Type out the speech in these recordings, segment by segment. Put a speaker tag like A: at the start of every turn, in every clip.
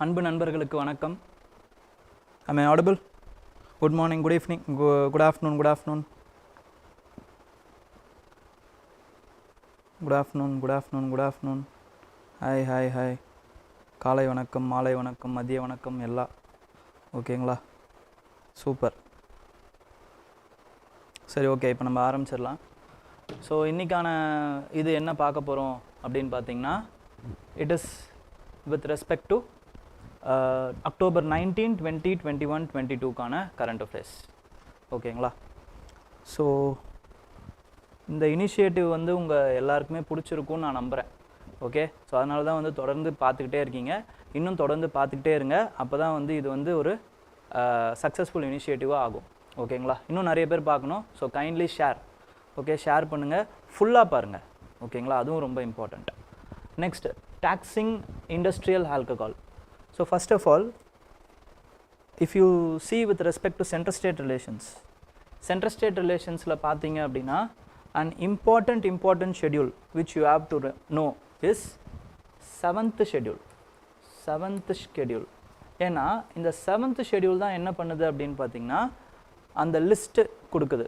A: அன்பு நண்பர்களுக்கு வணக்கம். Am I audible? Good morning, good evening, good afternoon, good afternoon. Good afternoon, good afternoon, good afternoon. Hi, hi, hi. காலை வணக்கம், மாலை வணக்கம், மதிய வணக்கம் எல்லாம் ஓகேங்களா? சூப்பர். சரி, ஓகே, இப்போ நம்ம ஆரம்பிச்சிடலாம். ஸோ இன்றைக்கான இது என்ன பார்க்க போகிறோம் அப்படின்னு பார்த்தீங்கன்னா, it is with respect to October 19, 20, 21, 22க்கான current affairs ஓகேங்களா? ஸோ இந்த இனிஷியேட்டிவ் வந்து உங்கள் எல்லாருக்குமே பிடிச்சிருக்குன்னு நான் நம்புகிறேன். ஓகே, ஸோ அதனால தான் வந்து தொடர்ந்து பார்த்துக்கிட்டே இருக்கீங்க. இன்னும் தொடர்ந்து பார்த்துக்கிட்டே இருங்க. அப்போ தான் வந்து இது வந்து ஒரு சக்ஸஸ்ஃபுல் இனிஷியேட்டிவாக ஆகும். ஓகேங்களா? இன்னும் நிறைய பேர் பார்க்கணும். So kindly share. Okay, share பண்ணுங்கள், ஃபுல்லாக பாருங்கள். ஓகேங்களா? அதுவும் ரொம்ப important. Next, taxing industrial alcohol. So first of all, if you see with respect to center-state relations la pathinga appadina, an important schedule which you have to know is 7th schedule. ஏன்னா இந்த 7th schedule தான் என்ன பண்ணுது அப்படின்னு பார்த்தீங்கன்னா, அந்த list கொடுக்குது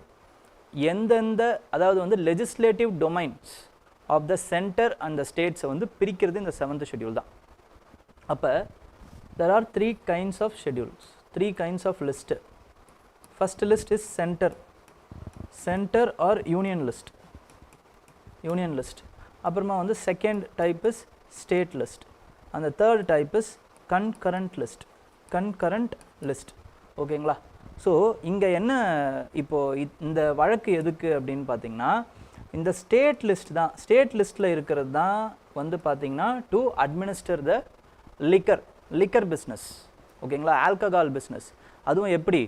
A: எந்தெந்த, அதாவது வந்து legislative domains of the center and the states வந்து பிரிக்கிறது இந்த 7th schedule தான். அப்போ there are 3 kinds of schedules, 3 kinds of list. First list is center or union list. அப்புறமா வந்து second type is state list, and the third type is concurrent list. ஓகேங்களா? So இங்கே என்ன இப்போ இந்த வழக்கு எதுக்கு அப்படின்னு பார்த்தீங்கன்னா, இந்த ஸ்டேட் லிஸ்ட் தான், ஸ்டேட் லிஸ்ட்டில் இருக்கிறது தான் வந்து பார்த்தீங்கன்னா to administer the liquor business. ஓகேங்களா? Alcohol business. அதுவும் எப்படி?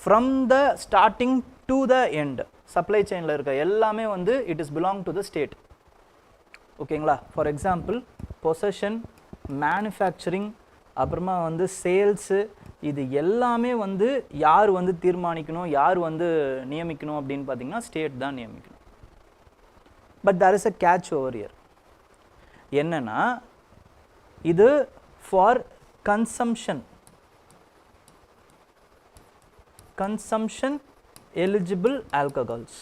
A: From the starting to the end supply செயினில் இருக்க எல்லாமே வந்து it is belong to the state. ஓகேங்களா? ஃபார் எக்ஸாம்பிள், பொசஷன், மேனுஃபேக்சரிங், அப்புறமா வந்து சேல்ஸு, இது எல்லாமே வந்து யார் வந்து தீர்மானிக்கணும், யார் வந்து நியமிக்கணும் அப்படின்னு பார்த்தீங்கன்னா ஸ்டேட் தான் நியமிக்கணும். But there is a catch over here. என்னன்னா, இது ஃபார் consumption eligible alcohols,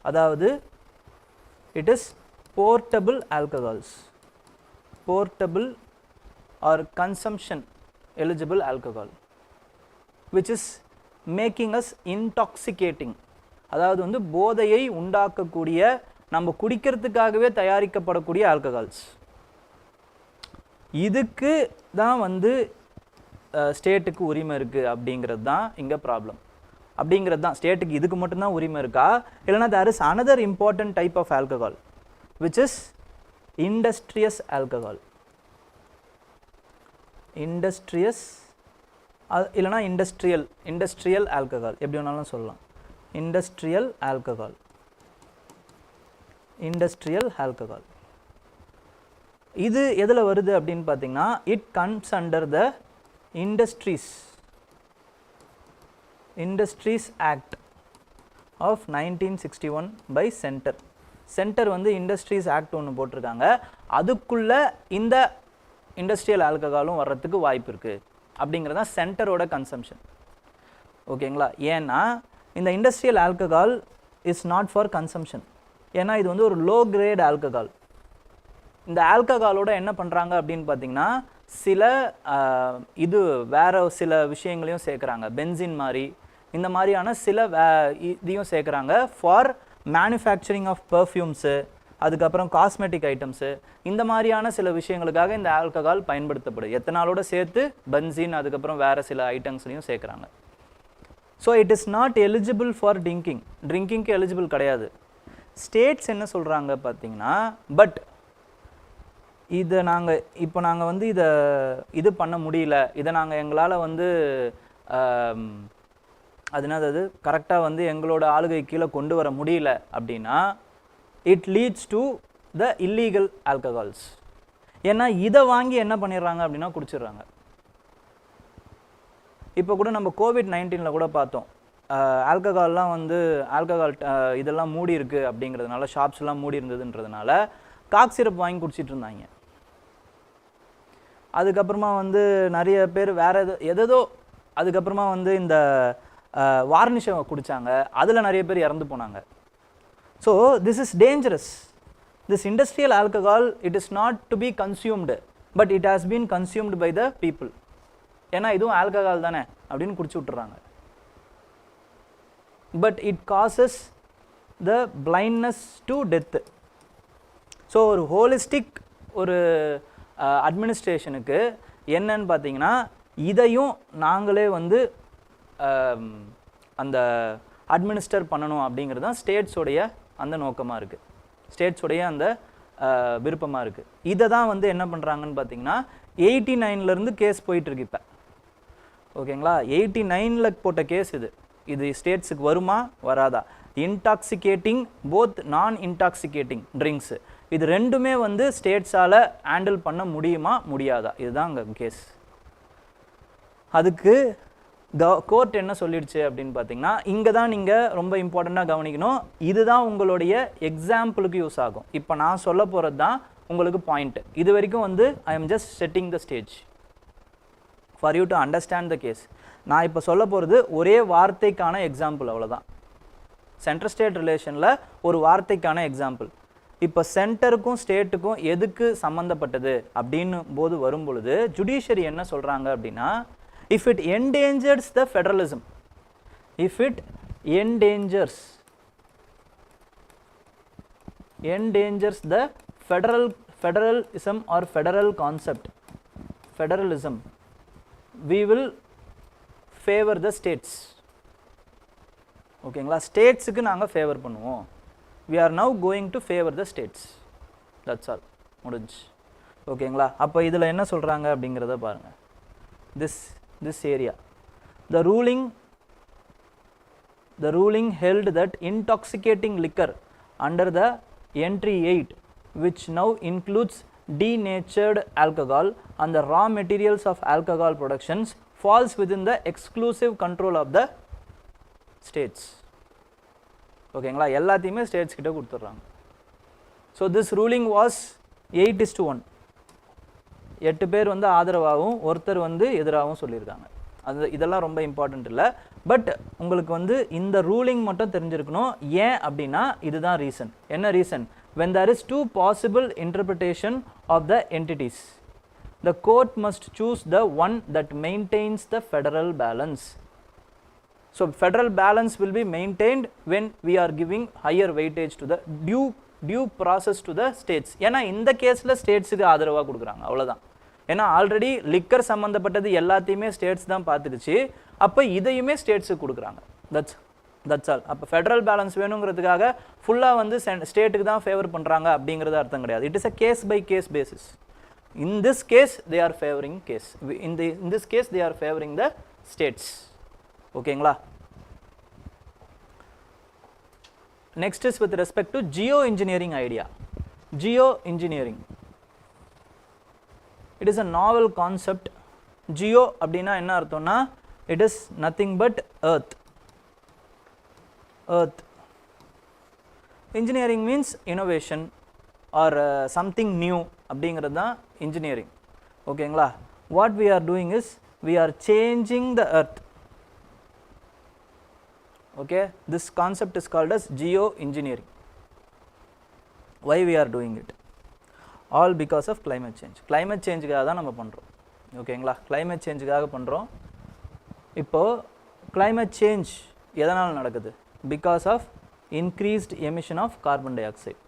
A: அதாவது it is portable alcohols, portable or consumption eligible alcohol which is making us intoxicating, அதாவது வந்து போதையை உண்டாக்கக்கூடிய, நம்ம குடிக்கிறதுக்காகவே தயாரிக்கப்படக்கூடிய ஆல்கஹால்ஸ். இதுக்கு தான் வந்து ஸ்டேட்டுக்கு உரிமை இருக்குது அப்படிங்கிறது தான் இங்கே ப்ராப்ளம். அப்படிங்கிறது தான் ஸ்டேட்டுக்கு இதுக்கு மட்டும்தான் உரிமை இருக்கா, இல்லைனா there is another important type of alcohol which is industrious alcohol. இல்லைனா இண்டஸ்ட்ரியல் ஆல்கஹால், எப்படி வேணாலும் சொல்லலாம். இண்டஸ்ட்ரியல் ஆல்கஹால் இது எதில் வருது அப்படின்னு பார்த்தீங்கன்னா, it comes under the industries act of 1961 by centre வந்து இண்டஸ்ட்ரீஸ் ஆக்ட் ஒன்று போட்டிருக்காங்க. அதுக்குள்ள இந்த இண்டஸ்ட்ரியல் ஆல்கஹாலும் வர்றதுக்கு வாய்ப்பு இருக்குது அப்படிங்கிறது தான் சென்டரோட கன்சம்ஷன். ஓகேங்களா? ஏன்னா இந்த industrial alcohol is not for consumption. ஏன்னா இது வந்து ஒரு லோ கிரேட் ஆல்கஹால். இந்த ஆல்கஹாலோட என்ன பண்ணுறாங்க அப்படின்னு பார்த்தீங்கன்னா, சில இது வேறு சில விஷயங்களையும் சேர்க்குறாங்க. பென்சின் மாதிரி, இந்த மாதிரியான சில இதையும் சேர்க்குறாங்க ஃபார் மேனுஃபேக்சரிங் ஆஃப் பர்ஃப்யூம்ஸு, அதுக்கப்புறம் காஸ்மெட்டிக் ஐட்டம்ஸு, இந்த மாதிரியான சில விஷயங்களுக்காக இந்த ஆல்கஹால் பயன்படுத்தப்படுது. எத்தனாலோட சேர்த்து பென்சின், அதுக்கப்புறம் வேறு சில ஐட்டம்ஸ்லையும் சேர்க்குறாங்க. So it is not eligible for ட்ரிங்கிங்க்கு எலிஜிபிள் கிடையாது. ஸ்டேட்ஸ் என்ன சொல்கிறாங்க பார்த்தீங்கன்னா, பட் இதை நாங்கள் வந்து இது பண்ண முடியல, இதை நாங்கள் எங்களால் வந்து அது கரெக்டாக வந்து எங்களோட ஆளுகை கீழே கொண்டு வர முடியல அப்படின்னா, it leads to the illegal alcohols. ஏன்னா இதை வாங்கி என்ன பண்ணிடுறாங்க அப்படின்னா குடிச்சிடுறாங்க. இப்போ கூட நம்ம COVID-19 கூட பார்த்தோம், ஆல்கஹால்லாம் வந்து இதெல்லாம் மூடி இருக்குது அப்படிங்கிறதுனால, ஷாப்ஸ்லாம் மூடி இருந்ததுன்றதுனால காக் சிரப் வாங்கி குடிச்சிட்டு இருந்தாங்க. அதுக்கப்புறமா வந்து நிறைய பேர் வேறு எதோ அதுக்கப்புறமா வந்து இந்த வார்னிஷை குடித்தாங்க, அதில் நிறைய பேர் இறந்து போனாங்க. So this is dangerous. This industrial alcohol it is not to be consumed, but it has been consumed by the people. ஏன்னா இதுவும் ஆல்கஹால் தானே அப்படின்னு குடிச்சு விட்டுறாங்க. But it causes the blindness to death. So ஒரு ஹோலிஸ்டிக் ஒரு அட்மினிஸ்ட்ரேஷனுக்கு என்னன்னு பார்த்தீங்கன்னா இதையும் நாங்களே வந்து அந்த அட்மினிஸ்டர் பண்ணணும் அப்படிங்கிறது தான் ஸ்டேட்ஸோடைய அந்த நோக்கமாக இருக்குது, ஸ்டேட்ஸோடைய அந்த விருப்பமாக இருக்குது. இதை தான் வந்து என்ன பண்ணுறாங்கன்னு பார்த்தீங்கன்னா 89லேருந்து கேஸ் போயிட்டுருக்கு இப்போ. ஓகேங்களா, 89ல் போட்ட கேஸ் இது ஸ்டேட்ஸுக்கு வருமா வராதா? இன்டாக்சிகேட்டிங் போத் நான் இன்டாக்சிகேட்டிங் ட்ரிங்க்ஸு இது ரெண்டுமே வந்து ஸ்டேட்ஸால் ஹேண்டில் பண்ண முடியுமா முடியாதா, இதுதான் அங்கே கேஸ். அதுக்கு கோர்ட் என்ன சொல்லிடுச்சு அப்படின்னு பார்த்தீங்கன்னா இங்கே தான் நீங்கள் ரொம்ப இம்பார்ட்டண்ட்டாக கவனிக்கணும். இதுதான் உங்களுடைய எக்ஸாம்பிளுக்கு யூஸ் ஆகும். இப்போ நான் சொல்ல போகிறது தான் உங்களுக்கு பாயிண்ட்டு. இது வரைக்கும் வந்து I am just setting the stage for you to understand the case. நான் இப்போ சொல்ல போகிறது ஒரே வார்த்தைக்கான எக்ஸாம்பிள், அவ்வளோதான். சென்ட்ரல் ஸ்டேட் ரிலேஷனில் ஒரு வார்த்தைக்கான எக்ஸாம்பிள். இப்போ சென்டருக்கும் ஸ்டேட்டுக்கும் எதுக்கு சம்மந்தப்பட்டது அப்படின்னு போது வரும் பொழுது ஜுடிஷியரி என்ன சொல்கிறாங்க அப்படின்னா, if it endangers the federalism, if it endangers the federalism or federal concept, federalism, we will favor the states. ஓகேங்களா, ஸ்டேட்ஸுக்கு நாங்கள் ஃபேவர் பண்ணுவோம். we are now going to favor the states, that's all, முடிஞ்சு. ஓகேங்களா, அப்போ இதில் என்ன சொல்கிறாங்க அப்படிங்கிறத பாருங்கள். this area, the ruling held that intoxicating liquor under the entry 8, which now includes denatured alcohol and the raw materials of alcohol productions, falls within the exclusive control of the states. ஓகேங்களா, எல்லாத்தையுமே states கிட்ட கொடுத்துட்றாங்க. So this ruling was 8:1. 8 பேர் வந்து ஆதரவாகவும் ஒருத்தர் வந்து எதிராகவும் சொல்லியிருக்காங்க. இதெல்லாம் ரொம்ப இம்பார்ட்டன்ட் இல்லை, பட் உங்களுக்கு வந்து இந்த ரூலிங் மட்டும் தெரிஞ்சிருக்கணும். ஏன் அப்படின்னா இதுதான் ரீசன். என்ன reason? when there is two possible interpretation of the entities, the court must choose the one that maintains the federal balance. So federal balance will be maintained when we are giving higher weightage to the due process to the states. ஏன்னா இந்த கேஸில் ஸ்டேட்ஸுக்கு ஆதரவாக கொடுக்குறாங்க, அவ்வளோதான். ஏன்னா already liquor சம்மந்தப்பட்டது எல்லாத்தையுமே states தான் பார்த்துடுச்சு, அப்போ இதையுமே ஸ்டேட்ஸுக்கு கொடுக்குறாங்க. That's all. அப்போ ஃபெடரல் பேலன்ஸ் வேணுங்கிறதுக்காக ஃபுல்லாக வந்து ஸ்டேட்டுக்கு தான் ஃபேவர் பண்ணுறாங்க அப்படிங்கிறது அர்த்தம் கிடையாது. It is a case by case basis. In this case they are favouring case, in this case they are favouring the states. ஓகேங்களா. Next is with respect to geoengineering idea. Geoengineering, it is a novel concept. Geo அப்படின்னா என்ன அர்த்தம்னா it is nothing but earth. Engineering means innovation or something new அப்படிங்கிறது தான் engineering. ஓகேங்களா. What we are doing is we are changing the earth. Okay, this concept is called as geoengineering. Why we are doing it? All because of climate change. Climate change காக தான் நம்ம பண்ணுறோம். ஓகேங்களா, climate change காக பண்ணுறோம். இப்போது climate change எதனால் நடக்குது? Because of increased emission of carbon dioxide.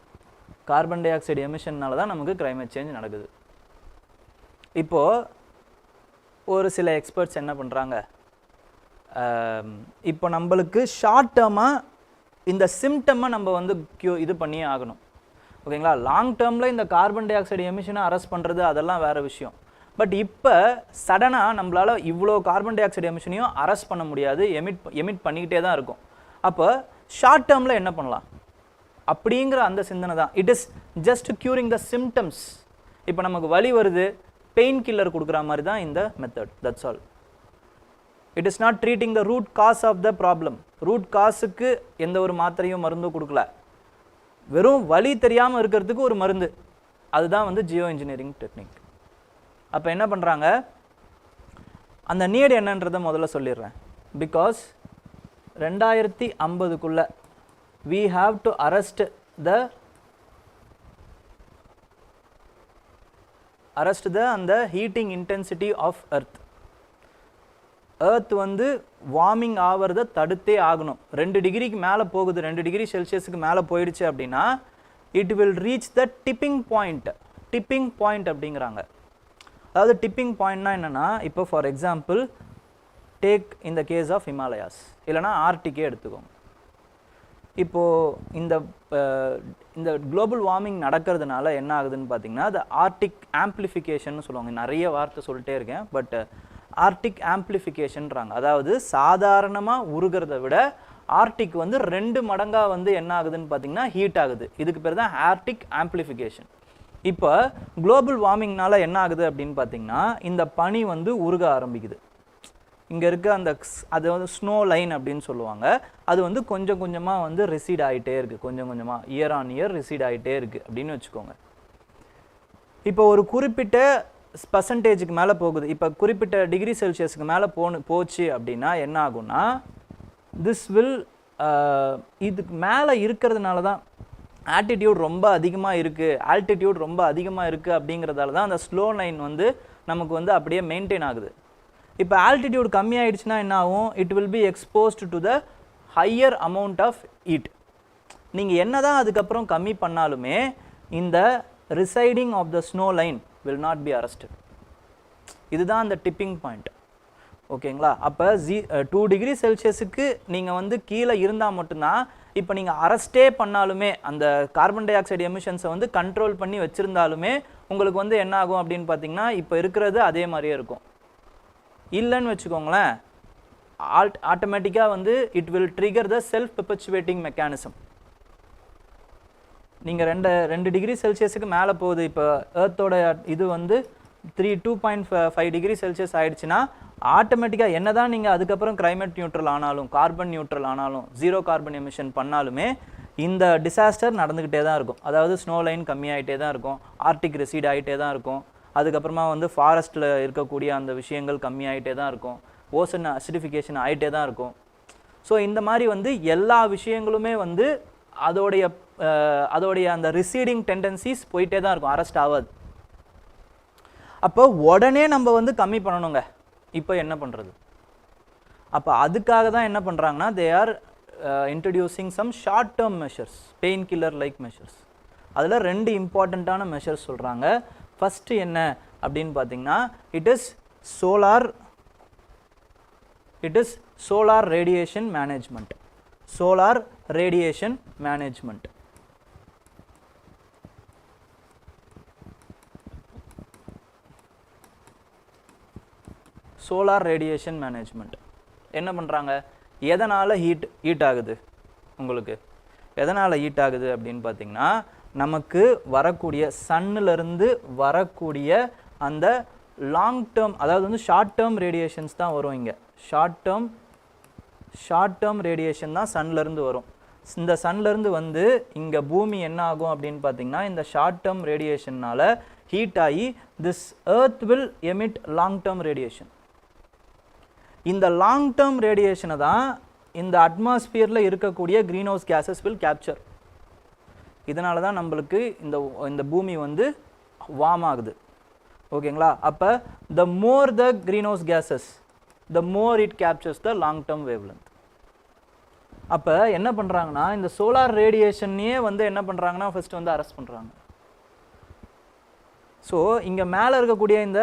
A: Carbon dioxide emissionனால தான் நமக்கு climate change நடக்குது. இப்போது ஒரு சில எக்ஸ்பர்ட்ஸ் என்ன பண்ணுறாங்க, இப்போ நம்மளுக்கு ஷார்ட் டேர்மாக இந்த சிம்டம்மை நம்ம வந்து இது பண்ணியே ஆகணும். ஓகேங்களா. லாங் டேர்மில் இந்த கார்பன் டை ஆக்சைடு எமிஷனை அரெஸ்ட் பண்ணுறது அதெல்லாம் வேறு விஷயம். பட் இப்போ சடனாக நம்மளால் இவ்வளோ கார்பன் டை ஆக்சைடு எமிஷனையும் அரெஸ்ட் பண்ண முடியாது, எமிட் பண்ணிக்கிட்டே தான் இருக்கும். அப்போ ஷார்ட் டேர்மில் என்ன பண்ணலாம் அப்படிங்கிற அந்த சிந்தனை தான். It is just curing the symptoms. இப்போ நமக்கு வலி வருது, பெயின் கில்லர் கொடுக்குற மாதிரி தான் இந்த method. That's all. It is not treating the root cause of the problem. Root காஸுக்கு எந்த ஒரு மாத்திரையும் மருந்தும் கொடுக்கல, வெறும் வலி தெரியாமல் இருக்கிறதுக்கு ஒரு மருந்து. அதுதான் வந்து ஜியோ இன்ஜினியரிங் டெக்னிக். அப்போ என்ன பண்ணுறாங்க, அந்த நீடு என்னன்றதை முதல்ல சொல்லிடுறேன். Because 2050 we have to arrest the அந்த heating intensity of earth. earth வந்து வார்மிங் ஆவறதை தடுத்தே ஆகணும். 2 டிகிரிக்கு மேலே போகுது, 2 டிகிரி செல்சியஸுக்கு மேலே போயிடுச்சு அப்படின்னா it will reach the tipping point. Tipping point அப்படிங்கிறாங்க. அதாவது டிப்பிங் பாயிண்ட்னா என்னென்னா, இப்போ ஃபார் எக்ஸாம்பிள் டேக் இந்த கேஸ் ஆஃப் ஹிமாலயாஸ், இல்லைனா ஆர்டிக்கே எடுத்துக்கோங்க. இப்போது இந்த குளோபல் வார்மிங் நடக்கிறதுனால என்ன ஆகுதுன்னு பார்த்தீங்கன்னா, அது ஆர்டிக் ஆம்ப்ளிஃபிகேஷன் சொல்லுவாங்க. நிறைய வார்த்தை சொல்லிட்டே இருக்கேன், பட் ஆர்டிக் ஆம்ப்ளிஃபிகேஷன்றாங்க. அதாவது சாதாரணமாக உருகிறத விட ஆர்டிக் வந்து 2 மடங்காக வந்து என்ன ஆகுதுன்னு பார்த்தீங்கன்னா ஹீட் ஆகுது. இதுக்கு பேர் தான் ஆர்டிக் ஆம்ப்ளிஃபிகேஷன். இப்போ குளோபல் வார்மிங்னால என்ன ஆகுது அப்படின்னு பார்த்தீங்கன்னா, இந்த பனி வந்து உருக ஆரம்பிக்குது. இங்கே இருக்க அது வந்து ஸ்னோ லைன் அப்படின்னு சொல்லுவாங்க. அது வந்து கொஞ்சம் கொஞ்சமாக வந்து ரிசீட் ஆகிட்டே இருக்குது, கொஞ்சம் கொஞ்சமாக இயர் ஆன் இயர் ரிசீட் ஆகிட்டே இருக்குது அப்படின்னு வச்சுக்கோங்க. இப்போ ஒரு குறிப்பிட்ட பர்சன்டேஜுக்கு மேலே போகுது, இப்போ குறிப்பிட்ட டிகிரி செல்சியஸுக்கு மேலே போச்சு அப்படின்னா என்ன ஆகும்னா, திஸ் வில் இதுக்கு மேலே இருக்கிறதுனால தான் ஆல்டிடியூட் ரொம்ப அதிகமாக இருக்குது, ஆல்டிடியூட் ரொம்ப அதிகமாக இருக்குது அப்படிங்கிறதால தான் அந்த ஸ்லோ லைன் வந்து நமக்கு வந்து அப்படியே மெயின்டைன் ஆகுது. இப்போ ஆல்டிடியூட் கம்மியாயிடுச்சுன்னா என்ன ஆகும், it will be exposed to the higher amount of heat. நீங்கள் என்ன தான் அதுக்கப்புறம் கம்மி பண்ணாலுமே இந்த receding of the snow line will not be arrested. இதுதான் அந்த டிப்பிங் பாயிண்ட். ஓகேங்களா? அப்போ 2 டிகிரி செல்சியஸுக்கு நீங்கள் வந்து கீழே இருந்தால் மட்டும்தான், இப்போ நீங்கள் அரெஸ்டே பண்ணாலுமே அந்த கார்பன் டை ஆக்சைடு எமிஷன்ஸை வந்து கண்ட்ரோல் பண்ணி வச்சுருந்தாலுமே உங்களுக்கு வந்து என்ன ஆகும் அப்படின்னு பார்த்தீங்கன்னா, இப்போ இருக்கிறது அதே மாதிரியே இருக்கும். இல்லைன்னு வச்சுக்கோங்களேன், ஆட்டோமேட்டிக்காக வந்து it will trigger the self perpetuating mechanism. நீங்கள் 2 டிகிரி செல்சியஸுக்கு மேலே போகுது, இப்போ ஏர்த்தோட இது வந்து 2.5 டிகிரி செல்சியஸ் ஆயிடுச்சுன்னா ஆட்டோமேட்டிக்காக என்ன தான் நீங்கள் அதுக்கப்புறம் கிளைமேட் நியூட்ரல் ஆனாலும், கார்பன் நியூட்ரல் ஆனாலும், 0 கார்பன் எமிஷன் பண்ணாலுமே இந்த டிசாஸ்டர் நடந்துக்கிட்டே தான் இருக்கும். அதாவது ஸ்னோ லைன் கம்மியாகிட்டே தான் இருக்கும், ஆர்டிக் ரெசீட் ஆகிட்டே தான் இருக்கும், அதுக்கப்புறமா வந்து ஃபாரஸ்ட்டில் இருக்கக்கூடிய அந்த விஷயங்கள் கம்மியாகிட்டே தான் இருக்கும், ஓசன் அசிடிஃபிகேஷன் ஆகிட்டே தான் இருக்கும். ஸோ இந்த மாதிரி வந்து எல்லா விஷயங்களுமே வந்து அதோடைய அந்த ரிசீடிங் டெண்டன்சிஸ் போயிட்டே தான் இருக்கும், அரெஸ்ட் ஆகாது. அப்போ உடனே நம்ம வந்து கம்மி பண்ணணுங்க. இப்போ என்ன பண்ணுறது? அப்போ அதுக்காக தான் என்ன பண்ணுறாங்கன்னா, they are introducing some short term measures, pain killer like measures. அதில் 2 இம்பார்ட்டண்ட்டான மெஷர்ஸ் சொல்கிறாங்க. ஃபஸ்ட்டு என்ன அப்படின்னு பார்த்தீங்கன்னா, it is solar radiation management. Solar radiation management. Solar radiation management என்ன பண்ணுறாங்க, எதனால் ஹீட் ஆகுது, உங்களுக்கு எதனால் ஹீட் ஆகுது அப்படின்னு பார்த்தீங்கன்னா, நமக்கு வரக்கூடிய சன்னிலிருந்து வரக்கூடிய அந்த லாங் டேர்ம், அதாவது வந்து ஷார்ட் டேர்ம் ரேடியேஷன்ஸ் தான் வரும். இங்கே ஷார்ட் டேர்ம் ரேடியேஷன் தான் சன்லேருந்து வரும். இந்த சன்லேருந்து வந்து இங்கே பூமி என்ன ஆகும் அப்படின்னு பார்த்தீங்கன்னா, இந்த ஷார்ட் டேர்ம் ரேடியேஷன்னால் ஹீட் ஆகி this earth will emit long term radiation. இந்த லாங் டேர்ம் ரேடியேஷனை தான் இந்த அட்மாஸ்பியரில் இருக்கக்கூடிய green house gases will capture. இதனால தான் நம்மளுக்கு இந்த பூமி வந்து வார்ம் ஆகுது. ஓகேங்களா? அப்போ the more the green house gases, the more it captures the long term wavelength. அப்போ என்ன பண்ணுறாங்கன்னா, இந்த சோலார் ரேடியேஷன்னையே வந்து என்ன பண்ணுறாங்கன்னா ஃபஸ்ட்டு வந்து அரெஸ்ட் பண்ணுறாங்க. ஸோ இங்கே மேலே இருக்கக்கூடிய இந்த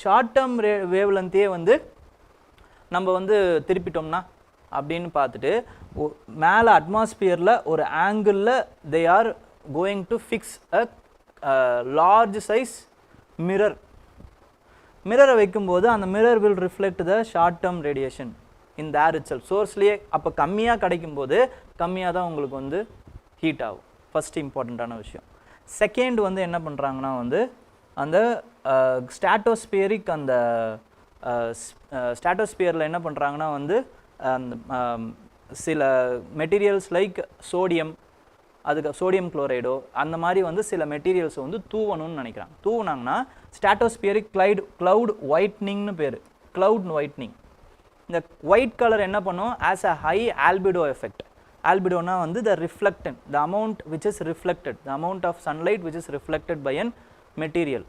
A: ஷார்ட் டேர்ம் வேவ் லென்த்தையே வந்து நம்ம வந்து திருப்பிட்டோம்னா அப்படின்னு பார்த்துட்டு, மேலே அட்மாஸ்பியரில் ஒரு ஆங்கிளில் they are going to fix a large size மிரரை வைக்கும்போது அந்த mirror will reflect the short term radiation in there itself. சோர்ஸ்லேயே அப்போ கம்மியாக கிடைக்கும்போது கம்மியாக தான் உங்களுக்கு வந்து ஹீட் ஆகும். ஃபஸ்ட்டு இம்பார்ட்டண்ட்டான விஷயம். செகண்ட் வந்து என்ன பண்ணுறாங்கன்னா வந்து அந்த ஸ்ட்ராட்டோஸ்பியரிக் அந்த ஸ்ட்ராட்டோஸ்பியரில் என்ன பண்ணுறாங்கன்னா வந்து சில மெட்டீரியல்ஸ் லைக் சோடியம், அதுக்கு sodium chloride அந்த மாதிரி வந்து சில மெட்டீரியல்ஸ் வந்து தூவணும்னு நினைக்கிறாங்க. தூவுனாங்கன்னா ஸ்ட்ராட்டோஸ்பியரிக் cloud whitening னு பேரு. cloud whitening. இந்த white color என்ன பண்ணும்? as a high albedo effect. albedo னா வந்து the reflectant, the amount which is reflected, the amount of sunlight which is reflected by an material.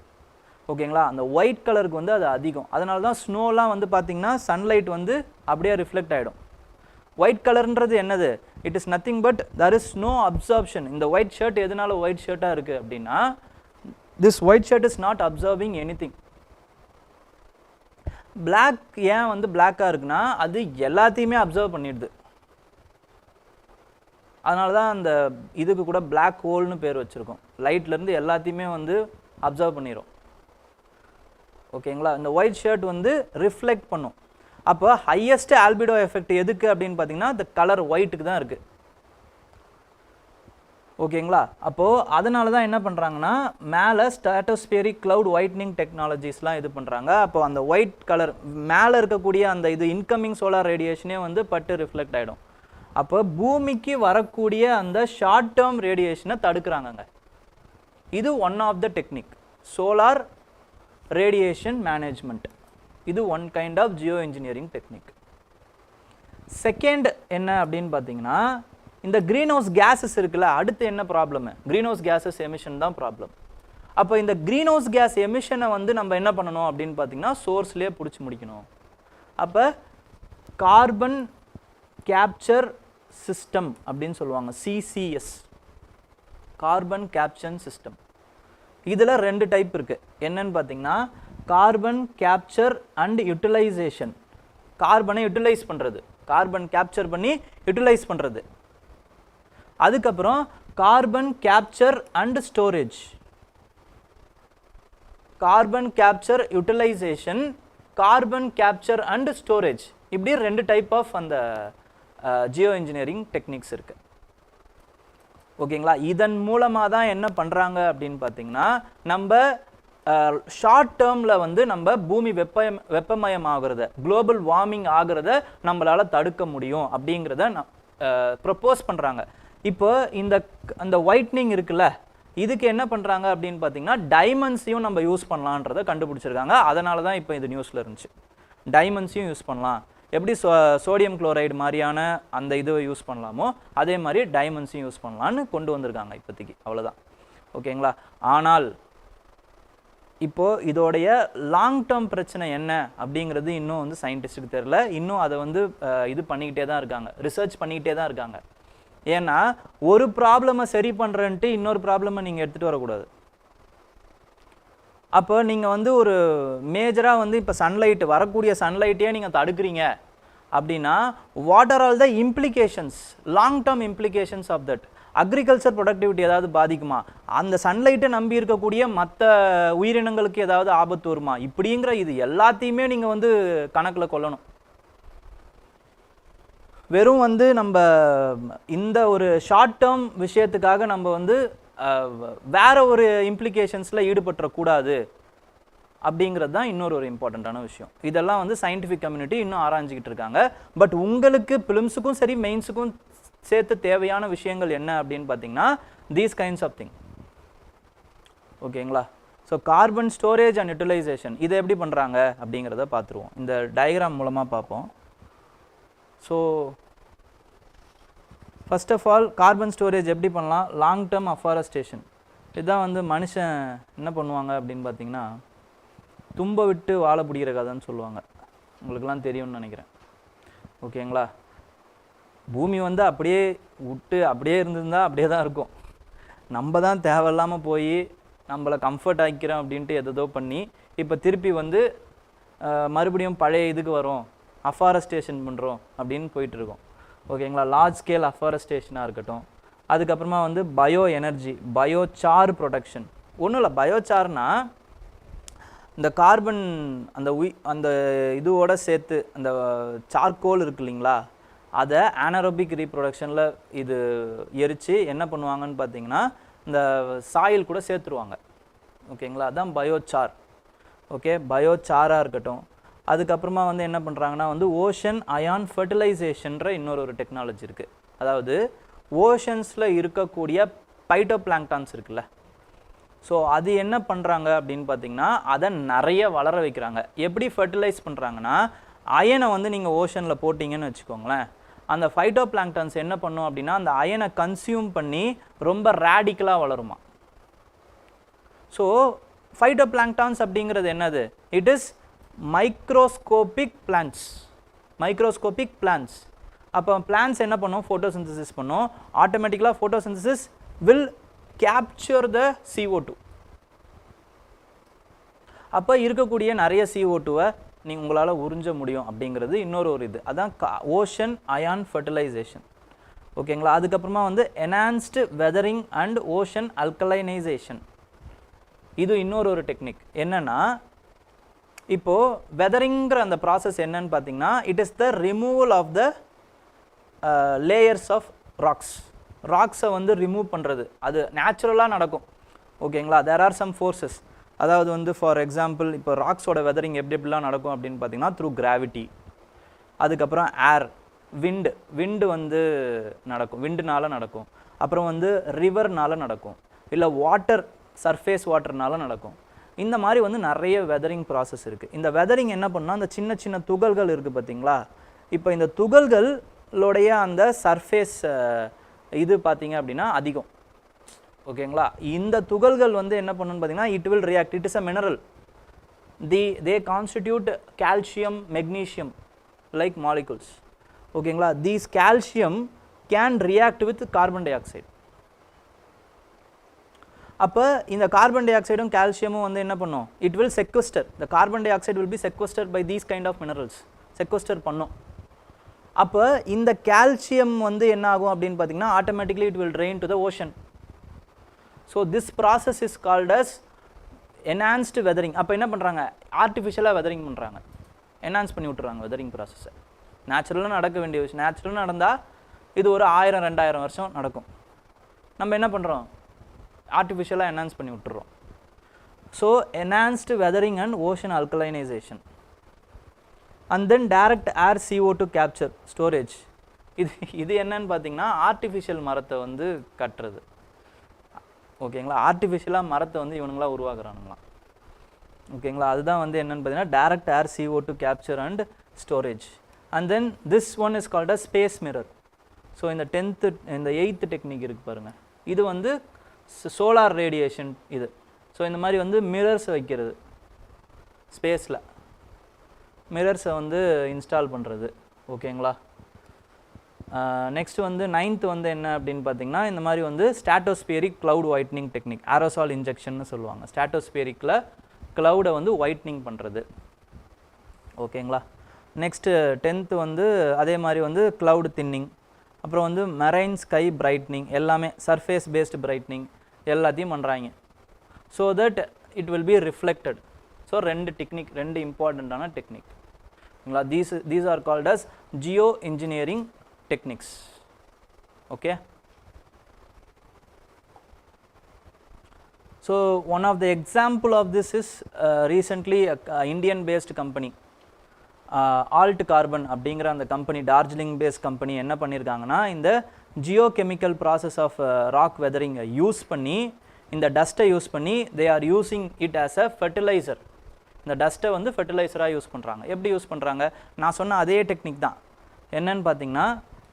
A: ஓகேங்களா? அந்த white கலருக்கு வந்து அது அதிகம். அதனால தான் ஸ்னோலாம் வந்து பார்த்தீங்கன்னா சன்லைட் வந்து அப்படியே ரிஃப்ளெக்ட் ஆகிடும். ஒயிட் கலர்ன்றது என்னது? It is nothing but there is no absorption. இந்த ஒயிட் ஷர்ட் எதனால ஒயிட் ஷர்ட்டாக இருக்குது அப்படின்னா this white shirt is not absorbing anything. Black ஏன் வந்து பிளாக்காக இருக்குன்னா அது எல்லாத்தையுமே அப்சர்வ் பண்ணிடுது. அதனால தான் அந்த இதுக்கு கூட பிளாக் ஹோல்னு பேர் வச்சுருக்கோம். லைட்லேருந்து எல்லாத்தையுமே வந்து அப்சர்வ் பண்ணிடும். ஓகேங்களா? இந்த ஒயிட் ஷர்ட் வந்து ரிஃப்ளெக்ட் பண்ணும். அப்போ ஹையஸ்ட் ஆல்பிடோ எஃபெக்ட் எதுக்கு அப்படின்னு பார்த்தீங்கன்னா இந்த கலர் ஒயிட்டுக்கு தான் இருக்குது. ஓகேங்களா? அப்போது அதனால தான் என்ன பண்ணுறாங்கன்னா மேலே ஸ்ட்ராட்டோஸ்பியரிக் cloud whitening டெக்னாலஜிஸ்லாம் இது பண்ணுறாங்க. அப்போது அந்த ஒயிட் கலர் மேலே இருக்கக்கூடிய அந்த இது இன்கமிங் சோலார் ரேடியேஷனே வந்து பட்டு ரிஃப்ளெக்ட் ஆகிடும். அப்போ பூமிக்கு வரக்கூடிய அந்த ஷார்ட் டேர்ம் ரேடியேஷனை தடுக்கிறாங்கங்க. இது one of the technique, solar radiation management. இது one kind of geo engineering technique. Second என்ன அப்படின்னு பார்த்தீங்கன்னா இந்த க்ரீன் ஹவுஸ் கேஸஸ் இருக்குல்ல, அடுத்து என்ன problem? Green house gases emission தான் ப்ராப்ளம். அப்போ இந்த க்ரீன் ஹவுஸ் கேஸ் எமிஷனை வந்து நம்ம என்ன பண்ணணும் அப்படின்னு பார்த்தீங்கன்னா சோர்ஸ்லேயே பிடிச்சி முடிக்கணும். அப்போ கார்பன் கேப்சர் சிஸ்டம் அப்படின்னு சொல்லுவாங்க, CCS, கார்பன் கேப்சர் சிஸ்டம். இதில் ரெண்டு டைப் இருக்குது. என்னன்னு பார்த்தீங்கன்னா கார்பன் கேப்சர் அண்ட் யூட்டிலைசேஷன். கார்பனை யூட்டிலைஸ் பண்ணுறது, கார்பன் கேப்சர் பண்ணி யூட்டிலைஸ் பண்ணுறது. அதுக்கப்புறம் carbon capture and storage. Carbon capture utilisation, carbon capture and storage. இப்படி ரெண்டு டைப் ஆஃப் அந்த ஜியோ இன்ஜினியரிங் டெக்னிக்ஸ் இருக்குது. ஓகேங்களா? இதன் மூலமாக தான் என்ன பண்ணுறாங்க அப்படின்னு பார்த்தீங்கன்னா நம்ம ஷார்ட் டேர்மில் வந்து நம்ம பூமி வெப்பமயம் ஆகிறத, குளோபல் வார்மிங் ஆகிறத நம்மளால் தடுக்க முடியும் அப்படிங்கிறத ப்ரப்போஸ் பண்ணுறாங்க. இப்போ அந்த ஒயிட்னிங் இருக்குல்ல, இதுக்கு என்ன பண்ணுறாங்க அப்படின்னு பார்த்தீங்கன்னா டைமண்ட்ஸையும் நம்ம யூஸ் பண்ணலான்றதை கண்டுபிடிச்சிருக்காங்க. அதனால தான் இப்போ இது நியூஸில் இருந்துச்சு. டைமண்ட்ஸையும் யூஸ் பண்ணலாம். எப்படி சோடியம் குளோரைடு மாதிரியான அந்த இதை யூஸ் பண்ணலாமோ அதே மாதிரி டைமண்ட்ஸையும் யூஸ் பண்ணலான்னு கொண்டு வந்திருக்காங்க இப்போதைக்கு. அவ்வளோதான். ஓகேங்களா? ஆனால் இப்போது இதோடைய லாங் டேர்ம் பிரச்சனை என்ன அப்படிங்கிறது இன்னும் வந்து சயின்டிஸ்ட்டுக்கு தெரியல. இன்னும் அதை வந்து இது பண்ணிக்கிட்டே தான் இருக்காங்க, ரிசர்ச் பண்ணிக்கிட்டே தான் இருக்காங்க. ஏன்னா ஒரு ப்ராப்ளமை சரி பண்ணுறேன்ட்டு இன்னொரு ப்ராப்ளமை நீங்கள் எடுத்துகிட்டு வரக்கூடாது. அப்போ நீங்கள் வந்து ஒரு மேஜராக வந்து இப்போ சன்லைட் வரக்கூடிய சன்லைட்டையே நீங்கள் தடுக்கிறீங்க அப்படின்னா what are all the implications, long term implications of that? Agriculture productivity ஏதாவது பாதிக்குமா? அந்த சன்லைட்டை நம்பி இருக்கக்கூடிய மற்ற உயிரினங்களுக்கு ஏதாவது ஆபத்து வருமா? இப்படிங்கிற இது எல்லாத்தையுமே நீங்கள் வந்து கணக்கில் கொள்ளணும். வெறும் வந்து நம்ம இந்த ஒரு ஷார்ட் டேர்ம் விஷயத்துக்காக நம்ம வந்து வேற ஒரு இம்ப்ளிகேஷன்ஸில் ஈடுபட்டுறக்கூடாது அப்படிங்கிறது தான் இன்னொரு இம்பார்ட்டண்ட்டான விஷயம். இதெல்லாம் வந்து சயின்டிஃபிக் கம்யூனிட்டி இன்னும் ஆராய்ஞ்சிக்கிட்டு இருக்காங்க. பட் உங்களுக்கு பிலிம்ஸுக்கும் சரி மெயின்ஸுக்கும் சேர்த்து தேவையான விஷயங்கள் என்ன அப்படின்னு பார்த்தீங்கன்னா தீஸ் கைண்ட்ஸ் ஆஃப் திங். ஓகேங்களா? So carbon storage and utilisation இதை எப்படி பண்ணுறாங்க அப்படிங்கிறத பார்த்துருவோம். இந்த டயக்ராம் மூலமாக பார்ப்போம். So first of all carbon storage எப்படி பண்ணலாம்? Long term afforestation. இதுதான் வந்து மனுஷன் என்ன பண்ணுவாங்க அப்படின்னு பார்த்தீங்கன்னா தும்ப விட்டு வாழ பிடிக்கிற கதைன்னு சொல்லுவாங்க. உங்களுக்கெல்லாம் தெரியும்னு நினைக்கிறேன். ஓகேங்களா? பூமி வந்து அப்படியே விட்டு அப்படியே இருந்திருந்தால் அப்படியே தான் இருக்கும். நம்ம தான் தேவையில்லாமல் போய் நம்மளை கம்ஃபர்ட் ஆக்கிக்கிறோம் அப்படின்ட்டு எதோ பண்ணி இப்போ திருப்பி வந்து மறுபடியும் பழைய இதுக்கு வரும், அஃபாரஸ்டேஷன் பண்ணுறோம் அப்படின்னு போயிட்டுருக்கோம். ஓகேங்களா? லார்ஜ் ஸ்கேல் அஃபாரஸ்டேஷனாக இருக்கட்டும். அதுக்கப்புறமா வந்து பயோ எனர்ஜி, பயோசார் ப்ரொடக்ஷன். ஒன்றும் இல்லை, பயோசார்னா இந்த கார்பன் அந்த இதுவோட சேர்த்து அந்த சார்கோல் இருக்கு இல்லைங்களா, அதை ஆனரோபிக் ரீப்ரொடக்ஷனில் இது எரித்து என்ன பண்ணுவாங்கன்னு பார்த்தீங்கன்னா இந்த சாயில் கூட சேர்த்துருவாங்க. ஓகேங்களா? அதுதான் பயோசார். ஓகே, பயோசாராக இருக்கட்டும். அதுக்கப்புறமா வந்து என்ன பண்ணுறாங்கன்னா வந்து ஓஷன் அயான் ஃபர்டிலைசேஷன்ற இன்னொரு டெக்னாலஜி இருக்குது. அதாவது ஓஷன்ஸில் இருக்கக்கூடிய பைட்டோபிளாங்டான்ஸ் இருக்குல்ல, ஸோ அது என்ன பண்ணுறாங்க அப்படின்னு பார்த்தீங்கன்னா அதை நிறைய வளர வைக்கிறாங்க. எப்படி ஃபர்டிலைஸ் பண்ணுறாங்கன்னா, அயனை வந்து நீங்கள் ஓஷனில் போட்டிங்கன்னு வச்சுக்கோங்களேன், அந்த ஃபைட்டோபிளாங்டான்ஸ் என்ன பண்ணும் அப்படின்னா அந்த அயனை கன்சியூம் பண்ணி ரொம்ப ரேடிக்கலாக வளருமா. ஸோ ஃபைட்டோபிளாங்டான்ஸ் அப்படிங்கிறது என்னது? It is microscopic plants. Microscopic plants. அப்போ பிளான்ட்ஸ் என்ன பண்ணும்? ஃபோட்டோசிந்தசிஸ் பண்ணும். ஆட்டோமேட்டிக்கலாக photosynthesis will capture the CO2. அப்போ இருக்கக்கூடிய நிறைய CO2-வை நீங்கள் உங்களால் உறிஞ்ச முடியும் அப்படிங்கிறது இன்னொரு ஒரு இது. அதான் ஓஷன் அயான் ஃபர்டிலைசேஷன். ஓகேங்களா? அதுக்கப்புறமா வந்து என்ஹான்ஸ்டு வெதரிங் அண்ட் ஓஷன் அல்கலைனைசேஷன். இது இன்னொரு ஒரு டெக்னிக். என்னன்னா, இப்போது வெதரிங்கிற அந்த ப்ராசஸ் என்னன்னு பார்த்தீங்கன்னா, it is the removal of the layers of rocks. ராக்ஸை வந்து ரிமூவ் பண்ணுறது அது நேச்சுரலாக நடக்கும். ஓகேங்களா? There are some forces. அதாவது வந்து ஃபார் எக்ஸாம்பிள் இப்போ ராக்ஸோட வெதரிங் எப்படிலாம் நடக்கும் அப்படின்னு பார்த்தீங்கன்னா த்ரூ கிராவிட்டி, அதுக்கப்புறம் ஏர், விண்டு வந்து நடக்கும், விண்டுனால நடக்கும், அப்புறம் வந்து ரிவர்னால நடக்கும், இல்லை வாட்டர் சர்ஃபேஸ் வாட்டர்னால நடக்கும். இந்த மாதிரி வந்து நிறைய வெதரிங் ப்ராசஸ் இருக்குது. இந்த வெதரிங் என்ன பண்ணால் அந்த சின்ன சின்ன துகள்கள் இருக்குது பார்த்தீங்களா, இப்போ இந்த துகள்களுடைய அந்த சர்ஃபேஸ் இது பார்த்தீங்க அப்படின்னா அதிகம். ஓகேங்களா? இந்த துகள்கள் வந்து என்ன பண்ணணும்னு பார்த்தீங்கன்னா it will react. It is a mineral. They constitute calcium, magnesium like molecules. ஓகேங்களா? These calcium can react with carbon dioxide. அப்போ இந்த கார்பன் டை ஆக்சைடும் கால்சியமும் வந்து என்ன பண்ணும்? It will sequester. The carbon dioxide will be sequester by these kind of minerals. Sequester பண்ணும். அப்போ இந்த கால்சியம் வந்து என்ன ஆகும் அப்படின்னு பார்த்தீங்கன்னா automatically it will drain to the ocean. So this process is called as enhanced weathering. அப்போ என்ன பண்ணுறாங்க? ஆர்டிஃபிஷியலாக வெதரிங் பண்ணுறாங்க, என்ஹான்ஸ் பண்ணி விட்டுறாங்க வெதரிங் ப்ராசஸை. நேச்சுரலாக நடக்க வேண்டிய விஷயம். நேச்சுரலாக நடந்தால் இது ஒரு 1000-2000 வருஷம் நடக்கும். நம்ம என்ன பண்ணுறோம்? ஆர்டிஃபிஷியலாக என்ஹான்ஸ் பண்ணி விட்டுறோம். So enhanced weathering and ocean alkalinisation. And then direct air CO2 capture storage. இது என்னன்னு பார்த்தீங்கன்னா ஆர்டிஃபிஷியல் மரத்தை வந்து கட்டுறது. ஓகேங்களா? ஆர்டிஃபிஷியலாக மரத்தை வந்து இவனுங்களாம் உருவாக்குறானுங்களாம். ஓகேங்களா? அதுதான் வந்து என்னன்னு பார்த்தீங்கன்னா direct air CO2 capture and storage. And then this one is called a space mirror. So இந்த 8th டெக்னிக் இருக்குது பாருங்கள், இது வந்து சோலார் ரேடியேஷன் இது. ஸோ இந்த மாதிரி வந்து மிரர்ஸ் வைக்கிறது, ஸ்பேஸில் மிரர்ஸை வந்து இன்ஸ்டால் பண்ணுறது. ஓகேங்களா? நெக்ஸ்ட் வந்து 9th வந்து என்ன அப்படின்னு பார்த்தீங்கன்னா இந்த மாதிரி வந்து ஸ்டாட்டோஸ்பியரிக் க்ளவுட் ஒயிட்னிங் டெக்னிக், ஏரோசால் இன்ஜெக்ஷன்னு சொல்லுவாங்க. ஸ்டாட்டோஸ்பியரிக்கில் க்ளவுடை வந்து ஒயிட்னிங் பண்ணுறது. ஓகேங்களா? நெக்ஸ்ட்டு 10th வந்து அதே மாதிரி வந்து க்ளவுட் தின்னிங், அப்புறம் வந்து மெரைன் ஸ்கை பிரைட்னிங், எல்லாமே சர்ஃபேஸ் பேஸ்டு பிரைட்னிங் எல்லாத்தையும் பண்ணுறாங்க. So that it will be reflected. So 2 technique, 2 இம்பார்ட்டண்ட்டான டெக்னிக். ஓகேங்களா? These are called as geo engineering techniques. Okay, so one of the example of this is recently a Indian based company alt carbon அப்படிங்கிற அந்த company, Darjeeling based company என்ன பண்ணியிருக்காங்கன்னா இந்த ஜியோகெமிக்கல் process of rock வெதரிங்கை use பண்ணி, இந்த டஸ்ட்டை use பண்ணி they are using it as a fertilizer. இந்த டஸ்ட்டை வந்து ஃபெர்டிலைசராக யூஸ் பண்ணுறாங்க. எப்படி யூஸ் பண்ணுறாங்க? நான் சொன்ன அதே டெக்னிக் தான். என்னன்னு பார்த்தீங்கன்னா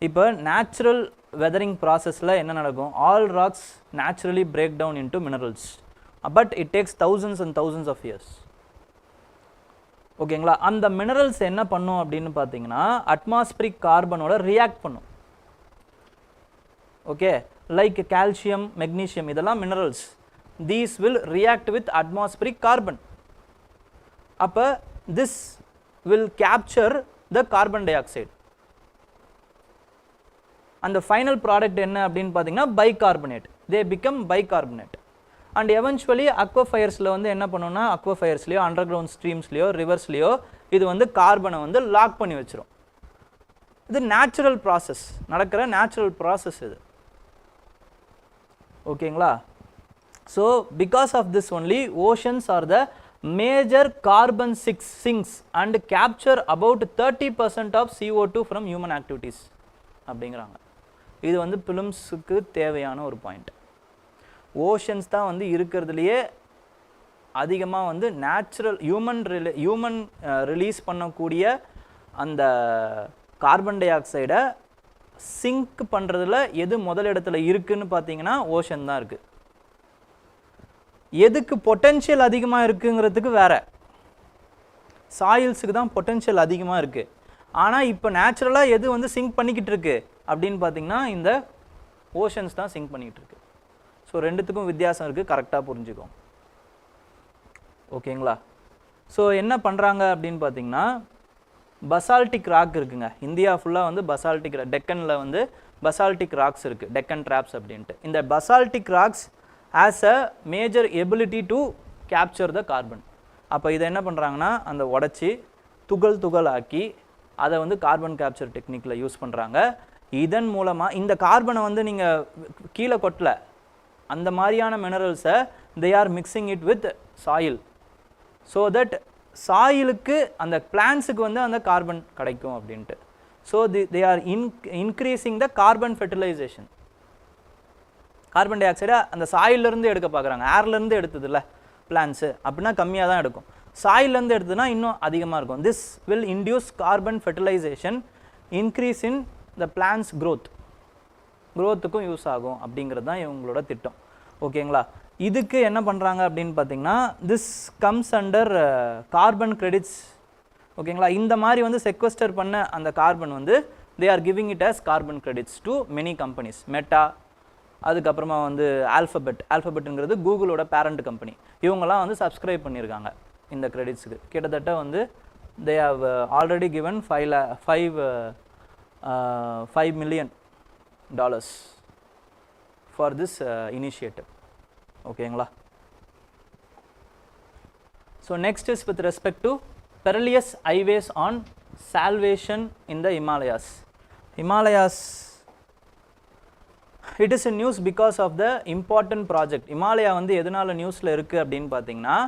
A: இப்போ நேச்சுரல் வெதரிங் ப்ராசஸில் என்ன நடக்கும்? All rocks naturally break down into minerals, but it takes thousands and thousands of years. ஓகேங்களா? அந்த மினரல்ஸ் என்ன பண்ணும் அப்படின்னு பார்த்தீங்கன்னா அட்மாஸ்பிரிக் கார்பனோட ரியாக்ட் பண்ணும். ஓகே, லைக் கால்சியம், மெக்னீஷியம் இதெல்லாம் minerals. These will react with atmospheric carbon. அப்போ this will capture the carbon dioxide. அந்த ஃபைனல் ப்ராடக்ட் என்ன அப்படின்னு பார்த்தீங்கன்னா bicarbonate. They become bicarbonate. And eventually அக்வாஃபயர்ஸில் வந்து என்ன பண்ணுன்னா அக்வாஃபயர்ஸ்லையோ அண்டர் கிரவுண்ட் ஸ்ட்ரீம்ஸ்லையோ ரிவர்ஸ்லையோ இது வந்து கார்பனை வந்து லாக் பண்ணி வச்சிரும். இது நேச்சுரல் ப்ராசஸ், நடக்கிற நேச்சுரல் ப்ராசஸ் இது. ஓகேங்களா? So because of this only oceans are the major carbon sinks and capture about 30% of CO2 from human activities அப்படிங்கிறாங்க. இது வந்து பிலிம்ஸுக்கு தேவையான ஒரு பாயிண்ட். ஓஷன்ஸ் தான் வந்து இருக்கிறதுலையே அதிகமாக வந்து நேச்சுரல் ஹியூமன் ரிலீஸ் பண்ணக்கூடிய அந்த கார்பன் டை ஆக்சைடை சிங்க் பண்ணுறதுல எது முதலிடத்துல இருக்குன்னு பார்த்தீங்கன்னா ஓஷன் தான் இருக்குது. எதுக்கு பொட்டென்ஷியல் அதிகமாக இருக்குங்கிறதுக்கு வேற, சாயில்ஸுக்கு தான் பொட்டென்ஷியல் அதிகமாக இருக்குது. ஆனால் இப்போ நேச்சுரலாக எது வந்து சிங்க் பண்ணிக்கிட்டு இருக்கு அப்படின்னு பார்த்தீங்கன்னா இந்த ஓஷன்ஸ் தான் சிங்க் பண்ணிக்கிட்டு இருக்கு. ஸோ ரெண்டுத்துக்கும் வித்தியாசம் இருக்குது, கரெக்டாக புரிஞ்சுக்கோங்க. ஓகேங்களா? ஸோ என்ன பண்ணுறாங்க அப்படின்னு பார்த்தீங்கன்னா பசால்டிக் ராக் இருக்குங்க. இந்தியா ஃபுல்லாக வந்து பசால்டிக் டெக்கனில் வந்து பசால்டிக் ராக்ஸ் இருக்குது, டெக்கன் ட்ராப்ஸ் அப்படின்ட்டு. இந்த basaltic rocks as a major ability to capture the carbon. அப்போ இதை என்ன பண்ணுறாங்கன்னா அந்த உடச்சி துகள் ஆக்கி அதை வந்து கார்பன் கேப்சர் டெக்னிக்கில் யூஸ் பண்ணுறாங்க. இதன் மூலமாக இந்த கார்பனை வந்து நீங்கள் கீழே கொட்டல, அந்த மாதிரியான மினரல்ஸை they are mixing it with soil, so that சாயிலுக்கு அந்த பிளான்ஸுக்கு வந்து அந்த கார்பன் கிடைக்கும் அப்படின்ட்டு. So they are increasing the carbon fertilisation. Carbon டை ஆக்சைடை அந்த சாயிலேருந்து எடுக்க பார்க்குறாங்க. ஏர்லேருந்து எடுத்ததில்ல பிளான்ஸு அப்படின்னா கம்மியாக தான் எடுக்கும், சாயிலேருந்து எடுத்ததுன்னா இன்னும் அதிகமாக இருக்கும். This will induce carbon fertilisation, increase in the plants க்ரோத்துக்கும் யூஸ் ஆகும் அப்படிங்கிறது தான் இவங்களோட திட்டம். ஓகேங்களா? இதுக்கு என்ன பண்ணுறாங்க அப்படின்னு பார்த்தீங்கன்னா this comes under carbon credits. ஓகேங்களா? இந்த மாதிரி வந்து செக்வஸ்டர் பண்ண அந்த கார்பன் வந்து they are giving it as carbon credits to many companies. Meta, அதுக்கப்புறமா வந்து ஆல்ஃபபெட்டுங்கிறது கூகுளோட பேரண்ட் கம்பெனி, இவங்கெல்லாம் வந்து சப்ஸ்கிரைப் பண்ணியிருக்காங்க இந்த கிரெடிட்ஸுக்கு. கிட்டத்தட்ட வந்து they have already given $5 million for this initiative. ஓகேங்களா? So next is with respect to perilous highways on salvation in the Himalayas. It is a news because of the important project. Himalaya வந்து எதனால நியூஸில் இருக்குது அப்படின்னு பார்த்தீங்கன்னா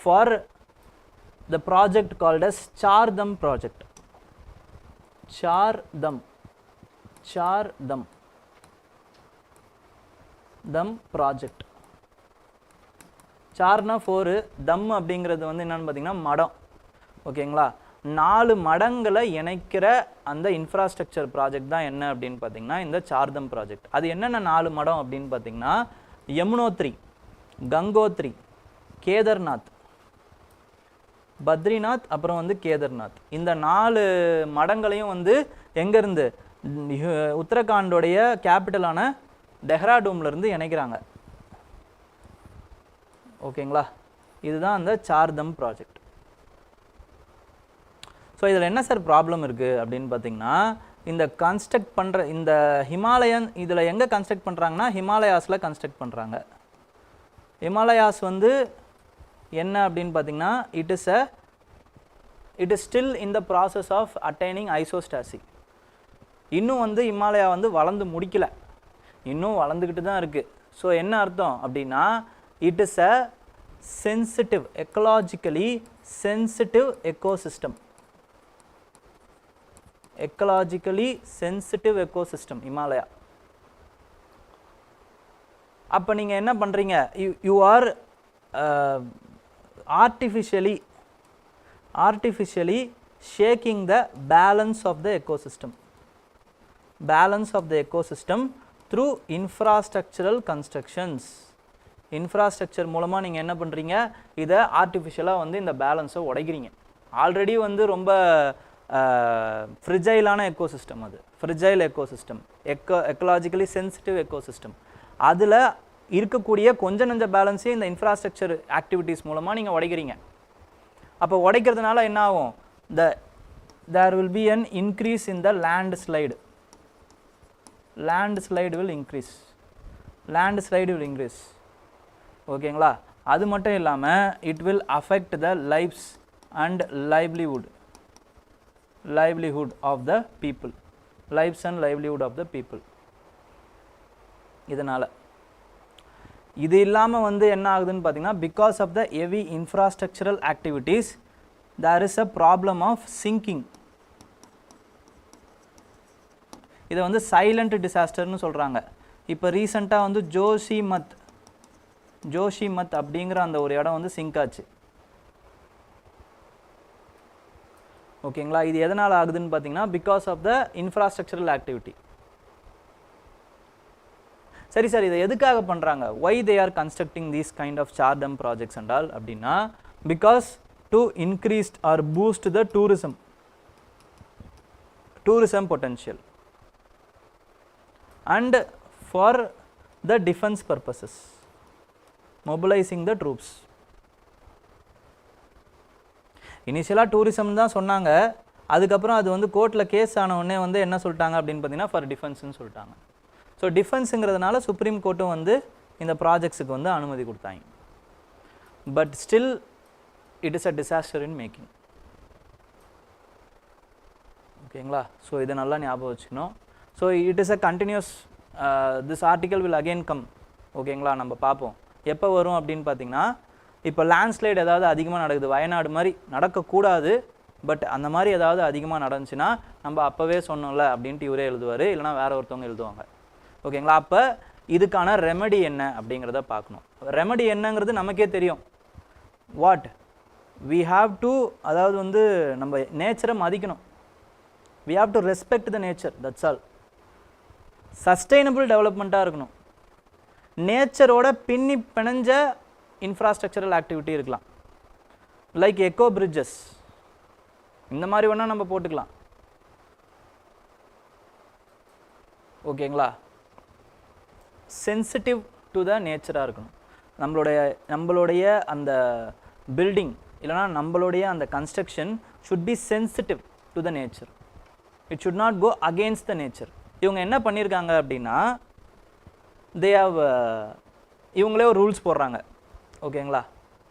A: for the project called as Char Dham project. Char Dham project. சார்னா 4, தம் அப்படிங்கிறது வந்து என்னன்னு பார்த்தீங்கன்னா மடம். ஓகேங்களா? 4 மடங்களை இணைக்கிற அந்த இன்ஃப்ராஸ்ட்ரக்சர் ப்ராஜெக்ட் தான் என்ன அப்படின்னு பார்த்தீங்கன்னா இந்த சார்தம் ப்ராஜெக்ட். அது என்னென்ன 4 மடம் அப்படின்னு பார்த்தீங்கன்னா யமுனோத்ரி, கங்கோத்ரி, கேதார்நாத், பத்ரிநாத், அப்புறம் வந்து கேதார்நாத். இந்த 4 மடங்களையும் வந்து எங்கேருந்து உத்தரகாண்டோடைய கேபிட்டலான டெஹ்ராடூன்லேருந்து இணைக்கிறாங்க. ஓகேங்களா? இதுதான் அந்த சார்தம் ப்ராஜெக்ட். ஸோ இதில் என்ன சார் ப்ராப்ளம் இருக்குது அப்படின்னு பார்த்தீங்கன்னா இந்த கன்ஸ்ட்ரக்ட் பண்ணுற இந்த ஹிமாலயன் இதில் எங்கே கன்ஸ்ட்ரக்ட் பண்ணுறாங்கன்னா ஹிமாலயாஸில் கன்ஸ்ட்ரக்ட் பண்ணுறாங்க. ஹிமாலயாஸ் வந்து என்ன அப்படின்னு பார்த்தீங்கன்னா it is still in the process of attaining isostasy. இன்னும் வந்து ஹிமாலயா வந்து வளர்ந்து முடிக்கல, இன்னும் வளர்ந்துக்கிட்டு தான் இருக்குது. ஸோ என்ன அர்த்தம் அப்படின்னா it is a sensitive, ecologically sensitive ecosystem. Ecologically sensitive ecosystem Himalaya. அப்போ நீங்கள் என்ன பண்ணுறீங்க, you are artificially shaking the balance of the ecosystem through infrastructural constructions. Infrastructure மூலமாக நீங்கள் என்ன பண்ணுறீங்க, இதை ஆர்டிஃபிஷியலாக வந்து இந்த பேலன்ஸை உடைக்கிறீங்க. ஆல்ரெடி வந்து ரொம்ப ஃப்ரிஜைலான எக்கோசிஸ்டம், அது ஃப்ரிஜைல் எக்கோசிஸ்டம், எக்கலாஜிக்கலி சென்சிட்டிவ் எக்கோசிஸ்டம். அதில் இருக்கக்கூடிய கொஞ்சம் நஞ்ச பேலன்ஸையும் இந்த இன்ஃப்ராஸ்ட்ரக்சர் ஆக்டிவிட்டீஸ் மூலமாக நீங்கள் உடைக்கிறீங்க. அப்போ உடைக்கிறதுனால என்ன ஆகும், there will be an increase in the land slide will increase. ஓகேங்களா? அது மட்டும் இல்லாமல் it will affect the lifes and livelihood of the people. இதனால் இது இல்லாமல் வந்து என்ன ஆகுதுன்னு பார்த்தீங்கன்னா because of the heavy infrastructural activities there is a problem of sinking. இதை வந்து சைலண்ட் டிசாஸ்டர்னு சொல்கிறாங்க. இப்போ ரீசெண்டாக வந்து ஜோஷிமத் அப்படிங்கிற அந்த ஒரு இடம் வந்து சிங்க் ஆச்சு. ஓகேங்களா, இது எதனால் ஆகுதுன்னு பார்த்தீங்கன்னா because of the infrastructural activity. சரி சார், இதை எதுக்காக பண்ணுறாங்க? Why they are constructing these kind of Char Dham projects என்றால் அப்படின்னா because to increase or boost the tourism potential and for the defense purposes, mobilizing the troops. இனிஷியலாக டூரிசம் தான் சொன்னாங்க, அதுக்கப்புறம் அது வந்து கோர்ட்டில் கேஸ் ஆன உடனே வந்து என்ன சொல்லிட்டாங்க அப்படின்னு பார்த்தீங்கன்னா ஃபார் டிஃபென்ஸ்னு சொல்லிட்டாங்க. ஸோ டிஃபென்ஸுங்கிறதுனால சுப்ரீம் கோர்ட்டும் வந்து இந்த ப்ராஜெக்ட்ஸுக்கு வந்து அனுமதி கொடுத்தாங்க. But still it is a disaster in making. ஓகேங்களா, ஸோ இதை நல்லா ஞாபகம் வச்சுக்கணும். So it is a continuous, this article will again come. ஓகேங்களா, நம்ம பார்ப்போம் எப்போ வரும் அப்படின்னு பார்த்தீங்கன்னா, இப்போ லேண்ட்ஸ்லைட் ஏதாவது அதிகமாக நடக்குது, வயநாடு மாதிரி நடக்கக்கூடாது, பட் அந்த மாதிரி ஏதாவது அதிகமாக நடந்துச்சுன்னா நம்ம அப்போவே சொன்னோம்ல அப்படின்ட்டு இவரே எழுதுவார், இல்லைனா வேறு ஒருத்தவங்க எழுதுவாங்க. ஓகேங்களா, அப்போ இதுக்கான ரெமெடி என்ன அப்படிங்கிறத பார்க்கணும். ரெமெடி என்னங்கிறது நமக்கே தெரியும். வாட் வி ஹாவ் டு, அதாவது வந்து நம்ம நேச்சரை மதிக்கணும். we have to respect the nature, that's all. sustainable டெவலப்மெண்ட்டாக இருக்கணும். நேச்சரோட பின்னி பிணைஞ்ச இன்ஃப்ராஸ்ட்ரக்சரல் ஆக்டிவிட்டி இருக்கலாம், லைக் எக்கோ பிரிட்ஜஸ், இந்த மாதிரி வேணால் நம்ம போட்டுக்கலாம். ஓகேங்களா, சென்சிட்டிவ் டு த நேச்சராக இருக்கணும். நம்மளுடைய அந்த பில்டிங் இல்லைனா நம்மளுடைய அந்த construction should be sensitive to the nature. It should not go against the nature. இவங்க என்ன பண்ணியிருக்காங்க அப்படின்னா இவங்களே ஒரு ரூல்ஸ் போடுறாங்க. ஓகேங்களா,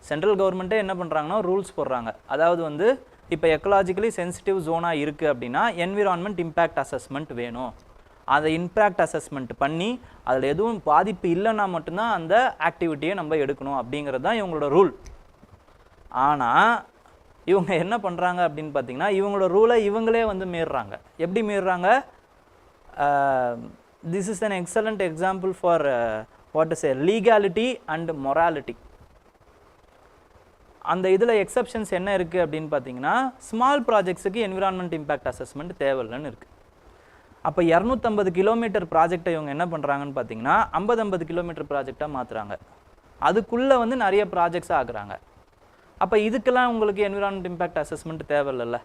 A: சென்ட்ரல் கவர்மெண்ட்டே என்ன பண்ணுறாங்கன்னா ரூல்ஸ் போடுறாங்க. அதாவது வந்து இப்போ எக்கலாஜிக்கலி சென்சிட்டிவ் ஜோனாக இருக்குது அப்படின்னா என்விரான்மெண்ட் இம்பேக்ட் அசஸ்மெண்ட் வேணும். அதை இம்பேக்ட் அசஸ்மெண்ட் பண்ணி அதில் எதுவும் பாதிப்பு இல்லைன்னா மட்டும்தான் அந்த ஆக்டிவிட்டியை நம்ம எடுக்கணும் அப்படிங்கிறது தான் இவங்களோட ரூல். ஆனால் இவங்க என்ன பண்ணுறாங்க அப்படின்னு பார்த்தீங்கன்னா இவங்களோட ரூலை இவங்களே வந்து மீறுறாங்க. எப்படி மீறுறாங்க? This is an excellent example for what to say legality and morality. அந்த இதில் எக்ஸப்ஷன்ஸ் என்ன இருக்குது அப்படின்னு பார்த்தீங்கன்னா ஸ்மால் ப்ராஜெக்ட்ஸுக்கு என்விரான்மெண்ட் இம்பேக்ட் அசஸ்மெண்ட் தேவையில்லைன்னு இருக்குது. அப்போ 250 கிலோமீட்டர் ப்ராஜெக்டை இவங்க என்ன பண்ணுறாங்கன்னு பார்த்தீங்கன்னா 50 கிலோமீட்டர் ப்ராஜெக்டாக மாற்றுறாங்க. அதுக்குள்ளே வந்து நிறைய ப்ராஜெக்ட்ஸாக ஆக்குறாங்க. அப்போ இதுக்கெல்லாம் உங்களுக்கு என்விரான்மெண்ட் இம்பேக்ட் அசஸ்மெண்ட் தேவையில்ல.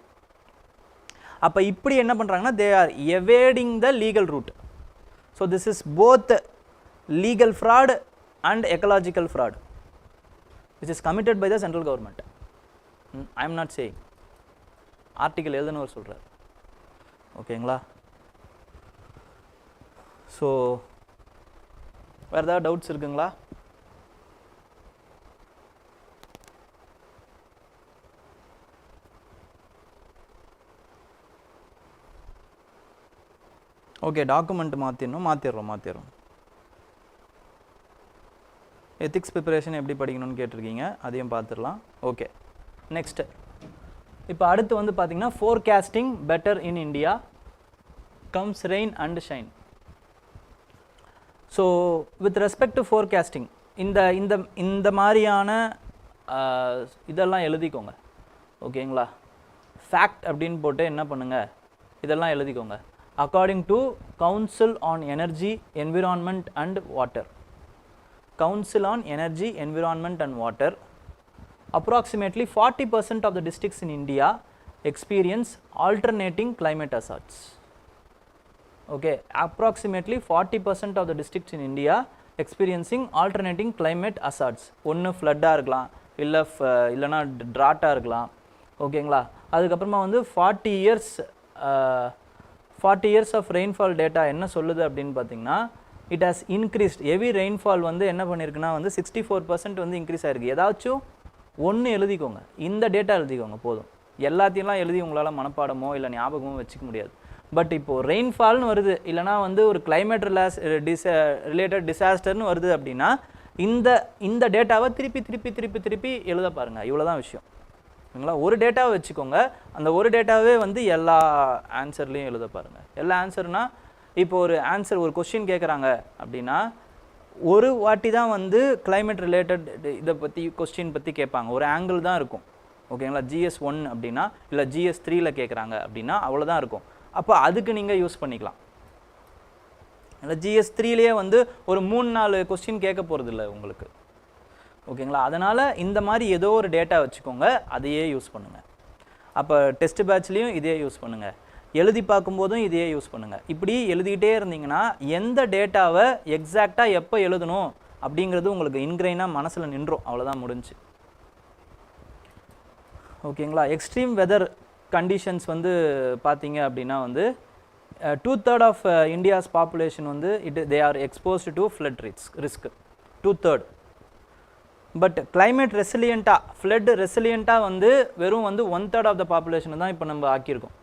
A: அப்போ இப்படி என்ன பண்ணுறாங்கன்னா they are evading the legal route. So this is both legal fraud and ecological fraud which is committed by the central government. I am not saying. Article எழுதுனவர் சொல்கிறார். ஓகேங்களா, ஸோ வேறு ஏதாவது டவுட்ஸ் இருக்குங்களா? ஓகே, டாக்குமெண்ட் மாற்றிடுறோம். Ethics preparation எப்படி படிக்கணும்னு கேட்டிருக்கீங்க, அதையும் பார்த்துடலாம். ஓகே, நெக்ஸ்ட்டு இப்போ அடுத்து வந்து பார்த்தீங்கன்னா forecasting better in India comes rain and shine. So with respect to forecasting இந்த மாதிரியான இதெல்லாம் எழுதிக்கோங்க. ஓகேங்களா, ஃபேக்ட் அப்படின்னு போட்டு என்ன பண்ணுங்கள், இதெல்லாம் எழுதிக்கோங்க. According to Council on Energy, Environment and Water, Council on Energy, Environment and Water, approximately 40% of the districts in India experience alternating climate hazards. Okay, approximately 40% of the districts in India experiencing alternating climate hazards. ஒன்று ஃப்ளட்டாக இருக்கலாம், இல்லைனா ட்ராட்டாக இருக்கலாம். ஓகேங்களா, அதுக்கப்புறமா வந்து 40 years of rainfall data என்ன சொல்லுது அப்படின்னு பார்த்தீங்கன்னா it has increased. heavy rainfall வந்து என்ன பண்ணியிருக்குன்னா வந்து 64% வந்து இன்க்ரீஸ் ஆகிருக்கு. ஏதாச்சும் ஒன்று எழுதிக்கோங்க, இந்த டேட்டா எழுதிக்கோங்க போதும். எல்லாத்தையும்லாம் எழுதி உங்களால் மனப்பாடமோ இல்லை ஞாபகமோ வச்சுக்க முடியாது. பட் இப்போது ரெயின்ஃபால்னு வருது, இல்லைனா வந்து ஒரு கிளைமேட் ரிலேட்டட் டிசாஸ்டர்னு வருது அப்படின்னா இந்த டேட்டாவை திருப்பி எழுத பாருங்கள். இவ்வளோதான் விஷயம். ஓகேங்களா, ஒரு டேட்டாவை வச்சுக்கோங்க, அந்த ஒரு டேட்டாவே வந்து எல்லா ஆன்சர்லேயும் எழுத பாருங்கள். எல்லா ஆன்சர்னால் இப்போ ஒரு ஆன்சர் ஒரு கொஸ்டின் கேட்குறாங்க அப்படின்னா ஒரு வாட்டி தான் வந்து கிளைமேட் ரிலேட்டட் இதை பற்றி கொஸ்டின் பற்றி கேட்பாங்க, ஒரு ஆங்கிள் தான் இருக்கும். ஓகேங்களா, GS1 அப்படின்னா இல்லை GS3ல கேட்குறாங்க அப்படின்னா அவ்வளோதான் இருக்கும். அப்போ அதுக்கு நீங்கள் யூஸ் பண்ணிக்கலாம். இல்லை GS3லேயே வந்து ஒரு 3-4 கொஸ்டின் கேட்க போகிறது இல்லை உங்களுக்கு. ஓகேங்களா, அதனால் இந்த மாதிரி ஏதோ ஒரு டேட்டா வச்சுக்கோங்க, அதையே யூஸ் பண்ணுங்கள். அப்போ டெஸ்ட் பேட்ச்லேயும் இதே யூஸ் பண்ணுங்கள், எழுதி பார்க்கும்போதும் இதையே யூஸ் பண்ணுங்கள். இப்படி எழுதிக்கிட்டே இருந்தீங்கன்னா எந்த டேட்டாவை எக்ஸாக்டாக எப்போ எழுதணும் அப்படிங்கிறது உங்களுக்கு இன்கிரைனாக மனசில் நின்றும், அவ்வளோதான் முடிஞ்சு. ஓகேங்களா, எக்ஸ்ட்ரீம் வெதர் கண்டிஷன்ஸ் வந்து பார்த்தீங்க அப்படின்னா வந்து 2/3 ஆஃப் இந்தியாஸ் பாப்புலேஷன் வந்து they are exposed to flood risk 2/3. But climate ரெசிலியண்ட்டாக ஃப்ளட் ரெசிலியண்ட்டாக வந்து வெறும் வந்து 1/3 ஆஃப் த பாப்புலேஷனை தான் இப்போ நம்ம ஆக்கியிருக்கோம்.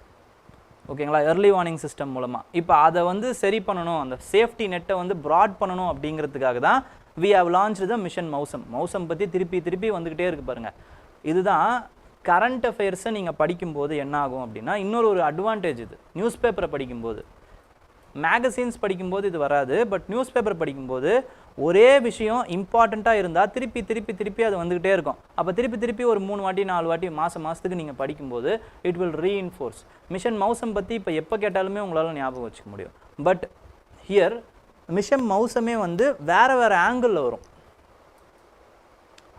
A: ஓகேங்களா, எர்லி வார்னிங் சிஸ்டம் மூலமாக. இப்போ அதை வந்து சரி பண்ணணும், அந்த சேஃப்டி நெட்டை வந்து ப்ராட் பண்ணணும் அப்படிங்கிறதுக்காக தான் we have launched the mission Mausam பற்றி திருப்பி வந்துக்கிட்டே இருக்குது பாருங்கள். இதுதான் கரண்ட் அஃபேர்ஸை நீங்கள் படிக்கும்போது என்ன ஆகும் அப்படின்னா இன்னொரு அட்வான்டேஜ். இது நியூஸ் பேப்பரை படிக்கும்போது, மேகசின்ஸ் படிக்கும்போது இது வராது. பட் நியூஸ் பேப்பர் படிக்கும்போது ஒரே விஷயம் இம்பார்ட்டண்ட்டாக இருந்தால் திருப்பி அது வந்துக்கிட்டே இருக்கும். அப்போ திருப்பி ஒரு 3 வாட்டி 4 வாட்டி மாதத்துக்கு நீங்கள் படிக்கும்போது it will reinforce. Mission Mausam பற்றி இப்போ எப்போ கேட்டாலுமே உங்களால் ஞாபகம் வச்சுக்க முடியும். பட் ஹியர் மிஷன் மௌசமே வந்து வேறு ஆங்கிளில் வரும்,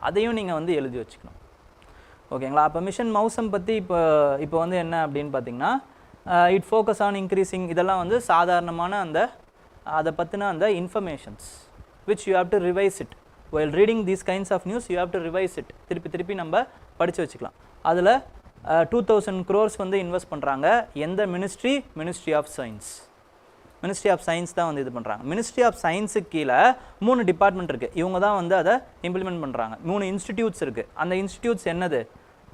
A: அதையும் நீங்கள் வந்து எழுதி வச்சுக்கணும். ஓகேங்களா, அப்போ மிஷன் மௌசம் பற்றி இப்போ வந்து என்ன அப்படின்னு பார்த்தீங்கன்னா இட் ஃபோக்கஸ் ஆன் இன்க்ரீசிங், இதெல்லாம் வந்து சாதாரணமான அதை பற்றின அந்த informations which you have to revise it while reading these kinds of news. You have to revise it, திருப்பி நம்ம படித்து வச்சுக்கலாம். அதில் 2000 crores வந்து இன்வெஸ்ட் பண்ணுறாங்க. எந்த மினிஸ்ட்ரி ஆஃப் சயின்ஸ் தான் வந்து இது பண்ணுறாங்க. மினிஸ்ட்ரி ஆஃப் சயின்ஸுக்கு கீழே 3 டிபார்ட்மெண்ட் இருக்குது. இவங்க தான் வந்து அதை இம்ப்ளிமெண்ட் பண்ணுறாங்க. 3 இன்ஸ்டிடியூட்ஸ் இருக்குது. அந்த இன்ஸ்டிடியூட்ஸ் என்னது?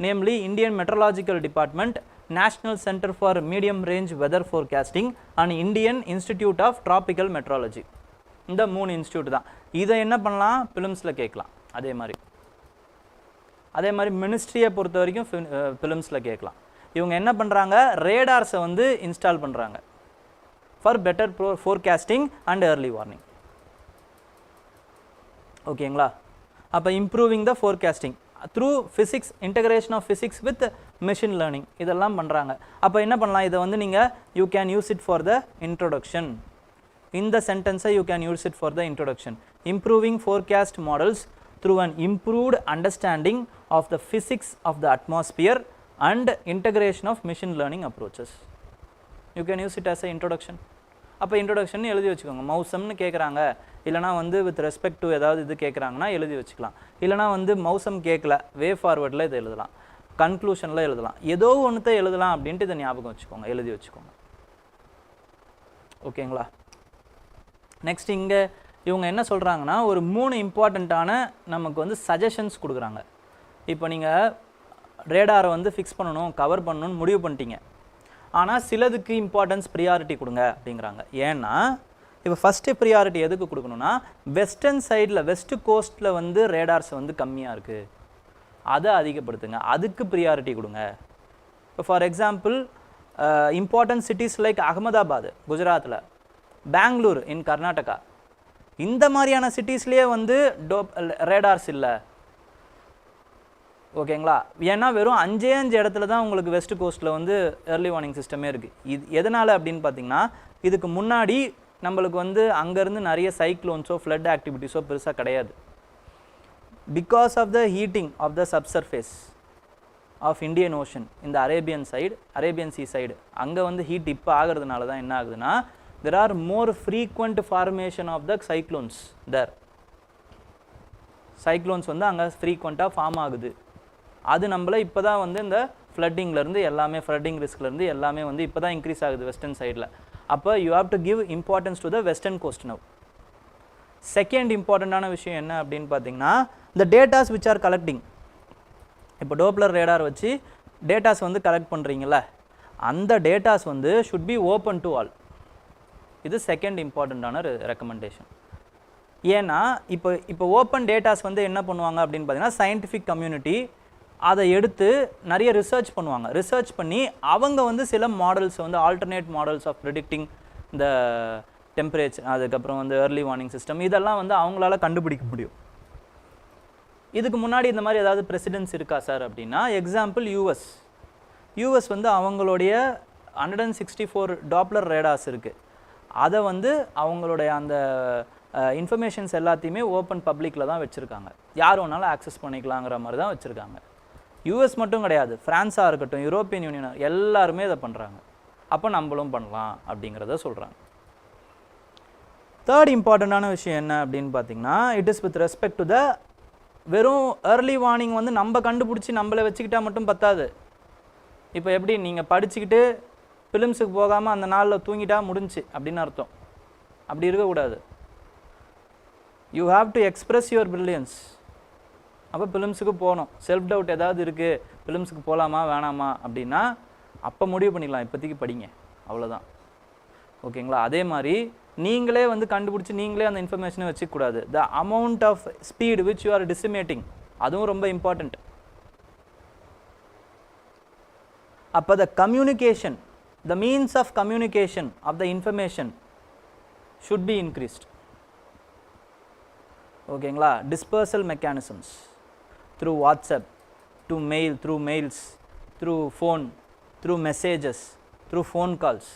A: Namely Indian meteorological department, national centre for medium range weather forecasting and Indian institute of tropical meteorology. இந்த 3 இன்ஸ்டியூட் தான். இதை என்ன பண்ணலாம், ஃபிலிம்ஸில் கேட்கலாம். அதே மாதிரி மினிஸ்ட்ரியை பொறுத்த வரைக்கும் ஃபிலிம்ஸில் கேட்கலாம். இவங்க என்ன பண்ணுறாங்க, ரேடார்ஸை வந்து இன்ஸ்டால் பண்ணுறாங்க for better forecasting and early warning. ஓகேங்களா, அப்போ improving the forecasting through physics, integration of physics with machine learning, இதெல்லாம் பண்ணுறாங்க. அப்போ என்ன பண்ணலாம், இதை வந்து நீங்கள் you can use it for the introduction. இந்த சென்டென்ஸை you can use it for the introduction. Improving forecast models through an improved understanding of the physics of the atmosphere and integration of machine learning approaches. You can use it as a introduction. அப்போ introduction எழுதி வச்சுக்கோங்க. மௌசம்னு கேட்குறாங்க, இல்லைனா வந்து with respect to ஏதாவது இது கேட்குறாங்கன்னா எழுதி வச்சுக்கலாம். இல்லைனா வந்து மௌசம் கேட்கல, வே ஃபார்வர்டில் இதை எழுதலாம், கன்க்ளூஷனில் எழுதலாம், ஏதோ ஒன்றுத்தை எழுதலாம் அப்படின்ட்டு இதை ஞாபகம் வச்சுக்கோங்க, எழுதி வச்சுக்கோங்க. ஓகேங்களா, நெக்ஸ்ட் இங்கே இவங்க என்ன சொல்கிறாங்கன்னா ஒரு 3 இம்பார்ட்டண்ட்டான நமக்கு வந்து சஜஷன்ஸ் கொடுக்குறாங்க. இப்போ நீங்கள் ரேடாரை வந்து ஃபிக்ஸ் பண்ணணும், கவர் பண்ணணும்னு முடிவு பண்ணிட்டீங்க. ஆனால் சிலதுக்கு இம்பார்ட்டன்ஸ் ப்ரியாரிட்டி கொடுங்க அப்படிங்கிறாங்க. ஏன்னா இப்போ ஃபஸ்ட்டு ப்ரியாரிட்டி எதுக்கு கொடுக்கணும்னா வெஸ்டர்ன் சைடில், வெஸ்ட் கோஸ்ட்டில் வந்து ரேடார்ஸ் வந்து கம்மியாக இருக்குது, அதை அதிகப்படுத்துங்க, அதுக்கு ப்ரியாரிட்டி கொடுங்க. இப்போ for example important cities like Ahmedabad குஜராத்தில், பெங்களூர் இன் கர்நாடகா, இந்த மாதிரியான சிட்டிஸ்லேயே வந்து ரேடார்ஸ் இல்லை. ஓகேங்களா, ஏன்னா வெறும் 5 இடத்துல தான் உங்களுக்கு வெஸ்ட் கோஸ்ட்டில் வந்து ஏர்லி வார்னிங் சிஸ்டமே இருக்குது. இது எதனால் அப்படின்னு பார்த்தீங்கன்னா இதுக்கு முன்னாடி நம்மளுக்கு வந்து அங்கேருந்து நிறைய சைக்ளோன்ஸோ ஃப்ளட் ஆக்டிவிட்டீஸோ பெருசாக கிடையாது. Because of the heating of the subsurface of Indian ocean, இந்த அரேபியன் சி சைடு, அங்கே வந்து ஹீட் இப்போ ஆகிறதுனால தான் என்ன ஆகுதுன்னா there are more frequent formation of the cyclones there. cyclones வந்து அங்கே ஃப்ரீக்வெண்ட்டாக ஃபார்ம் ஆகுது. அது நம்மள இப்போ தான் வந்து இந்த ஃப்ளட்டிங்லேருந்து எல்லாமே, ஃப்ளட்டிங் ரிஸ்க்லேருந்து எல்லாமே வந்து இப்போ தான் இன்க்ரீஸ் ஆகுது வெஸ்டர்ன் சைடில். அப்போ you have to give importance to the western coast now. Second இம்பார்ட்டண்ட்டான விஷயம் என்ன அப்படின்னு பார்த்தீங்கன்னா the datas which are collecting. இப்போ டோப்ளர் ரேடார் வச்சு டேட்டாஸ் வந்து கலெக்ட் பண்ணுறீங்கள, அந்த டேட்டாஸ் வந்து should be open to all. இது செகண்ட் இம்பார்ட்டண்ட்டான ரெக்கமெண்டேஷன். ஏன்னா இப்போ ஓப்பன் டேட்டாஸ் வந்து என்ன பண்ணுவாங்க அப்படின்னு பார்த்தீங்கன்னா சயின்டிஃபிக் கம்யூனிட்டி அதை எடுத்து நிறைய ரிசர்ச் பண்ணுவாங்க. ரிசர்ச் பண்ணி அவங்க வந்து சில மாடல்ஸ் வந்து ஆல்டர்னேட் மாடல்ஸ் ஆஃப் ப்ரெடிக்டிங் இந்த டெம்பரேச்சர், அதுக்கப்புறம் வந்து ஏர்லி வார்னிங் சிஸ்டம், இதெல்லாம் வந்து அவங்களால கண்டுபிடிக்க முடியும். இதுக்கு முன்னாடி இந்த மாதிரி ஏதாவது பிரசிடென்ஸ் இருக்கா சார் அப்படின்னா, எக்ஸாம்பிள் யூஎஸ் வந்து அவங்களுடைய 164 டாப்ளர் ரேடார்ஸ் இருக்குது. அதை வந்து அவங்களுடைய அந்த இன்ஃபர்மேஷன்ஸ் எல்லாத்தையுமே ஓப்பன் பப்ளிக்கில் தான் வச்சுருக்காங்க, யார் வேணாலும் ஆக்சஸ் பண்ணிக்கலாங்கிற மாதிரி தான் வச்சுருக்காங்க. யூஎஸ் மட்டும் கிடையாது, ஃப்ரான்ஸாக இருக்கட்டும், யூரோப்பியன் யூனியன், எல்லாருமே இதை பண்ணுறாங்க. அப்போ நம்மளும் பண்ணலாம் அப்படிங்கிறத சொல்கிறாங்க. தேர்ட் இம்பார்ட்டண்ட்டான விஷயம் என்ன அப்படின்னு பார்த்தீங்கன்னா, it is with respect to த, வெறும் ஏர்லி வார்னிங் வந்து நம்ம கண்டுபிடிச்சி நம்மளை வச்சுக்கிட்டால் மட்டும் பத்தாது. இப்போ எப்படி நீங்கள் படிச்சுக்கிட்டு ஃபிலிம்ஸுக்கு போகாமல் அந்த நாளில் தூங்கிட்டா முடிஞ்சு அப்படின்னு அர்த்தம். அப்படி இருக்கக்கூடாது. You have to express your brilliance. அப்போ ஃபிலிம்ஸுக்கு போகணும். செல்ஃப் டவுட் ஏதாவது இருக்குது, ஃபிலிம்ஸுக்கு போகலாமா வேணாமா அப்படின்னா அப்போ முடிவு பண்ணிக்கலாம், இப்போதைக்கு படிங்க, அவ்வளோதான். ஓகேங்களா? அதே மாதிரி நீங்களே வந்து கண்டுபிடிச்சி நீங்களே அந்த இன்ஃபர்மேஷனை வச்சுக்கூடாது. The amount of speed which you are decimating, அதுவும் ரொம்ப இம்பார்ட்டண்ட். அப்போ the communication, the means of communication of the information should be increased. ஓகேங்களா? dispersal mechanisms through WhatsApp, through mails, through phone, through messages, through phone calls,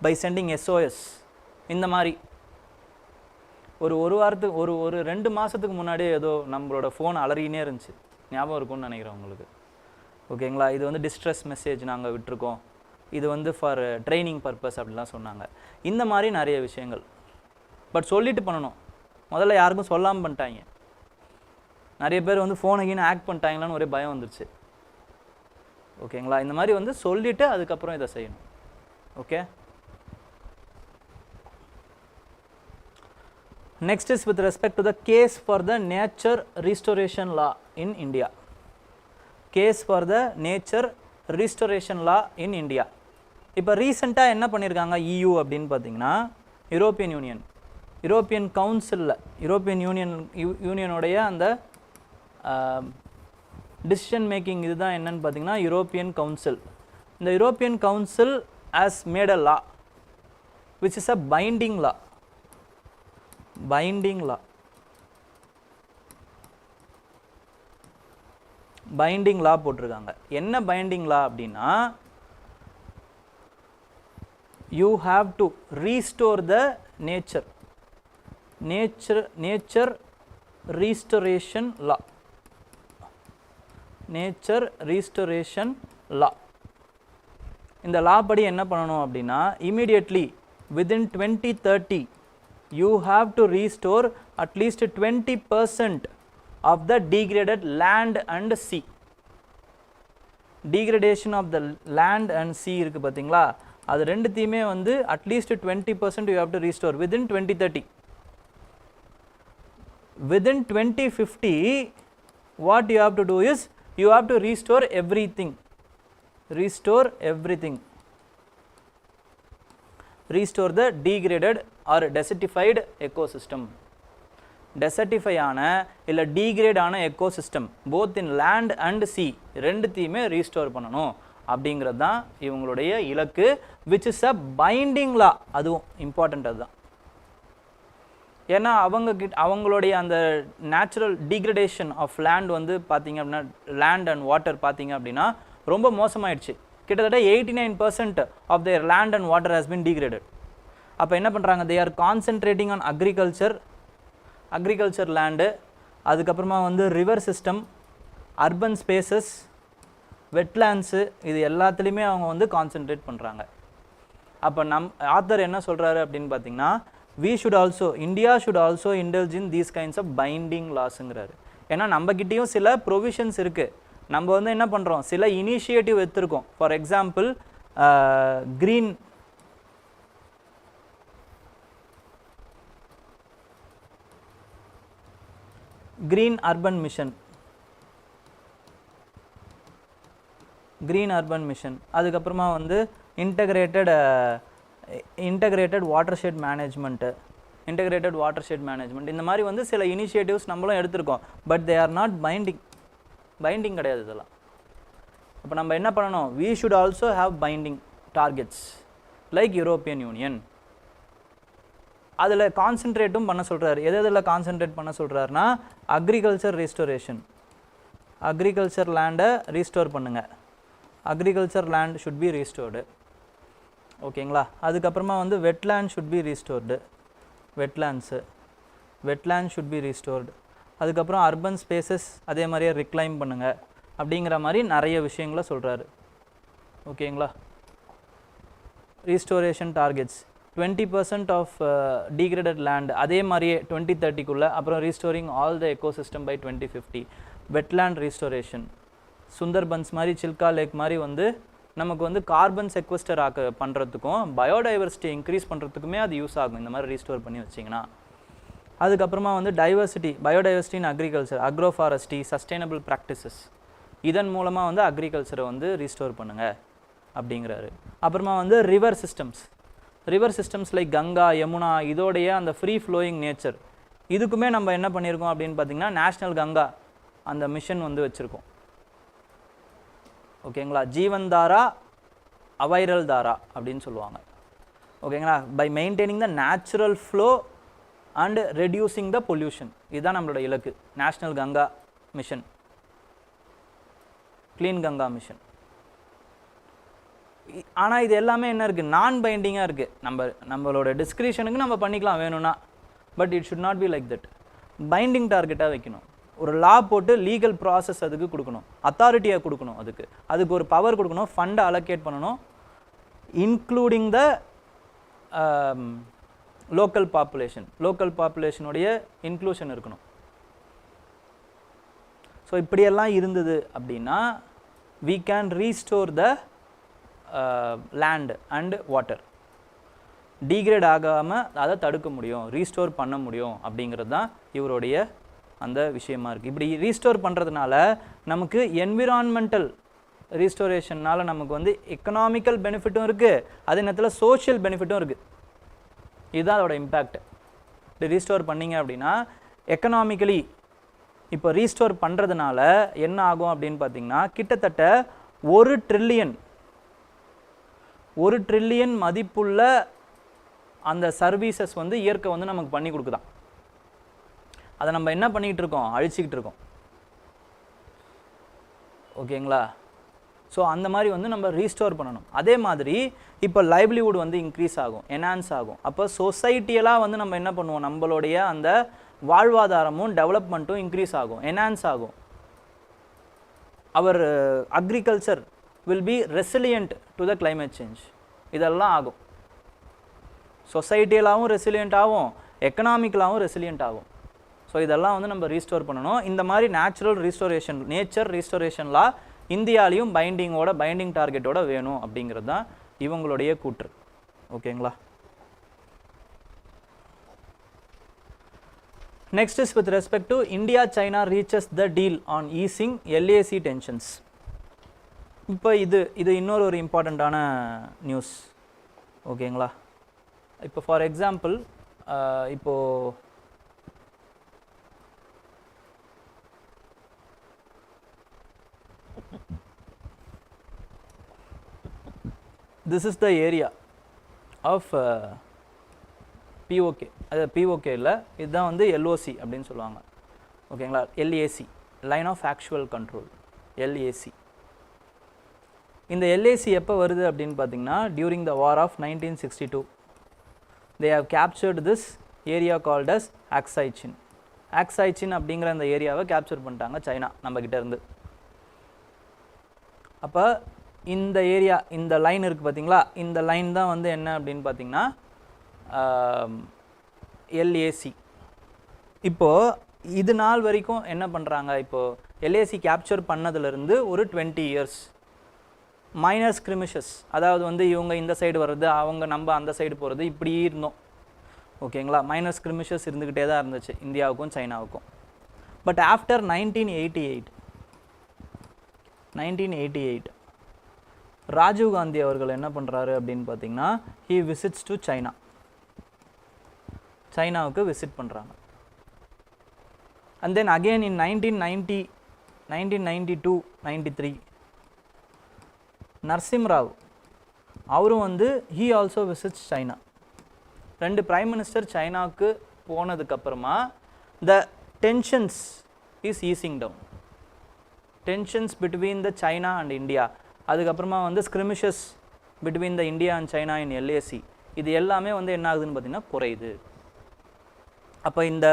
A: by sending SOS. இந்த மாதிரி ஒரு வாரத்துக்கு ஒரு 2 மாதத்துக்கு முன்னாடியே ஏதோ நம்மளோட ஃபோன் அலறினே இருந்துச்சு, ஞாபகம் இருக்கும்னு நினைக்கிறேன் உங்களுக்கு. ஓகேங்களா? இது வந்து டிஸ்ட்ரெஸ் மெசேஜ் நாங்கள் விட்டுருக்கோம், இது வந்து ஃபார் ட்ரைனிங் பர்பஸ் அப்படிலாம் சொன்னாங்க. இந்த மாதிரி நிறைய விஷயங்கள். பட் சொல்லிட்டு பண்ணணும். முதல்ல யாருக்கும் சொல்லாமல் பண்ணிட்டாங்க. நிறைய பேர் வந்து ஃபோனுக்குன்னு ஆக்ட் பண்ணிட்டாங்களான்னு ஒரே பயம் வந்துருச்சு. ஓகேங்களா? இந்த மாதிரி வந்து சொல்லிவிட்டு அதுக்கப்புறம் இதை செய்யணும். Okay, next is with respect to the case for the nature restoration law in India. Case for the nature restoration law in India. இப்போ ரீசெண்டாக என்ன பண்ணியிருக்காங்க EU அப்படின்னு பார்த்தீங்கன்னா, யூரோப்பியன் கவுன்சிலில் யூரோப்பியன் யூனியனுடைய அந்த டிசிஷன் மேக்கிங் இதுதான் என்னன்னு பார்த்தீங்கன்னா யூரோப்பியன் கவுன்சில். இந்த European council has made a law which is a binding law. Binding law போட்டிருக்காங்க. என்ன பைண்டிங் லா அப்படின்னா, you have to restore the nature restoration law. nature restoration law. இந்த லா படி என்ன பண்ணணும் அப்படின்னா, immediately within 2030 you have to restore at least 20% of the degraded land and sea. degradation of the land and sea இருக்கு பார்த்தீங்களா, அது ரெண்டுத்தையுமே வந்து at least 20% you have to restore within 2030. within 2050 what you have to do is you have to restore everything. restore the degraded or desertified ecosystem. desertify ஆன இல்லை degrade ஆன ecosystem both in land and sea ரெண்டுத்தையுமே restore பண்ணணும் அப்படிங்கிறது தான் இவங்களுடைய இலக்கு, which is a binding law. அதுவும் இம்பார்ட்டண்ட். அதுதான். ஏன்னா அவங்களுடைய அந்த நேச்சுரல் டீக்ரடேஷன் ஆஃப் லேண்ட் வந்து பார்த்தீங்க அப்படின்னா, லேண்ட் அண்ட் வாட்டர் பார்த்தீங்க அப்படின்னா ரொம்ப மோசமாயிடுச்சு. கிட்டத்தட்ட 89% of their land and water has been degraded. அப்போ என்ன பண்ணுறாங்க, they are concentrating on agriculture land, அதுக்கப்புறமா வந்து river system, urban spaces, wetlands, இது எல்லாத்துலேயுமே அவங்க வந்து கான்சென்ட்ரேட் பண்ணுறாங்க. அப்போ ஆத்தர் என்ன சொல்கிறாரு அப்படின்னு பார்த்தீங்கன்னா, India should also indulge in these kinds of binding லாஸுங்கிறாரு. ஏன்னா நம்மக்கிட்டேயும் சில ப்ரொவிஷன்ஸ் இருக்குது. நம்ம வந்து என்ன பண்ணுறோம், சில இனிஷியேட்டிவ் எடுத்திருக்கோம். For example green urban mission, அதுக்கப்புறமா வந்து இன்டகிரேட்டட் வாட்டர்ஷெட் மேனேஜ்மெண்ட், இந்த மாதிரி வந்து சில இனிஷியேட்டிவ்ஸ் நம்மளும் எடுத்திருக்கோம். But they R not binding கிடையாது இதெல்லாம். அப்போ நம்ம என்ன பண்ணணும், we should also have binding targets like European Union. அதில் கான்சென்ட்ரேட்டும் பண்ண சொல்கிறார். எதில் கான்சென்ட்ரேட் பண்ண சொல்கிறாருன்னா அக்ரிகல்ச்சர் ரீஸ்டோரேஷன். அக்ரிகல்ச்சர் லேண்டை ரீஸ்டோர் பண்ணுங்கள். Agriculture land should be restored. ஓகேங்களா? அதுக்கப்புறமா வந்து wetland should be restored. Wetland should be restored. அதுக்கப்புறம் அர்பன் ஸ்பேசஸ் அதே மாதிரியே ரிக்ளைம் பண்ணுங்கள் அப்படிங்கிற மாதிரி நிறைய விஷயங்களை சொல்கிறாரு. ஓகேங்களா? Restoration targets 20% of degraded land அதே மாதிரியே 2030க்குள்ளே. அப்புறம் restoring all the ecosystem by 2050. Wetland restoration, Sundarbans மாதிரி சில்கா லேக் மாதிரி வந்து நமக்கு வந்து கார்பன் செக்வஸ்டர் பண்ணுறதுக்கும் பயோடைவர்சிட்டி இன்க்ரீஸ் பண்ணுறதுக்குமே அது யூஸ் ஆகும் இந்த மாதிரி ரீஸ்டோர் பண்ணி வச்சிங்கன்னா. அதுக்கப்புறமா வந்து டைவர்சிட்டி, பயோடைவர்சிட்டி இன் அக்ரிகல்ச்சர், அக்ரோஃபாரஸ்ட்ரி, சஸ்டைனபிள் ப்ராக்டிசஸ், இதன் மூலமாக வந்து அக்ரிகல்ச்சரை வந்து ரீஸ்டோர் பண்ணுங்கள் அப்படிங்கிறாரு. அப்புறமா வந்து river systems like Ganga, Yamuna, இதோடைய அந்த ஃப்ரீ ஃப்ளோயிங் நேச்சர், இதுக்குமே நம்ம என்ன பண்ணியிருக்கோம் அப்படின்னு பார்த்தீங்கன்னா நேஷ்னல் கங்கா அந்த மிஷன் வந்து வச்சுருக்கோம். ஓகேங்களா? ஜீவன் தாரா, அவைரல் தாரா அப்படின்னு சொல்லுவாங்க. ஓகேங்களா? By maintaining the natural flow and reducing the pollution, இதுதான் நம்மளோட இலக்கு. National Ganga mission, clean Ganga mission. ஆனால் இது எல்லாமே என்ன இருக்குது, நான் பைண்டிங்காக இருக்குது. நம்மளோட டிஸ்கிரிப்ஷனுக்கு நம்ம பண்ணிக்கலாம் வேணும்னா, but it should not be like that. Binding டார்கெட்டாக வைக்கணும். ஒரு லா போட்டு லீகல் ப்ராசஸ் அதுக்கு கொடுக்கணும், அத்தாரிட்டியை கொடுக்கணும், அதுக்கு ஒரு பவர் கொடுக்கணும், ஃபண்டை அலோகேட் பண்ணணும், இன்க்ளூடிங் த லோக்கல் பாப்புலேஷனுடைய இன்க்ளூஷன் இருக்கணும். ஸோ இப்படியெல்லாம் இருந்தது அப்படின்னா we can restore the land and water. Degrade ஆகாமல் அதை தடுக்க முடியும், ரீஸ்டோர் பண்ண முடியும் அப்படிங்கிறது தான் இவருடைய அந்த விஷயமா இருக்குது. இப்படி ரீஸ்டோர் பண்ணுறதுனால நமக்கு என்விரான்மெண்டல் ரீஸ்டோரேஷன்னால் நமக்கு வந்து எக்கனாமிக்கல் பெனிஃபிட்டும் இருக்குது, அதே நேரத்தில் சோஷியல் பெனிஃபிட்டும் இருக்குது. இதுதான் அதோட இம்பேக்ட். இப்படி ரீஸ்டோர் பண்ணிங்க அப்படின்னா எக்கனாமிக்கலி இப்போ ரீஸ்டோர் பண்ணுறதுனால என்ன ஆகும் அப்படின்னு பார்த்தீங்கன்னா கிட்டத்தட்ட 1 ட்ரில்லியன் மதிப்புள்ள அந்த சர்வீசஸ் வந்து இயற்கை வந்து நமக்கு பண்ணி கொடுக்குதான். அதை நம்ம என்ன பண்ணிக்கிட்டு இருக்கோம், அழிச்சிக்கிட்டு இருக்கோம். ஓகேங்களா? ஸோ அந்த மாதிரி வந்து நம்ம ரீஸ்டோர் பண்ணணும். அதே மாதிரி இப்போ லைவ்லிவுட் வந்து இன்க்ரீஸ் ஆகும், என்ஹான்ஸ் ஆகும். அப்போ சொசைட்டியெல்லாம் வந்து நம்ம என்ன பண்ணுவோம், நம்மளுடைய அந்த வாழ்வாதாரமும் டெவலப்மெண்ட்டும் இன்க்ரீஸ் ஆகும், என்ஹான்ஸ் ஆகும். Our agriculture will be resilient to the climate change. இதெல்லாம் ஆகும். சொசைட்டியலாகவும் ரெசிலியன்ட் ஆகும், எக்கனாமிக்கலாகவும் ரெசிலியன்ட் ஆகும். ஸோ இதெல்லாம் வந்து நம்ம ரீஸ்டோர் பண்ணணும். இந்த மாதிரி நேச்சுரல் ரீஸ்டோரேஷன், நேச்சர் ரீஸ்டோரேஷன்லாம் இந்தியாலையும் பைண்டிங் டார்கெட்டோட வேணும் அப்படிங்கிறது தான் இவங்களுடைய கூற்று. ஓகேங்களா? Next is with respect to India China reaches the deal on easing LAC tensions. இப்போ இது இன்னொரு ஒரு இம்பார்ட்டண்ட்டான நியூஸ். ஓகேங்களா? இப்போ ஃபார் எக்ஸாம்பிள் இப்போ this is the area of POK. அது POK இல்லை, இதுதான் வந்து LOC அப்படின்னு சொல்லுவாங்க. ஓகேங்களா? LAC, line of actual control, LAC. இந்த LAC எப்போ வருது அப்படின்னு பார்த்தீங்கன்னா during the war of 1962 they have captured this area called as Asymmetric. அப்படிங்கிற அந்த ஏரியாவை கேப்சர் பண்ணிட்டாங்க சைனா நம்மக்கிட்ட இருந்து. அப்போ இந்த ஏரியா, இந்த லைன் இருக்குது பார்த்தீங்களா, இந்த லைன் தான் வந்து என்ன அப்படின்னு பார்த்தீங்கன்னா LAC. இப்போது இது நாள் வரைக்கும் என்ன பண்ணுறாங்க, இப்போது LAC கேப்சர் பண்ணதுலேருந்து ஒரு 20 years மைனர் ஸ்கிரிமிஷஸ், அதாவது வந்து இவங்க இந்த சைடு வர்றது, நம்ம அந்த சைடு போகிறது, இப்படி இருந்தோம். ஓகேங்களா? மைனர் ஸ்கிரிமிஷஸ் இருந்துக்கிட்டே தான் இருந்துச்சு இந்தியாவுக்கும் சைனாவுக்கும். பட் ஆஃப்டர் 1988 ராஜீவ் காந்தி அவர்கள் என்ன பண்ணுறாரு அப்படின்னு பார்த்தீங்கன்னா he visits to China. சைனாவுக்கு விசிட் பண்ணுறாங்க. அண்ட் தென் அகெயின் இன் 1992-93 நரசிம்மராவ் அவரும் வந்து he also visits China. 2 prime minister சைனாவுக்கு போனதுக்கப்புறமா the tensions is easing down. Tensions between the China and India, அதுக்கப்புறமா வந்து skirmishes between the India and China in LAC, இது எல்லாமே வந்து என்ன ஆகுதுன்னு பார்த்தீங்கன்னா குறையுது. அப்போ இந்த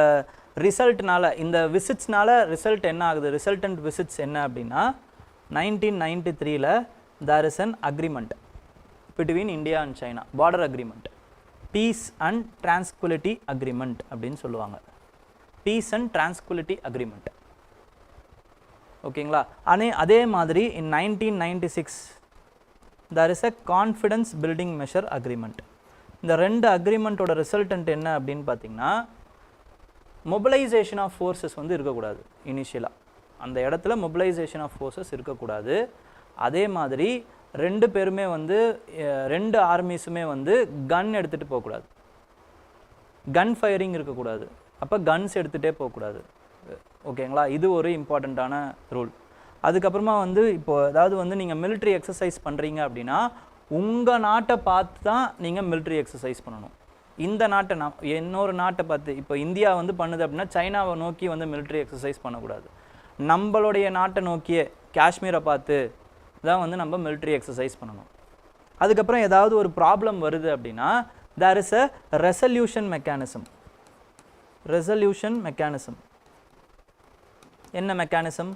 A: ரிசல்ட்னால, இந்த விசிட்ஸ்னால ரிசல்ட் என்ன ஆகுது, ரிசல்டன்ட் விசிட்ஸ் என்ன அப்படின்னா 1993ல் there is an agreement between India and China, border agreement, peace and tranquility agreement அப்படின்னு சொல்லுவாங்க. peace and tranquility agreement. ஓகேங்களா? அதே மாதிரி in 1996 there is a confidence building measure agreement. இந்த ரெண்டு அக்ரிமெண்ட்டோட ரிசல்டன்ட் என்ன அப்படின்னு பார்த்தீங்கன்னா மொபிலைசேஷன் ஆஃப் ஃபோர்ஸஸ் வந்து இருக்கக்கூடாது. இனிஷியலாக அந்த இடத்துல மொபிலைசேஷன் ஆஃப் ஃபோர்ஸஸ் இருக்கக்கூடாது. அதே மாதிரி ரெண்டு பேருமே வந்து ரெண்டு ஆர்மிஸுமே வந்து கன் எடுத்துகிட்டு போகக்கூடாது, கன் ஃபயரிங் இருக்கக்கூடாது. அப்போ கன்ஸ் எடுத்துகிட்டே போகக்கூடாது. ஓகேங்களா? இது ஒரு இம்பார்ட்டண்ட்டான ரூல். அதுக்கப்புறமா வந்து இப்போது ஏதாவது வந்து நீங்கள் மிலிட்ரி எக்ஸசைஸ் பண்ணுறீங்க அப்படின்னா உங்கள் நாட்டை பார்த்து தான் நீங்கள் மிலிட்ரி எக்ஸசைஸ் பண்ணணும். இந்த நாட்டை இன்னொரு நாட்டை பார்த்து, இப்போ இந்தியா வந்து பண்ணுது அப்படின்னா சைனாவை நோக்கி வந்து மிலிட்ரி எக்ஸசைஸ் பண்ணக்கூடாது. நம்மளுடைய நாட்டை நோக்கியே காஷ்மீரை பார்த்து தான் வந்து நம்ம மிலிட்ரி எக்ஸசைஸ் பண்ணணும். அதுக்கப்புறம் ஏதாவது ஒரு ப்ராப்ளம் வருது அப்படின்னா there is a resolution mechanism. Resolution mechanism என்ன மெக்கானிசம்?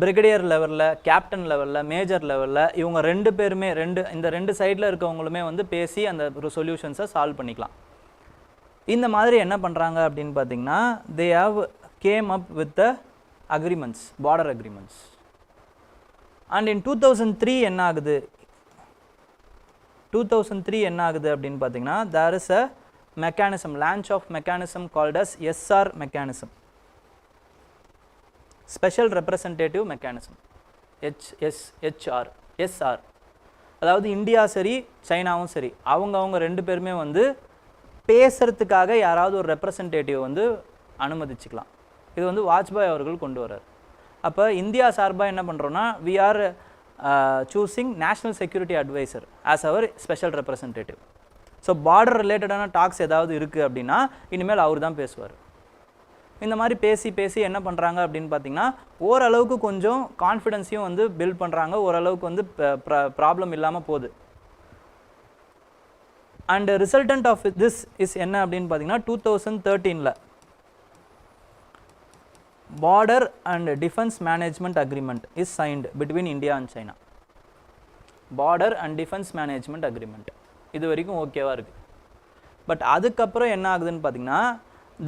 A: பிரிகேடியர் லெவலில், கேப்டன் லெவலில், மேஜர் லெவலில் இவங்க ரெண்டு பேருமே இந்த ரெண்டு சைடில் இருக்கவங்களுமே வந்து பேசி அந்த ஒரு சொல்யூஷன்ஸை சால்வ் பண்ணிக்கலாம். இந்த மாதிரி என்ன பண்ணுறாங்க அப்படின்னு பார்த்தீங்கன்னா they have came up with the agreements, border agreements. And in 2003 என்ன ஆகுது, 2003 என்ன ஆகுது அப்படின்னு பார்த்தீங்கன்னா there is a mechanism, launch of mechanism called as SR mechanism, special representative mechanism, SR. அதாவது இந்தியா சரி சைனாவும் சரி அவங்க ரெண்டு பேருமே வந்து பேசுறதுக்காக யாராவது ஒரு ரெப்ரசன்டேட்டிவ் வந்து அனுமதிச்சுக்கலாம். இது வந்து வாஜ்பாய் அவர்கள் கொண்டு வர்றார். அப்போ இந்தியா சார்பாக என்ன பண்ணுறோன்னா we are choosing national security adviser as our special representative. So border ரிலேட்டடான டாக்ஸ் ஏதாவது இருக்குது அப்படின்னா இனிமேல் அவர் தான் பேசுவார். இந்த மாதிரி பேசி என்ன பண்ணுறாங்க அப்படின்னு பார்த்தீங்கன்னா ஓரளவுக்கு கொஞ்சம் கான்ஃபிடென்ஸையும் வந்து பில்ட் பண்ணுறாங்க, ஓரளவுக்கு வந்து ப்ராப்ளம் இல்லாமல் போகுது. And resultant of this is என்ன அப்படின்னு பார்த்தீங்கன்னா 2013ல் border and defence management agreement is signed between India and China. Border and defence management agreement இது வரைக்கும் ஓகேவாக இருக்குது. பட் அதுக்கப்புறம் என்ன ஆகுதுன்னு பார்த்தீங்கன்னா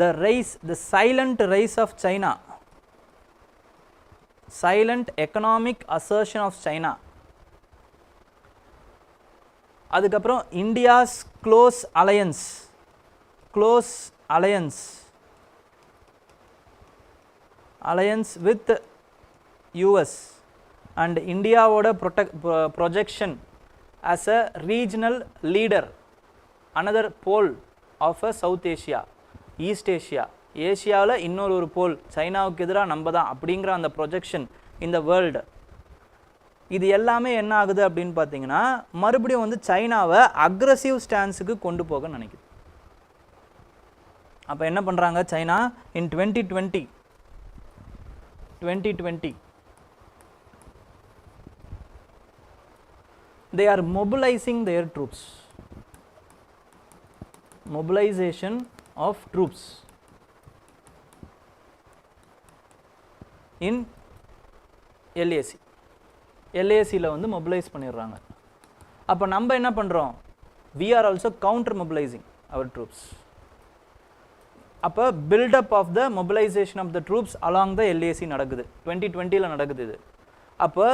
A: the silent rise of China, silent economic assertion of China, அதுக்கப்புறம் India's close alliance with US and இந்தியாவோட projection as a regional leader, another pole of a South Asia, East Asia, ஏஷியாவில் இன்னொரு ஒரு போல் சைனாவுக்கு எதிராக நம்ம தான் அப்படிங்கிற அந்த ப்ரொஜெக்ஷன் இந்த வேர்ல்டு, இது எல்லாமே என்ன ஆகுது அப்படின்னு பார்த்தீங்கன்னா மறுபடியும் வந்து சைனாவை அக்ரஸிவ் ஸ்டான்ஸுக்கு கொண்டு போக நினைக்குது. அப்போ என்ன பண்ணுறாங்க China in 2020 they are mobilizing their troops, mobilization of troops in LAC வந்து மொபிலைஸ் பண்ணிடுறாங்க. அப்போ நம்ம என்ன பண்ணுறோம், we are also counter mobilizing our troops. அப்போ build-up of the mobilization of the troops along the LAC நடக்குது, 2020ல் நடக்குது இது. அப்போ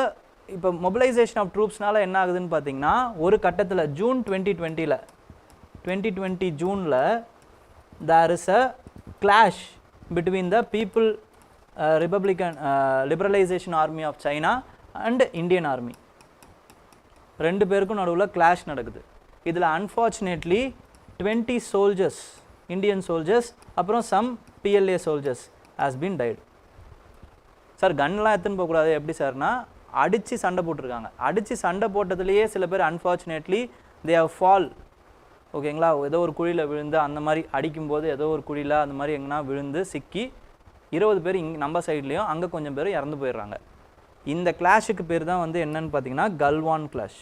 A: இப்போ மொபிலைசேஷன் ஆஃப் ட்ரூப்ஸ்னால என்ன ஆகுதுன்னு பார்த்தீங்கன்னா ஒரு கட்டத்தில் June 2020 ஜூனில் there is a clash between the people liberalization army of China and Indian army. ரெண்டு பேருக்கும் நடுவில் கிளாஷ் நடக்குது. இதில் அன்ஃபார்ச்சுனேட்லி 20 soldiers, Indian soldiers, அப்புறம் some PLA soldiers has been died. Sir கன்லாம் எடுத்துன்னு போகக்கூடாது எப்படி சார்னா அடித்து சண்டை போட்டிருக்காங்க. அடித்து சண்டை போட்டதுலேயே சில பேர் அன்ஃபார்ச்சுனேட்லி தே ஹவ் ஃபால். ஓகேங்களா, ஏதோ ஒரு குழியில் விழுந்து அந்த மாதிரி அடிக்கும்போது ஏதோ ஒரு குழியில் அந்த மாதிரி எங்கன்னா விழுந்து சிக்கி 20 பேர் இங்கே நம்ம சைட்லேயும் அங்கே கொஞ்சம் பேர் இறந்து போயிடுறாங்க. இந்த கிளாஷுக்கு பேர் தான் வந்து என்னன்னு பார்த்தீங்கன்னா கல்வான் கிளாஷ்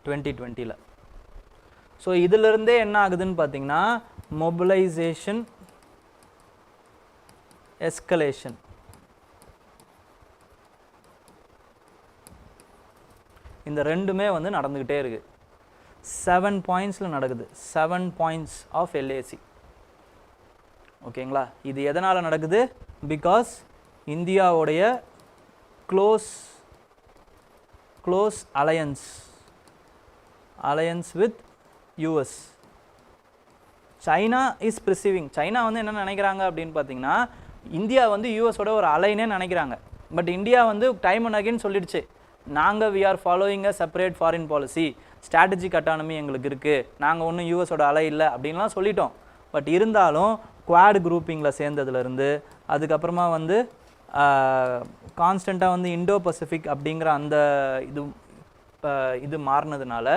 A: 2020. ஸோ இதிலிருந்தே என்ன ஆகுதுன்னு பார்த்தீங்கன்னா மொபிலைசேஷன், எஸ்கலேஷன். இந்த ரெண்டுமே வந்து நடந்துக்கிட்டே இருக்குது. 7 பாயிண்ட்ஸில் நடக்குது. 7 பாயிண்ட்ஸ் ஆஃப் LAC. ஓகேங்களா, இது எதனால் நடக்குது? பிகாஸ் இந்தியாவுடைய close alliance with US. China is perceiving. China வந்து என்ன நினைக்கிறாங்க அப்படின்னு பார்த்தீங்கன்னா இந்தியா வந்து யூஎஸோட ஒரு அலைனே நினைக்கிறாங்க. பட் இந்தியா வந்து டைம் அண்ட் அகைன் சொல்லிடுச்சு, நாங்கள் we are following a separate foreign policy, strategic autonomy எங்களுக்கு இருக்குது, நாங்கள் ஒன்றும் யூஎஸோட அலை இல்லை அப்படின்லாம் சொல்லிட்டோம். பட் இருந்தாலும் குவாட் குரூப்பிங்கில் சேர்ந்ததுலேருந்து அதுக்கப்புறமா வந்து கான்ஸ்டண்ட்டாக வந்து இண்டோ பசிபிக் அப்படிங்கிற அந்த இது மாறினதுனால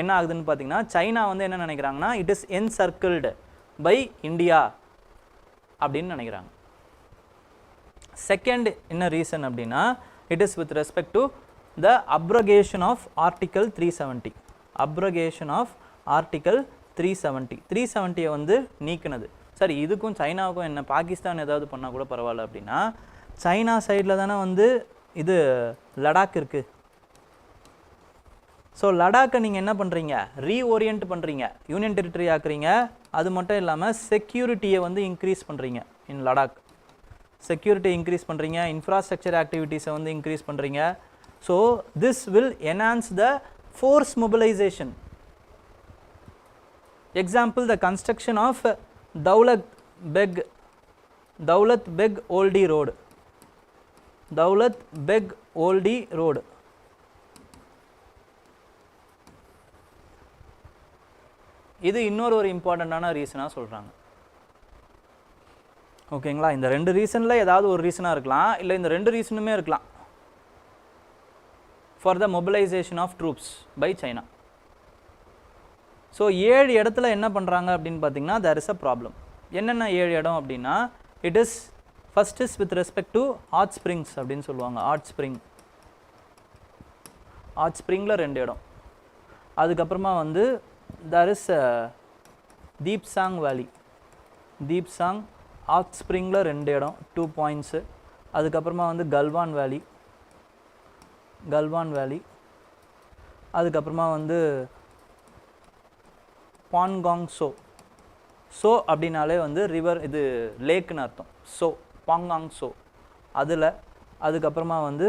A: என்ன ஆகுதுன்னு பார்த்தீங்கன்னா சைனா வந்து என்ன நினைக்கிறாங்கன்னா it is encircled by India அப்படின்னு நினைக்கிறாங்க. செகண்ட் என்ன ரீசன் அப்படின்னா it is with respect to the abrogation of article 370. Abrogation of article 370. 370 வந்து நீக்கினது. சரி, இதுக்கும் சைனாவுக்கும் என்ன, பாகிஸ்தான் ஏதாவது பண்ணால் கூட பரவாயில்ல அப்படின்னா சைனா சைடில் தானே வந்து இது லடாக் இருக்குது. ஸோ லடாக்கை நீங்கள் என்ன பண்ணுறீங்க, ரீஓரியன்ட் பண்ணுறீங்க, யூனியன் டெரிட்டரி ஆக்குறீங்க. அது மட்டும் இல்லாமல் செக்யூரிட்டியை வந்து இன்க்ரீஸ் பண்ணுறீங்க. இன் லடாக் செக்யூரிட்டி இன்க்ரீஸ் பண்ணுறீங்க, இன்ஃப்ராஸ்ட்ரக்சர் ஆக்டிவிட்டீஸை வந்து இன்க்ரீஸ் பண்ணுறீங்க. So this will enhance the force mobilisation. Example, the construction of Daulat Beg Oldie road. Daulat Beg Oldie road இது இன்னொரு ஒரு இம்பார்ட்டண்ட்டான ரீசனாக சொல்கிறாங்க. ஓகேங்களா, இந்த 2 ரீசனில் ஏதாவது ஒரு ரீசனாக இருக்கலாம், இல்லை இந்த 2 ரீசனுமே இருக்கலாம் for the mobilisation of troops by China. So 7 இடத்துல என்ன பண்ணுறாங்க அப்படின்னு பார்த்தீங்கன்னா தேர் இஸ் அ ப்ராப்ளம். என்னென்ன 7 இடம் அப்படின்னா it is first is with respect to hot springs அப்படின்னு சொல்லுவாங்க. ஹாட் ஸ்ப்ரிங்கில் 2 இடம். அதுக்கப்புறமா வந்து there is தீப்சாங் வேலி. தீப்சாங் ஹாட் ஸ்ப்ரிங்கில் 2 இடம், 2 பாயிண்ட்ஸு. அதுக்கப்புறமா வந்து கல்வான் வேலி. அதுக்கப்புறமா வந்து பான்காங் சோ அப்படின்னாலே வந்து ரிவர், இது லேக்குன்னு அர்த்தம். பாங்காங் சோ அதில். அதுக்கப்புறமா வந்து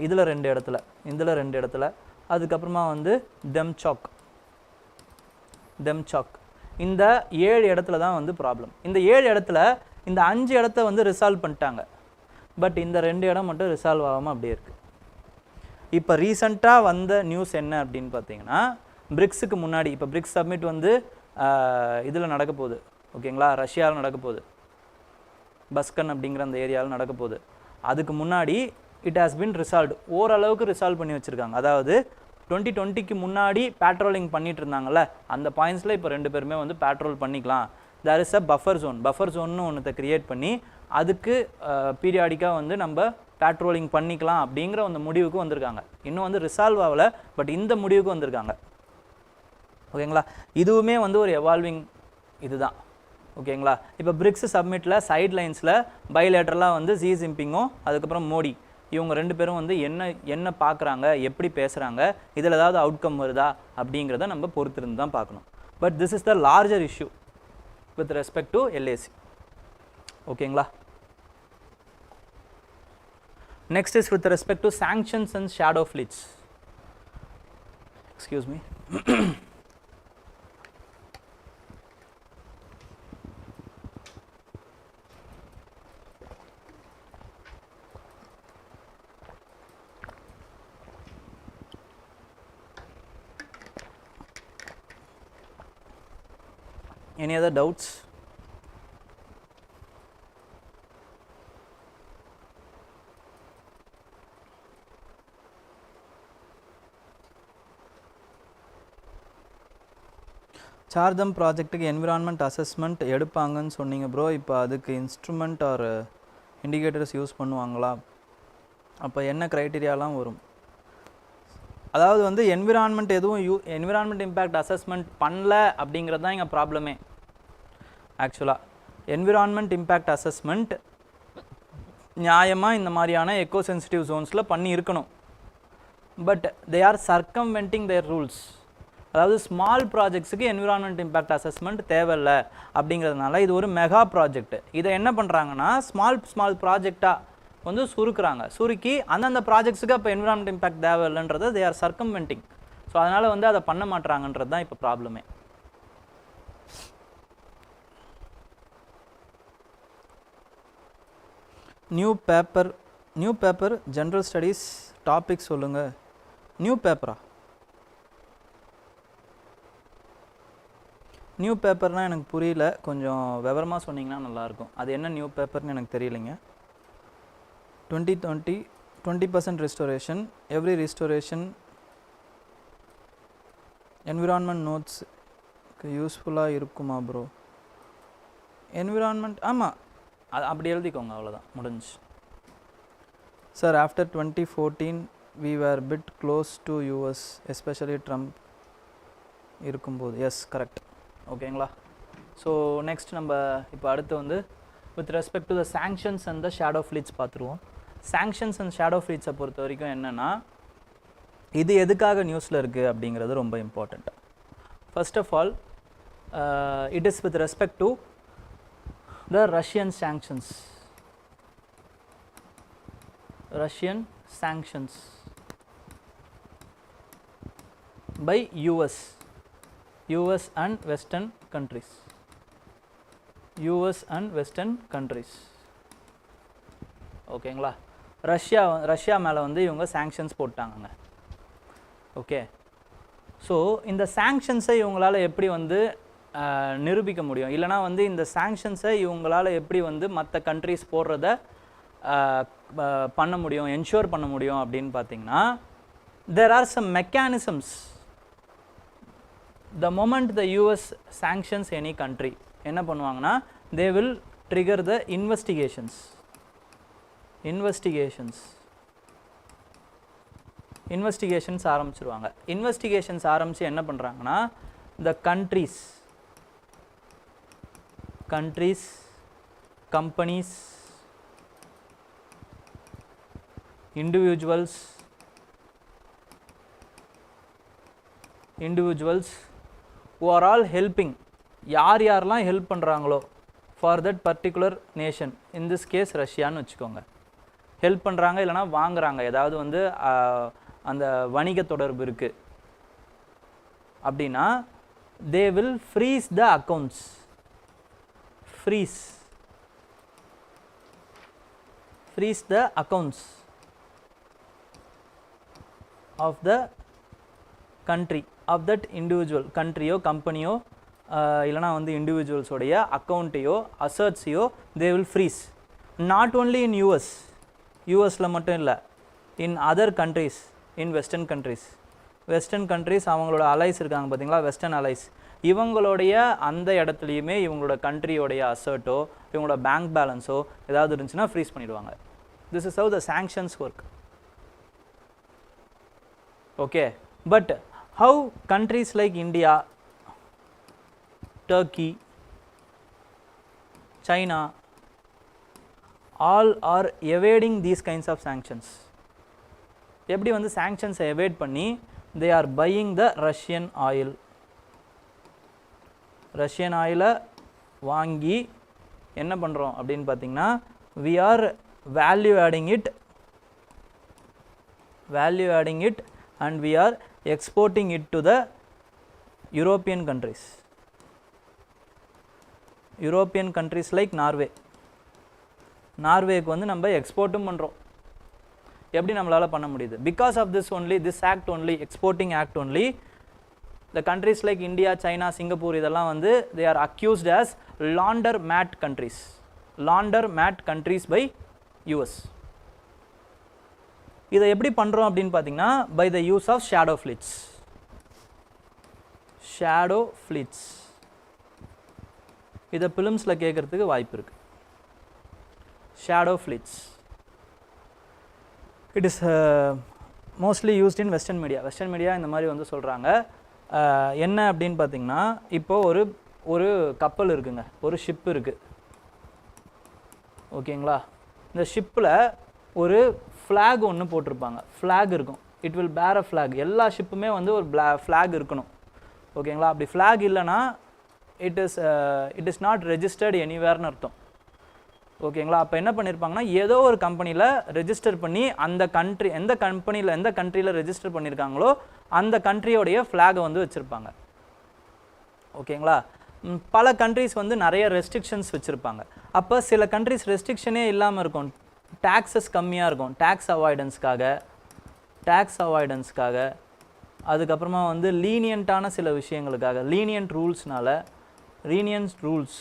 A: இதில் 2 இடத்துல. அதுக்கப்புறமா வந்து டெம்சாக். இந்த 7 இடத்துல தான் வந்து ப்ராப்ளம். இந்த 7 இடத்துல இந்த 5 இடத்த வந்து ரிசால்வ் பண்ணிட்டாங்க. பட் இந்த 2 இடம் மட்டும் ரிசால்வ் ஆகாமல் அப்படியே இருக்குது. இப்போ ரீசண்டாக வந்த நியூஸ் என்ன அப்படின்னு பார்த்தீங்கன்னா பிரிக்ஸுக்கு முன்னாடி, இப்போ பிரிக்ஸ் சப்மிட் வந்து இதில் நடக்க போகுது. ஓகேங்களா, ரஷ்யாவில் நடக்க போகுது, பஸ்கன் அப்படிங்கிற அந்த ஏரியாவில் நடக்க போகுது. அதுக்கு முன்னாடி இட் ஹாஸ் பின் ரிசால்வ்டு, ஓரளவுக்கு ரிசால்வ் பண்ணி வச்சுருக்காங்க. அதாவது 2020க்கு முன்னாடி பேட்ரோலிங் பண்ணிட்டு இருந்தாங்கல்ல, அந்த பாயிண்ட்ஸில் இப்போ 2 பேருமே வந்து பேட்ரோல் பண்ணிக்கலாம். தேர் இஸ் அ பஃபர் ஜோன்னு ஒன்றத்தை க்ரியேட் பண்ணி அதுக்கு பீரியாடிக்காக வந்து நம்ம பேட்ரோலிங் பண்ணிக்கலாம் அப்படிங்கிற அந்த முடிவுக்கு வந்திருக்காங்க. இன்னும் வந்து ரிசால்வ் ஆகலை, பட் இந்த முடிவுக்கு வந்திருக்காங்க. ஓகேங்களா, இதுவுமே வந்து ஒரு எவால்விங் இதுதான். ஓகேங்களா, இப்போ பிரிக்ஸ் சப்மிட்டில் சைட் லைன்ஸில் பைலேட்டரலாக வந்து ஜி ஜின்பிங்கும் அதுக்கப்புறம் மோடி இவங்க 2 பேரும் வந்து என்ன பார்க்குறாங்க, எப்படி பேசுகிறாங்க, இதில் ஏதாவது அவுட்கம் வருதா அப்படிங்கிறத நம்ம பொறுத்திருந்து தான் பார்க்கணும். But this is the larger issue with respect to LAC. ஓகேங்களா, next is with respect to sanctions and shadow fleets. Excuse me. Any other doubts? Char Dham ப்ராஜெக்ட்டுக்கு என்விரான்மெண்ட் அசஸ்மெண்ட் எடுப்பாங்கன்னு சொன்னீங்க ப்ரோ. இப்போ அதுக்கு இன்ஸ்ட்ருமெண்ட் ஆர் இண்டிகேட்டர்ஸ் யூஸ் பண்ணுவாங்களா? அப்போ என்ன க்ரைட்டீரியாலாம் வரும்? அதாவது வந்து என்விரான்மெண்ட் எதுவும் என்விரான்மெண்ட் இம்பேக்ட் அசஸ்மெண்ட் பண்ணல அப்படிங்கிறது தான் இங்கே ப்ராப்ளமே. ஆக்சுவலாக என்விரான்மெண்ட் இம்பேக்ட் அசஸ்மெண்ட் நியாயமாக இந்த மாதிரியான எக்கோ சென்சிட்டிவ் ஜோன்ஸில் பண்ணி இருக்கணும். But they are circumventing their rules. அதாவது ஸ்மால் ப்ராஜெக்ட்ஸுக்கு என்விரான்மெண்ட் இம்பேக்ட் அசஸ்மெண்ட் தேவையில்லை அப்படிங்கிறதுனால இது ஒரு மெகா ப்ராஜெக்ட். இதை என்ன பண்ணுறாங்கன்னா ஸ்மால் ப்ராஜெக்டாக வந்து சுருக்கி அந்தந்த ப்ராஜெக்ட்ஸுக்கு அப்போ என்விரான்மெண்ட் இம்பேக்ட் தேவையில்லைன்றதை தே ஆர் சர்க்கம்வென்டிங். ஸோ அதனால் வந்து அதை பண்ண மாட்டாங்கன்றது தான் இப்போ ப்ராப்ளமே. New paper general studies topic சொல்லுங்கள். நியூ பேப்பரா? நியூ பேப்பர்னால் எனக்கு புரியல, கொஞ்சம் விவரமாக சொன்னீங்கன்னா நல்லாயிருக்கும். அது என்ன நியூ பேப்பர்னு எனக்கு தெரியலைங்க. 20% ரெஸ்டோரேஷன், எவ்ரி ரெஸ்டோரேஷன் என்விரான்மெண்ட் நோட்ஸ்க்கு யூஸ்ஃபுல்லாக இருக்குமா ப்ரோ? என்விரான்மெண்ட் ஆமாம், அது அப்படி எழுதிக்கோங்க, அவ்வளோதான், முடிஞ்சு. Sir after 2014 we were bit close to US, especially Trump இருக்கும்போது. Yes, correct. ஓகேங்களா? ஸோ நெக்ஸ்ட் நம்ம இப்போ அடுத்து வந்து with respect to the sanctions and the shadow fleets பார்த்துருவோம். சாங்ஷன்ஸ் அண்ட் ஷேடோ ஃப்ளீட்ஸை பொறுத்த வரைக்கும் என்னென்னா, இது எதுக்காக நியூஸில் இருக்குது அப்படிங்கிறது ரொம்ப important. First of all it is with respect to the Russian sanctions. Russian sanctions by US and Western countries. US and Western countries. ஓகேங்களா? ரஷ்யா மேலே வந்து இவங்க சாங்ஷன்ஸ் போட்டாங்க. ஓகே, ஸோ இந்த சாங்ஷன்ஸை இவங்களால் எப்படி வந்து நிரூபிக்க முடியும்? இல்லைனா வந்து இந்த சாங்ஷன்ஸை இவங்களால் எப்படி வந்து மற்ற கண்ட்ரிஸ் போடுறத பண்ண முடியும், என்ஷூர் பண்ண முடியும் அப்படின்னு பார்த்தீங்கன்னா, there are some mechanisms. The moment the US sanctions any country, என்ன பண்ணுவாங்கன்னா, they will trigger the investigations ஆரம்பிச்சிருவாங்க. இன்வெஸ்டிகேஷன்ஸ் ஆரம்பித்து என்ன பண்ணுறாங்கன்னா, the countries, companies, individuals who are all helping, யாரெல்லாம் ஹெல்ப் பண்ணுறாங்களோ for that particular nation, in this case ரஷ்யான்னு வச்சுக்கோங்க, ஹெல்ப் பண்ணுறாங்க இல்லைனா வாங்குறாங்க, ஏதாவது வந்து அந்த வணிக தொடர்பு இருக்குது அப்படின்னா, they will freeze the accounts. freeze the accounts of the country, of that individual countryயோ கம்பெனியோ இல்லைனா வந்து இண்டிவிஜுவல்ஸோடைய அக்கௌண்ட்டையோ அசர்ட்ஸையோ they will freeze. not only in யூஎஸில் மட்டும் இல்லை, in other countries, in western countries அவங்களோட அலைஸ் இருக்காங்க பார்த்தீங்களா, வெஸ்டர்ன் அலைஸ், இவங்களுடைய அந்த இடத்துலையுமே இவங்களோட கண்ட்ரியோடைய அசர்ட்டோ இவங்களோட பேங்க் பேலன்ஸோ ஏதாவது இருந்துச்சுன்னா ஃப்ரீஸ் பண்ணிடுவாங்க. this is how the sanctions work. okay, but how countries like India, Turkey, China all are evading these kinds of sanctions? எப்படி வந்து sanctions evade பண்ணி they are buying the Russian oil, வாங்கி என்ன பண்ணுறோம் அப்படின்னு பார்த்தீங்கன்னா, we are value adding it and we are exporting it to the European countries like நார்வேக்கு வந்து நம்ம எக்ஸ்போர்ட்டும் பண்ணுறோம். எப்படி நம்மளால் பண்ண முடியுது? because of this only, this act only, exporting act only, the countries like India, China, Singapore இதெல்லாம் வந்து they are accused as laundromat countries by US. இதை எப்படி பண்ணுறோம் அப்படின்னு பார்த்தீங்கன்னா, by the use of shadow shadow fleets. இதை பிலிம்ஸில் கேட்குறதுக்கு வாய்ப்பு இருக்குது. Shadow fleets it is mostly used in western media. Western media இந்த மாதிரி வந்து சொல்கிறாங்க. என்ன அப்படின்னு பார்த்தீங்கன்னா, இப்போது ஒரு கப்பல் இருக்குங்க, ஒரு ஷிப் இருக்குது, ஓகேங்களா. இந்த ஷிப்பில் ஒரு ஃப்ளாக் ஒன்று போட்டிருப்பாங்க, ஃப்ளாக் இருக்கும். இட் வில் பேர் அ ஃப்ளாக். எல்லா ஷிப்புமே வந்து ஒரு ஃப்ளாக் இருக்கணும், ஓகேங்களா. அப்படி ஃப்ளாக் இல்லைன்னா இட் இஸ் நாட் ரெஜிஸ்டர்டு எனிவேர்னு அர்த்தம், ஓகேங்களா. அப்போ என்ன பண்ணியிருப்பாங்கன்னா, ஏதோ ஒரு கம்பெனியில் ரெஜிஸ்டர் பண்ணி அந்த கண்ட்ரி எந்த கண்ட்ரியில் ரெஜிஸ்டர் பண்ணியிருக்காங்களோ அந்த கண்ட்ரியோடைய ஃப்ளாகை வந்து வச்சுருப்பாங்க, ஓகேங்களா. பல கண்ட்ரிஸ் வந்து நிறைய ரெஸ்ட்ரிக்ஷன்ஸ் வச்சுருப்பாங்க. அப்போ சில கண்ட்ரிஸ் ரெஸ்ட்ரிக்ஷனே இல்லாமல் இருக்கும், டேக்ஸஸ் கம்மியாக இருக்கும், டேக்ஸ் அவாய்டன்ஸ்க்காக, அதுக்கப்புறமா வந்து லீனியண்ட்டான சில விஷயங்களுக்காக, லீனியன்ட் ரூல்ஸ்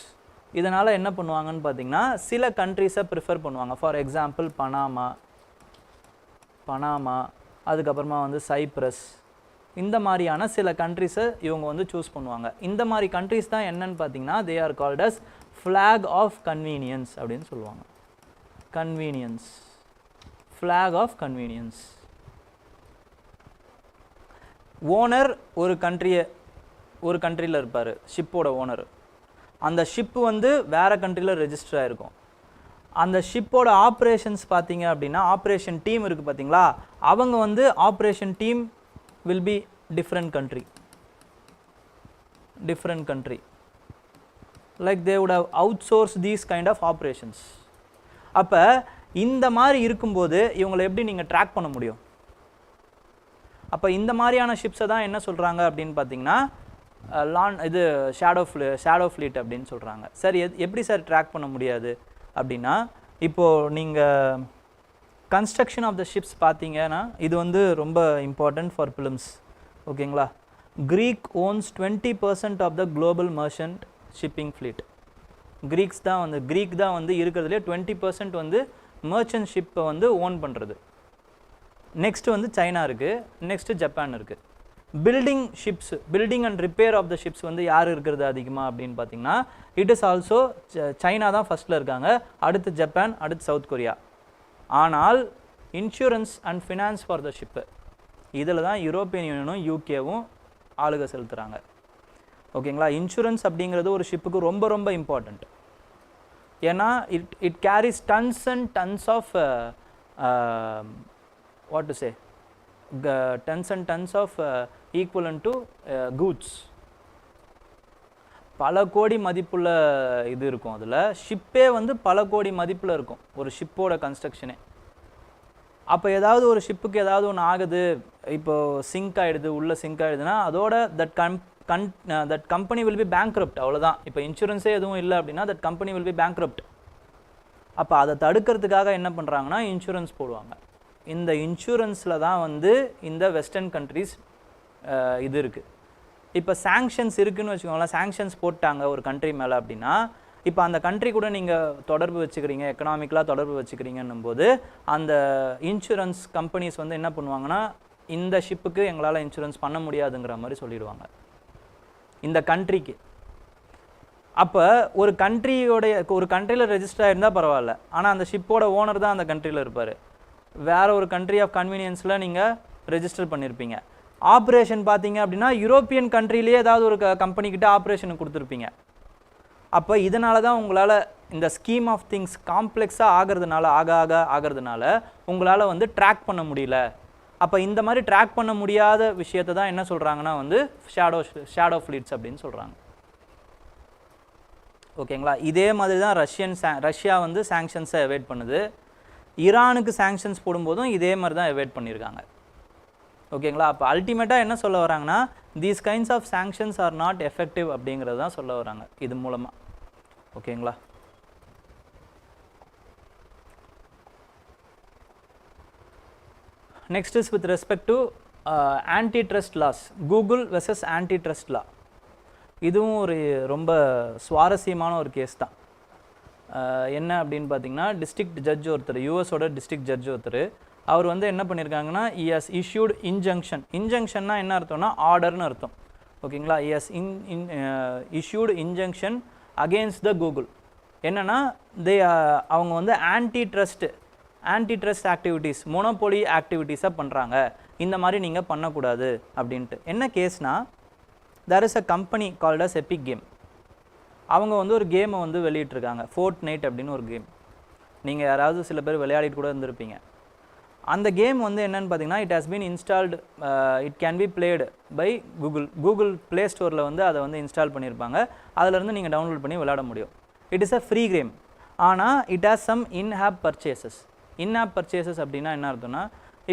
A: இதனால் என்ன பண்ணுவாங்கன்னு பார்த்தீங்கன்னா, சில கண்ட்ரிஸை ப்ரிஃபர் பண்ணுவாங்க. ஃபார் எக்ஸாம்பிள் பனாமா, அதுக்கப்புறமா வந்து சைப்ரஸ், இந்த மாதிரியான சில கண்ட்ரிஸை இவங்க வந்து சூஸ் பண்ணுவாங்க. இந்த மாதிரி கண்ட்ரிஸ் தான் என்னன்னு பார்த்தீங்கன்னா, they are called as flag of convenience அப்படின்னு சொல்லுவாங்க. Flag of convenience. ஓனர் ஒரு கண்ட்ரியில் இருப்பார், ஷிப்போட ஓனர். அந்த ஷிப்பு வந்து வேறு கண்ட்ரியில் ரெஜிஸ்டர் ஆகிருக்கும். அந்த ஷிப்போட ஆப்ரேஷன்ஸ் பார்த்தீங்க அப்படின்னா, ஆப்ரேஷன் டீம் இருக்குது பார்த்தீங்களா, அவங்க வந்து operation team will be different country, like they would have outsourced these kind of operations. அப்போ இந்த மாதிரி இருக்கும்போது இவங்களை எப்படி நீங்கள் ட்ராக் பண்ண முடியும்? அப்போ இந்த மாதிரியான ஷிப்ஸை தான் என்ன சொல்கிறாங்க அப்படின்னு பார்த்தீங்கன்னா, இது ஷேடோ ஃப்ளீட் அப்படின்னு சொல்கிறாங்க. சார் எப்படி சார் ட்ராக் பண்ண முடியாது அப்படின்னா, இப்போது நீங்கள் கன்ஸ்ட்ரக்ஷன் ஆஃப் த ஷிப்ஸ் பார்த்தீங்கன்னா, இது வந்து ரொம்ப இம்பார்ட்டன்ட் ஃபார் பிலிம்ஸ், ஓகேங்களா. Greek owns 20% of the global merchant shipping fleet. Greek தான் வந்து இருக்கிறதுலே 20% வந்து மர்ச்சன்ட் ஷிப்பை வந்து ஓன் பண்ணுறது. நெக்ஸ்ட்டு வந்து சைனா இருக்குது, நெக்ஸ்ட்டு ஜப்பான் இருக்குது. Building and repair of the ships வந்து யார் இருக்கிறது அதிகமாக அப்படின்னு பார்த்தீங்கன்னா, இட் இஸ் ஆல்சோ சைனா தான் ஃபஸ்ட்டில் இருக்காங்க, அடுத்து ஜப்பான், அடுத்து சவுத் கொரியா. ஆனால் insurance and finance for the ship, இதில் தான் யூரோப்பியன் யூனியனும் யூகேவும் ஆளுகை செலுத்துகிறாங்க, ஓகேங்களா. இன்சூரன்ஸ் அப்படிங்கிறது ஒரு ஷிப்புக்கு ரொம்ப ரொம்ப இம்பார்ட்டண்ட். ஏன்னா it carries tons and tons of tons of equivalent to goods. பல கோடி மதிப்புள்ள இது இருக்கும். அதில் ஷிப்பே வந்து பல கோடி மதிப்பில் இருக்கும், ஒரு ஷிப்போட கன்ஸ்ட்ரக்ஷனே. அப்போ ஏதாவது ஒரு ஷிப்புக்கு ஏதாவது ஒன்று ஆகுது, இப்போது சிங்க் ஆகிடுதுன்னா அதோட that company will be bankrupt, அவ்வளோதான். இப்போ இன்சூரன்ஸே எதுவும் இல்லை அப்படின்னா that company will be bankrupt. அப்போ அதை தடுக்கிறதுக்காக என்ன பண்ணுறாங்கன்னா, இன்சூரன்ஸ் போடுவாங்க. இந்த இன்சூரன்ஸில் தான் வந்து இந்த வெஸ்டர்ன் கண்ட்ரிஸ் இது இருக்குது. இப்போ சாங்ஷன்ஸ் இருக்குதுன்னு வச்சுக்கோங்களேன், சாங்ஷன்ஸ் போட்டாங்க ஒரு கண்ட்ரி மேலே அப்படின்னா, இப்போ அந்த கண்ட்ரி கூட நீங்கள் தொடர்பு வச்சுக்கிறீங்க, எக்கனாமிக்கலாக தொடர்பு வச்சுக்கிறீங்கன்னும் போது அந்த இன்சூரன்ஸ் கம்பெனிஸ் வந்து என்ன பண்ணுவாங்கன்னா, இந்த ஷிப்புக்கு எங்களால் இன்சூரன்ஸ் பண்ண முடியாதுங்கிற மாதிரி சொல்லிடுவாங்க இந்த கண்ட்ரிக்கு. அப்போ ஒரு கண்ட்ரியில் ரெஜிஸ்டர் ஆகிருந்தால் பரவாயில்ல, ஆனால் அந்த ஷிப்போட ஓனர் தான் அந்த கண்ட்ரியில் இருப்பார். வேறு ஒரு கண்ட்ரி ஆஃப் கன்வீனியன்ஸில் நீங்கள் ரெஜிஸ்டர் பண்ணியிருப்பீங்க. ஆப்ரேஷன் பார்த்தீங்க அப்படின்னா யூரோப்பியன் கண்ட்ரிலேயே ஏதாவது ஒரு கம்பெனிக்கிட்ட ஆப்ரேஷனுக்கு கொடுத்துருப்பீங்க. அப்போ இதனால தான் உங்களால் இந்த ஸ்கீம் ஆஃப் திங்ஸ் காம்ப்ளெக்ஸாக ஆகிறதுனால உங்களால் வந்து ட்ராக் பண்ண முடியல. அப்போ இந்த மாதிரி ட்ராக் பண்ண முடியாத விஷயத்தை தான் என்ன சொல்கிறாங்கன்னா வந்து ஷேடோ ஃப்ளீட்ஸ் அப்படின்னு சொல்கிறாங்க, ஓகேங்களா. இதே மாதிரி தான் ரஷ்யா வந்து சாங்ஷன்ஸை எவேட் பண்ணுது. ஈரானுக்கு சாங்ஷன்ஸ் போடும்போதும் இதே மாதிரி தான் எவேட் பண்ணியிருக்காங்க, ஓகேங்களா. அப்போ அல்டிமேட்டாக என்ன சொல்ல வராங்கன்னா, these kinds of sanctions are not effective அப்படிங்கிறது தான் சொல்ல வராங்க இது மூலமாக, ஓகேங்களா. Next is with respect to antitrust laws, Google versus antitrust law. இதுவும் ஒரு ரொம்ப சுவாரஸ்யமான ஒரு கேஸ் தான். என்ன அப்படின்னு பார்த்தீங்கன்னா, டிஸ்ட்ரிக்ட் ஜட்ஜ் ஒருத்தர், யூஎஸோட டிஸ்ட்ரிக்ட் ஜட்ஜ் ஒருத்தர், அவர் வந்து என்ன பண்ணியிருக்காங்கன்னா, இ ஹஸ் இஷ்யூட் இன்ஜங்ஷன்னா என்ன அர்த்தம்னா ஆர்டர்னு அர்த்தம். ஓகேங்களா. எஸ் issued injunction against the Google. என்னன்னா அவங்க வந்து ஆன்டிட்ரஸ்ட் ஆக்டிவிட்டீஸ், மோனோபோலி ஆக்டிவிட்டீஸாக பண்ணுறாங்க, இந்த மாதிரி நீங்கள் பண்ணக்கூடாது அப்படின்ட்டு. என்ன கேஸ்னா, there is a company called as Epic Game. அவங்க வந்து ஒரு கேமை வந்து வெளியிட்டிருக்காங்க, Fortnite அப்படின்னு ஒரு கேம். நீங்கள் யாராவது சில பேர் விளையாடிட்டு கூட இருந்திருப்பீங்க. அந்த கேம் வந்து என்னன்னு பார்த்தீங்கன்னா, it has been installed, it can be played by Google Play ஸ்டோரில் வந்து அதை வந்து இன்ஸ்டால் பண்ணியிருப்பாங்க. அதிலேருந்து நீங்கள் டவுன்லோட் பண்ணி விளையாட முடியும். It is a free game. ஆனால் it has some in app purchases. In app purchases அப்படின்னா என்ன அர்த்தம்னா,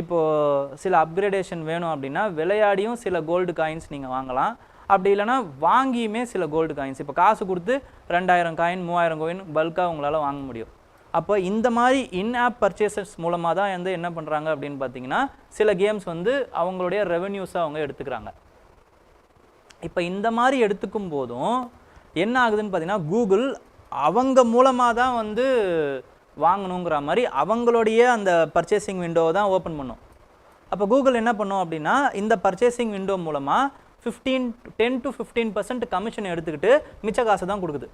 A: இப்போது சில அப்கிரேடேஷன் வேணும் அப்படின்னா விளையாடியும் சில கோல்டு காயின்ஸ் நீங்கள் வாங்கலாம். அப்படி இல்லைனா வாங்கியுமே சில கோல்டு காயின்ஸ், இப்போ காசு கொடுத்து 2000 காயின் 3000 காயின் பல்காக உங்களால் வாங்க முடியும். அப்போ இந்த மாதிரி இன்ஆப் பர்ச்சேசஸ் மூலமாக தான் வந்து என்ன பண்ணுறாங்க அப்படின்னு பார்த்தீங்கன்னா, சில கேம்ஸ் வந்து அவங்களுடைய ரெவென்யூஸை அவங்க எடுத்துக்கிறாங்க. இப்போ இந்த மாதிரி எடுத்துக்கும் போதும் என்ன ஆகுதுன்னு பார்த்தீங்கன்னா, கூகுள் அவங்க மூலமாக தான் வந்து வாங்கணுங்கிற மாதிரி அவங்களுடைய அந்த பர்ச்சேசிங் விண்டோவை தான் ஓப்பன் பண்ணும். அப்போ கூகுள் என்ன பண்ணும் அப்படின்னா, இந்த பர்ச்சேசிங் விண்டோ மூலமாக 10 to 15% கமிஷன் எடுத்துக்கிட்டு மிச்ச காசை தான் கொடுக்குது.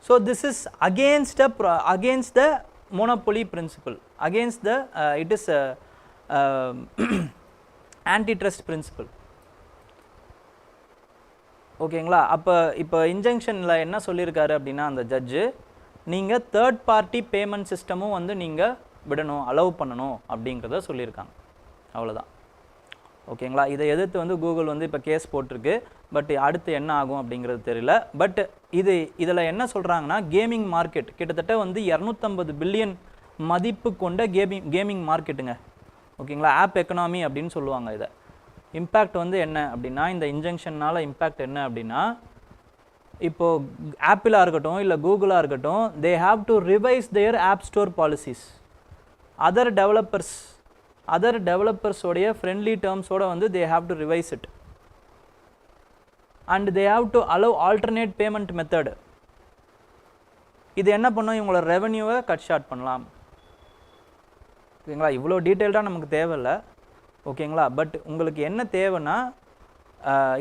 A: So this is against the monopoly principle, against the it is antitrust principle. ஓகேங்களா. இப்போ இன்ஜங்ஷனில் என்ன சொல்லியிருக்காரு அப்படின்னா, அந்த ஜட்ஜு, நீங்கள் தேர்ட் பார்ட்டி பேமெண்ட் சிஸ்டமும் வந்து நீங்கள் விடணும், அலோவ் பண்ணணும் அப்படிங்கிறத சொல்லியிருக்காங்க. அவ்வளோதான். ஓகேங்களா. இதை எதிர்த்து வந்து கூகுள் வந்து இப்போ கேஸ் போட்டிருக்கு. பட் அடுத்து என்ன ஆகும் அப்படிங்கிறது தெரியல. பட் இதில் என்ன சொல்கிறாங்கன்னா, கேமிங் மார்க்கெட் கிட்டத்தட்ட வந்து 250 பில்லியன் மதிப்பு கொண்ட கேமிங் மார்க்கெட்டுங்க. ஓகேங்களா. ஆப் எக்கனாமி அப்படின்னு சொல்லுவாங்க. இதை இம்பேக்ட் வந்து என்ன அப்படின்னா, இந்த இன்ஜங்ஷனால் இம்பேக்ட் என்ன அப்படின்னா, இப்போது ஆப்பிளாக இருக்கட்டும் இல்லை கூகுளாக இருக்கட்டும், they have to revise their app store policies. Other டெவலப்பர்ஸோடைய ஃப்ரெண்ட்லி டேர்ம்ஸோட வந்து they have to revise it. And they have to allow alternate payment method. இது என்ன பண்ணும், இவங்களோட ரெவன்யூவை கட் ஷார்ட் பண்ணலாம். ஓகேங்களா. இவ்வளோ டீட்டெயில்டாக நமக்கு தேவையில்லை. ஓகேங்களா. பட் உங்களுக்கு என்ன தேவைன்னா,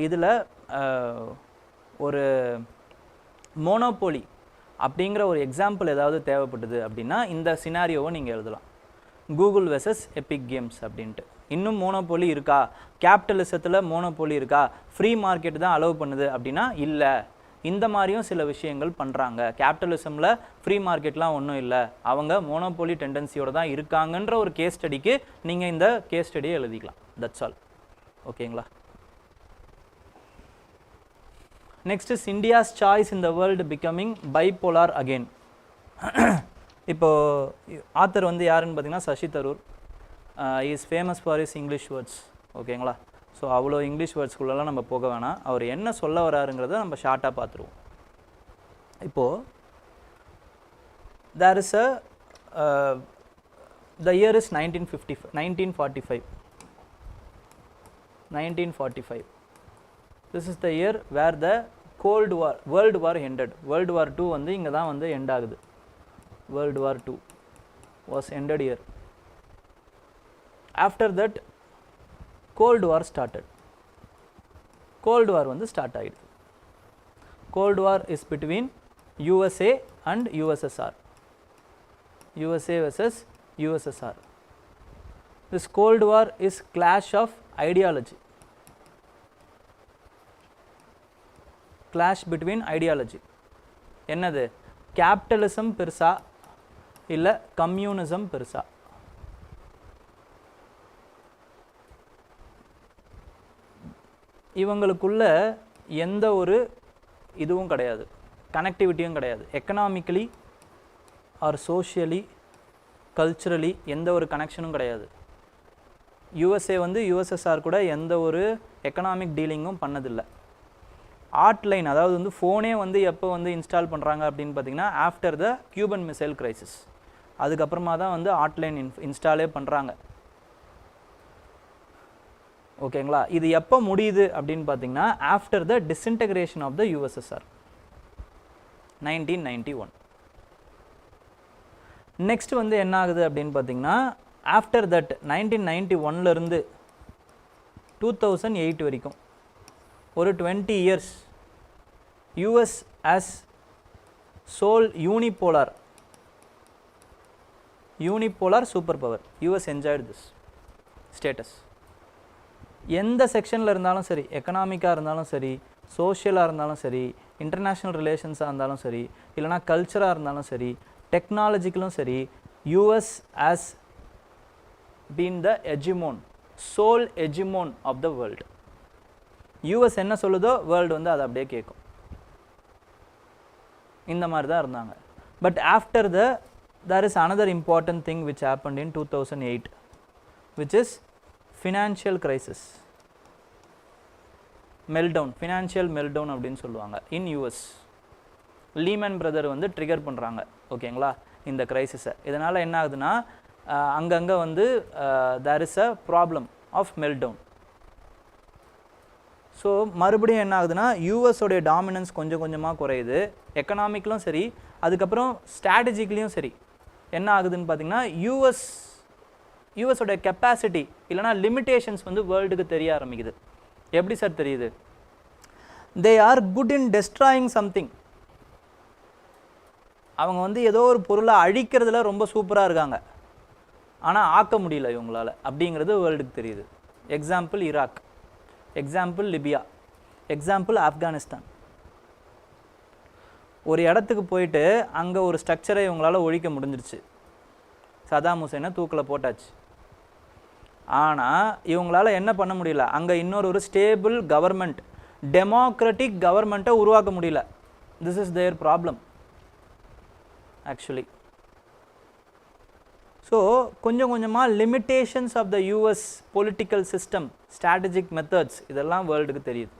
A: இதில் ஒரு மோனோபோலி அப்படிங்கிற ஒரு எக்ஸாம்பிள் ஏதாவது தேவைப்பட்டது அப்படின்னா இந்த சினாரியோவை நீங்கள் எழுதலாம். கூகுள் வெர்சஸ் எபிக் கேம்ஸ் அப்படின்ட்டு. இன்னும் மோனோபோலி இருக்கா, கேபிட்டலிசத்தில் மோனோபோலி இருக்கா, ஃப்ரீ மார்க்கெட் தான் அலோவ் பண்ணுது அப்படின்னா இல்லை, இந்த மாதிரியும் சில விஷயங்கள் பண்ணுறாங்க. கேபிட்டலிசமில் ஃப்ரீ மார்க்கெட்லாம் ஒன்றும் இல்லை, அவங்க மோனோபோலி டெண்டன்சியோடு தான் இருக்காங்கன்ற ஒரு கேஸ் ஸ்டடிக்கு நீங்கள் இந்த கேஸ் ஸ்டடியை எழுதிக்கலாம். That's all. ஓகேங்களா. Next is India's choice in the world becoming bipolar again. இப்போது ஆத்தர் வந்து யாருன்னு பார்த்தீங்கன்னா Shashi Tharoor. Is famous for is English words. ஓகேங்களா. ஸோ அவ்வளோ இங்கிலீஷ் வேர்ட்ஸ்குள்ளெல்லாம் நம்ம போக வேணாம். அவர் என்ன சொல்ல வராருங்கிறத நம்ம ஷார்ட்டாக பார்த்துருவோம். இப்போது there is the year is 1945. 1945. This is the year where the World War ended. World War II வந்து இங்கே தான் வந்து எண்ட் ஆகுது. World War II was ended here. After that Cold War started. Cold War வந்து start ஆகிடுது. Cold War is between USA and USSR. USA versus USSR. This Cold War is clash of ideology. Clash between ideology. என்னது, capitalism பெருசா இல்லை communism பெருசா? இவங்களுக்குள்ள எந்த ஒரு இதுவும் கிடையாது, கனெக்டிவிட்டியும் கிடையாது. எக்கனாமிக்கலி ஆர் சோஷியலி கல்ச்சுரலி எந்த ஒரு கனெக்ஷனும் கிடையாது. யூஎஸ்ஏ வந்து யூஎஸ்எஸ்ஆர் கூட எந்த ஒரு எக்கனாமிக் டீலிங்கும் பண்ணதில்லை. ஆர்ட்லைன், அதாவது வந்து ஃபோனே வந்து எப்போ வந்து இன்ஸ்டால் பண்ணுறாங்க அப்படின்னு பார்த்தீங்கன்னா ஆஃப்டர் த கியூபன் மிசைல் கிரைசிஸ். அதுக்கப்புறமா தான் வந்து ஆர்ட்லைன் இன்ஸ்டாலே பண்ணுறாங்க. ஓகேங்களா. இது எப்போ முடியுது அப்படின்னு பார்த்தீங்கன்னா after the disintegration of the USSR 1991. Next வந்து என்ன ஆகுது அப்படின்னு பார்த்தீங்கன்னா ஆஃப்டர் தட் 1991லேருந்து 2008 வரைக்கும் ஒரு 20 years US as sole unipolar super power. US enjoyed this status. எந்த செக்ஷனில் இருந்தாலும் சரி, எக்கனாமிக்காக இருந்தாலும் சரி, சோஷியலாக இருந்தாலும் சரி, இன்டர்நேஷ்னல் ரிலேஷன்ஸாக இருந்தாலும் சரி, இல்லைனா கல்ச்சராக இருந்தாலும் சரி, டெக்னாலஜிக்கலும் சரி, US as been the hegemon, sole hegemon of the world. US என்ன சொல்லுதோ வேர்ல்டு வந்து அதை அப்படியே கேட்கும். இந்த மாதிரி தான் இருந்தாங்க. But after there is another important thing which happened in 2008, which is financial crisis, meltdown, financial meltdown அப்படின்னு சொல்லுவாங்க in US. லீமன் பிரதர் வந்து ட்ரிகர் பண்ணுறாங்க, ஓகேங்களா, இந்த கிரைசிஸை. இதனால் என்ன ஆகுதுன்னா அங்கங்கே வந்து there is a problem of meltdown. So மறுபடியும் என்ன ஆகுதுன்னா யூஎஸோடைய டாமினன்ஸ் கொஞ்சம் கொஞ்சமாக குறையுது, எக்கனாமிக்லும் சரி, அதுக்கப்புறம் ஸ்ட்ராட்டஜிக்லேயும் சரி. என்ன ஆகுதுன்னு பார்த்தீங்கன்னா யூஎஸோட கெப்பாசிட்டி இல்லைனா லிமிட்டேஷன்ஸ் வந்து வேர்ல்டுக்கு தெரிய ஆரம்பிக்குது. எப்படி சார் தெரியுது? They are good in destroying something. அவங்க வந்து ஏதோ ஒரு பொருளை அழிக்கிறதுல ரொம்ப சூப்பராக இருக்காங்க, ஆனால் ஆக்க முடியல இவங்களால், அப்படிங்கிறது வேர்ல்டுக்கு தெரியுது. Example Iraq, example Libya, example Afghanistan. ஒரு இடத்துக்கு போயிட்டு அங்கே ஒரு ஸ்ட்ரக்சரை இவங்களால் ஒழிக்க முடிஞ்சிருச்சு, சதாம் ஹுசைனை தூக்கில் போட்டாச்சு. ஆனால் இவங்களால் என்ன பண்ண முடியல, அங்கே இன்னொரு ஸ்டேபிள் கவர்மெண்ட், டெமோக்ராட்டிக் கவர்மெண்ட்டை உருவாக்க முடியல. This is their problem actually. So கொஞ்சம் கொஞ்சமாக limitations of the US political system, strategic methods, இதெல்லாம் வேர்ல்டுக்கு தெரியுது.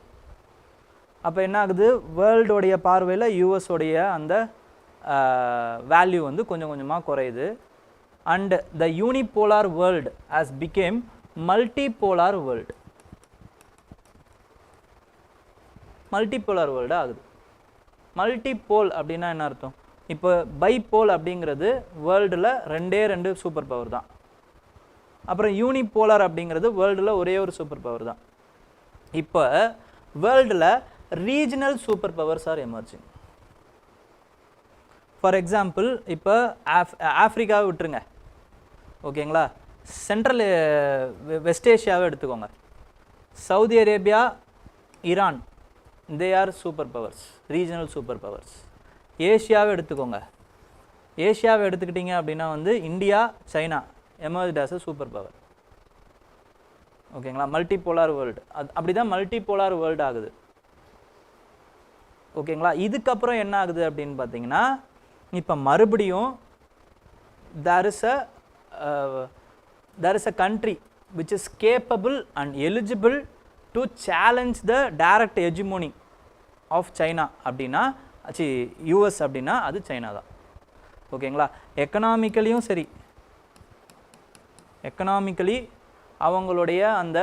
A: அப்போ என்ன ஆகுது, வேர்ல்டோடைய பார்வையில் யூஎஸோடைய அந்த வேல்யூ வந்து கொஞ்சம் கொஞ்சமாக குறையுது. And the unipolar world has became multipolar world. Multipolar world ஆகுது. மல்டிபோல் அப்படின்னா என்ன அர்த்தம்? இப்போ பைபோல் அப்படிங்கிறது வேர்ல்டில் ரெண்டு சூப்பர் பவர் தான். அப்புறம் யூனிபோலார் அப்படிங்கிறது வேர்ல்டில் ஒரே ஒரு சூப்பர் பவர் தான். இப்போ வேர்ல்டில் regional super powers are emerging. For example இப்போ ஆஃப்ரிக்காவை விட்டுருங்க, ஓகேங்களா, சென்ட்ரல் வெஸ்ட் ஏஷியாவை எடுத்துக்கோங்க. Saudi Arabia, Iran, they are super powers, regional super powers. ஏஷியாவை எடுத்துக்கோங்க. ஏஷியாவை எடுத்துக்கிட்டிங்க அப்படின்னா வந்து India, China emerged as a super power, ஓகேங்களா. மல்டிபோலார் வேர்ல்டு, அப்படி தான் மல்டிபோலார் வேர்ல்டு ஆகுது, ஓகேங்களா. இதுக்கப்புறம் என்ன ஆகுது அப்படின்னு பார்த்தீங்கன்னா, இப்போ மறுபடியும் there is a country which is capable and eligible to challenge the direct hegemony of China அப்படின்னா யூஎஸ் அப்படின்னா அது சைனா தான், ஓகேங்களா. எக்கனாமிக்கலியும் சரி, எக்கனாமிக்கலி அவங்களுடைய அந்த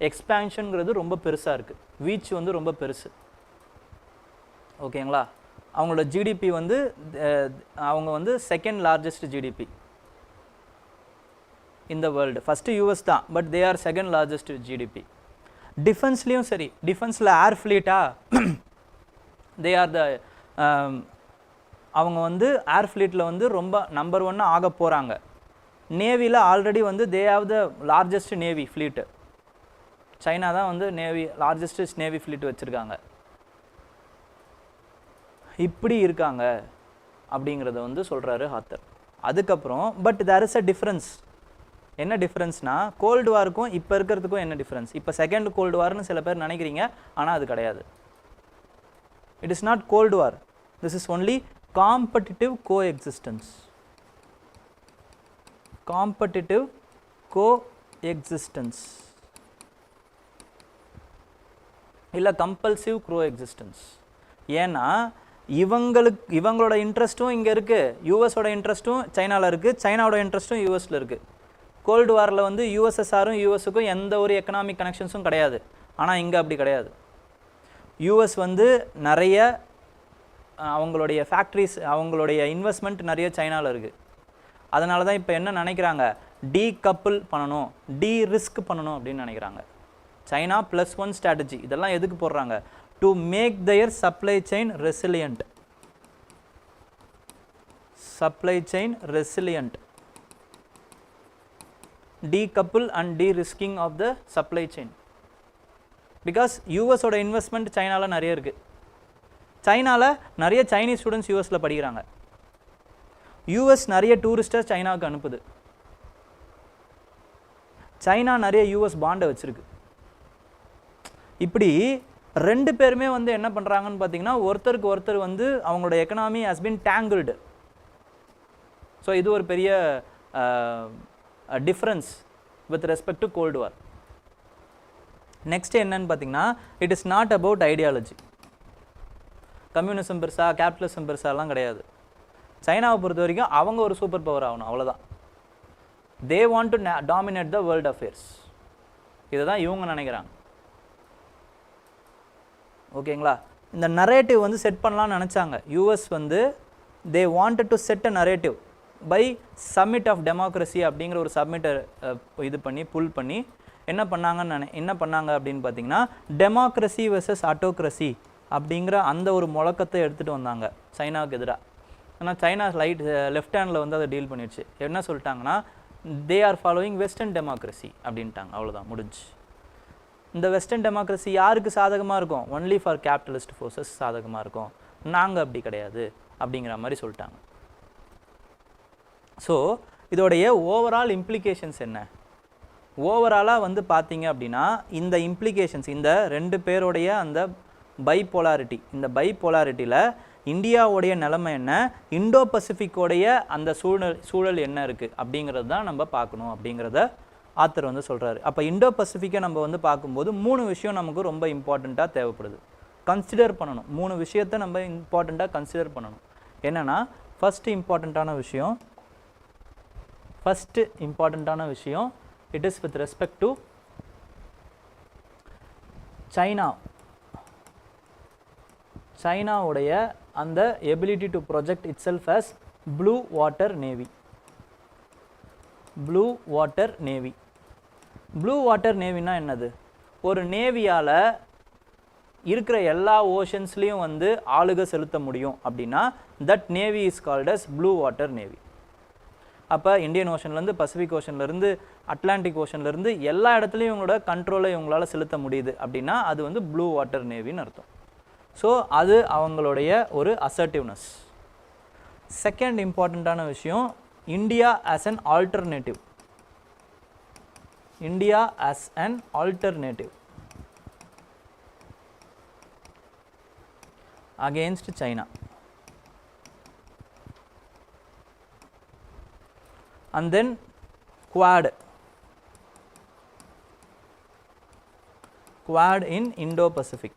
A: எக்ஸ்பேன்ஷனுங்கிறது ரொம்ப பெருசாக இருக்குது, வீச் வந்து ரொம்ப பெருசு, ஓகேங்களா. அவங்களோட ஜிடிபி வந்து அவங்க வந்து செகண்ட் லார்ஜஸ்ட் ஜிடிபி இந்த வேர்ல்டு. ஃபஸ்ட்டு யூஎஸ் தான், but they are second largest GDP. டிஃபென்ஸ்லேயும் சரி, டிஃபென்ஸில் ஏர் ஃப்ளீட்டா, தே ஆர் த அவங்க வந்து ஏர் ஃப்ளீட்டில் வந்து ரொம்ப நம்பர் 1 ஆக போகிறாங்க. நேவியில் ஆல்ரெடி வந்து they have the largest navy pleat. China தான் வந்து லார்ஜஸ்ட் நேவி ஃப்ளீட் வச்சுருக்காங்க. இப்படி இருக்காங்க அப்படிங்கிறத வந்து சொல்கிறாரு ஆத்தர். அதுக்கப்புறம் but there is a difference. என்ன டிஃப்ரென்ஸ்னா, கோல்டு வாருக்கும் இப்போ இருக்கிறதுக்கும் என்ன டிஃப்ரென்ஸ்? இப்போ செகண்ட் கோல்டு வார்னு சில பேர் நினைக்கிறீங்க, ஆனால் அது கிடையாது. It is not gold war, this is only competitive coexistence. Competitive coexistence இல்லை கம்பல்சிவ் கோஎக்ஸிஸ்டன்ஸ். ஏன்னா இவங்களோட இன்ட்ரெஸ்ட்டும் இங்கே இருக்குது, யூஎஸோட இன்ட்ரெஸ்ட்டும் சைனாவில் இருக்குது, சைனாவோட இன்ட்ரெஸ்ட்டும் யூஎஸில் இருக்குது. கோல்டு வாரில் வந்து யூஎஸ்எஸ்ஆரும் யூஎஸுக்கும் எந்த ஒரு எக்கனாமிக் கனெக்ஷன்ஸும் கிடையாது. ஆனால் இங்கே அப்படி கிடையாது. யூஎஸ் வந்து நிறைய அவங்களுடைய ஃபேக்ட்ரிஸ், அவங்களுடைய இன்வெஸ்ட்மெண்ட் நிறைய சைனாவில் இருக்குது. அதனால தான் இப்போ என்ன நினைக்கிறாங்க, டீகப்பிள் பண்ணணும், ரிஸ்க் பண்ணணும் அப்படின்னு நினைக்கிறாங்க. சைனா +1 strategy இதெல்லாம் எதுக்கு போடுறாங்க? to make their supply chain resilient. Supply chain resilient. Decouple and de-risking of the supply chain. Because US ஓட இன்வெஸ்ட்மெண்ட் சைனால நிறைய இருக்கு. சைனால நிறைய சைனீஸ் ஸ்டூடெண்ட்ஸ் யூஎஸ்ல படிக்கிறாங்க. யூஎஸ் நிறைய டூரிஸ்டர்ஸ் சைனாவுக்கு அனுப்புது. சைனா நிறைய யூஎஸ் பாண்டை வச்சிருக்கு. இப்படி ரெண்டு பேருமே வந்து என்ன பண்ணுறாங்கன்னு பார்த்தீங்கன்னா ஒருத்தருக்கு ஒருத்தர் வந்து அவங்களோட economy has been tangled. So இது ஒரு பெரிய difference with respect to gold war. Next என்னன்னு பார்த்தீங்கன்னா it is not about ideology. Communism பெருசா கேபிட்டலிசம் பெருசாலாம் கிடையாது. சைனாவை பொறுத்த வரைக்கும் அவங்க ஒரு சூப்பர் பவர் ஆகணும், அவ்வளோதான். They want to dominate the world affairs. இதை தான் இவங்க நினைக்கிறாங்க. ஓகேங்களா? இந்த நரேட்டிவ் வந்து செட் பண்ணலாம்னு நினச்சாங்க. யூஎஸ் வந்து they wanted to set a narrative by summit of democracy அப்படிங்கிற ஒரு சப்மிட்டை இது பண்ணி புல் பண்ணி என்ன பண்ணாங்க அப்படின்னு பார்த்தீங்கன்னா டெமோக்ரஸி வெர்சஸ் ஆட்டோக்ரஸி அப்படிங்கிற அந்த ஒரு முழக்கத்தை எடுத்துகிட்டு வந்தாங்க சைனாவுக்கு எதிராக. ஆனால் சைனா லெஃப்ட் ஹேண்டில் வந்து அதை டீல் பண்ணிடுச்சு. என்ன சொல்லிட்டாங்கன்னா they are following western democracy அப்படின்ட்டாங்க. அவ்வளோதான், முடிஞ்சு. இந்த வெஸ்டர்ன் டெமோக்ரஸி யாருக்கு சாதகமாக இருக்கும்? ஒன்லி ஃபார் கேபிட்டலிஸ்ட் ஃபோர்ஸஸ் சாதகமாக இருக்கும். நாங்கள் அப்படி கிடையாது அப்படிங்கிற மாதிரி சொல்லிட்டாங்க. ஸோ இதோடைய ஓவரால் இம்ப்ளிகேஷன்ஸ் என்ன? ஓவராலாக வந்து பார்த்தீங்க அப்படின்னா இந்த இம்ப்ளிகேஷன்ஸ், இந்த ரெண்டு பேருடைய அந்த பைபோலாரிட்டி, இந்த பைபோலாரிட்டியில் இந்தியாவுடைய நிலைமை என்ன, இண்டோ பசிபிக்கோடைய அந்த சூழல் என்ன இருக்குது அப்படிங்கிறது தான் நம்ம பார்க்கணும் அப்படிங்கிறத ஆத்தர் வந்து சொல்கிறாரு. அப்போ இண்டோ பசிபிக்கை நம்ம வந்து பார்க்கும்போது 3 விஷயம் நமக்கு ரொம்ப இம்பார்ட்டண்ட்டாக தேவைப்படுது, கன்சிடர் பண்ணணும். 3 விஷயத்தை நம்ம இம்பார்ட்டண்ட்டாக கன்சிடர் பண்ணணும். என்னென்னா ஃபஸ்ட்டு இம்பார்ட்டண்ட்டான விஷயம் it is with respect to சைனாவுடைய அந்த ability to project itself as blue water navy. Blue water நேவினா என்னது? ஒரு நேவியால் இருக்கிற எல்லா ஓஷன்ஸ்லேயும் வந்து ஆளுக செலுத்த முடியும் அப்படின்னா that navy is called as blue water navy. அப்போ இந்தியன் ஓஷன்லேருந்து பசிபிக் ஓஷன்லேருந்து அட்லாண்டிக் ஓஷன்லேருந்து எல்லா இடத்துலையும் இவங்களோட கண்ட்ரோலை இவங்களால் செலுத்த முடியுது அப்படின்னா அது வந்து ப்ளூ வாட்டர் நேவின்னு அர்த்தம். ஸோ அது அவங்களுடைய ஒரு அசர்ட்டிவ்னஸ். செகண்ட் இம்பார்ட்டண்ட்டான விஷயம் India as an alternative. against China. And then Quad in Indo-Pacific.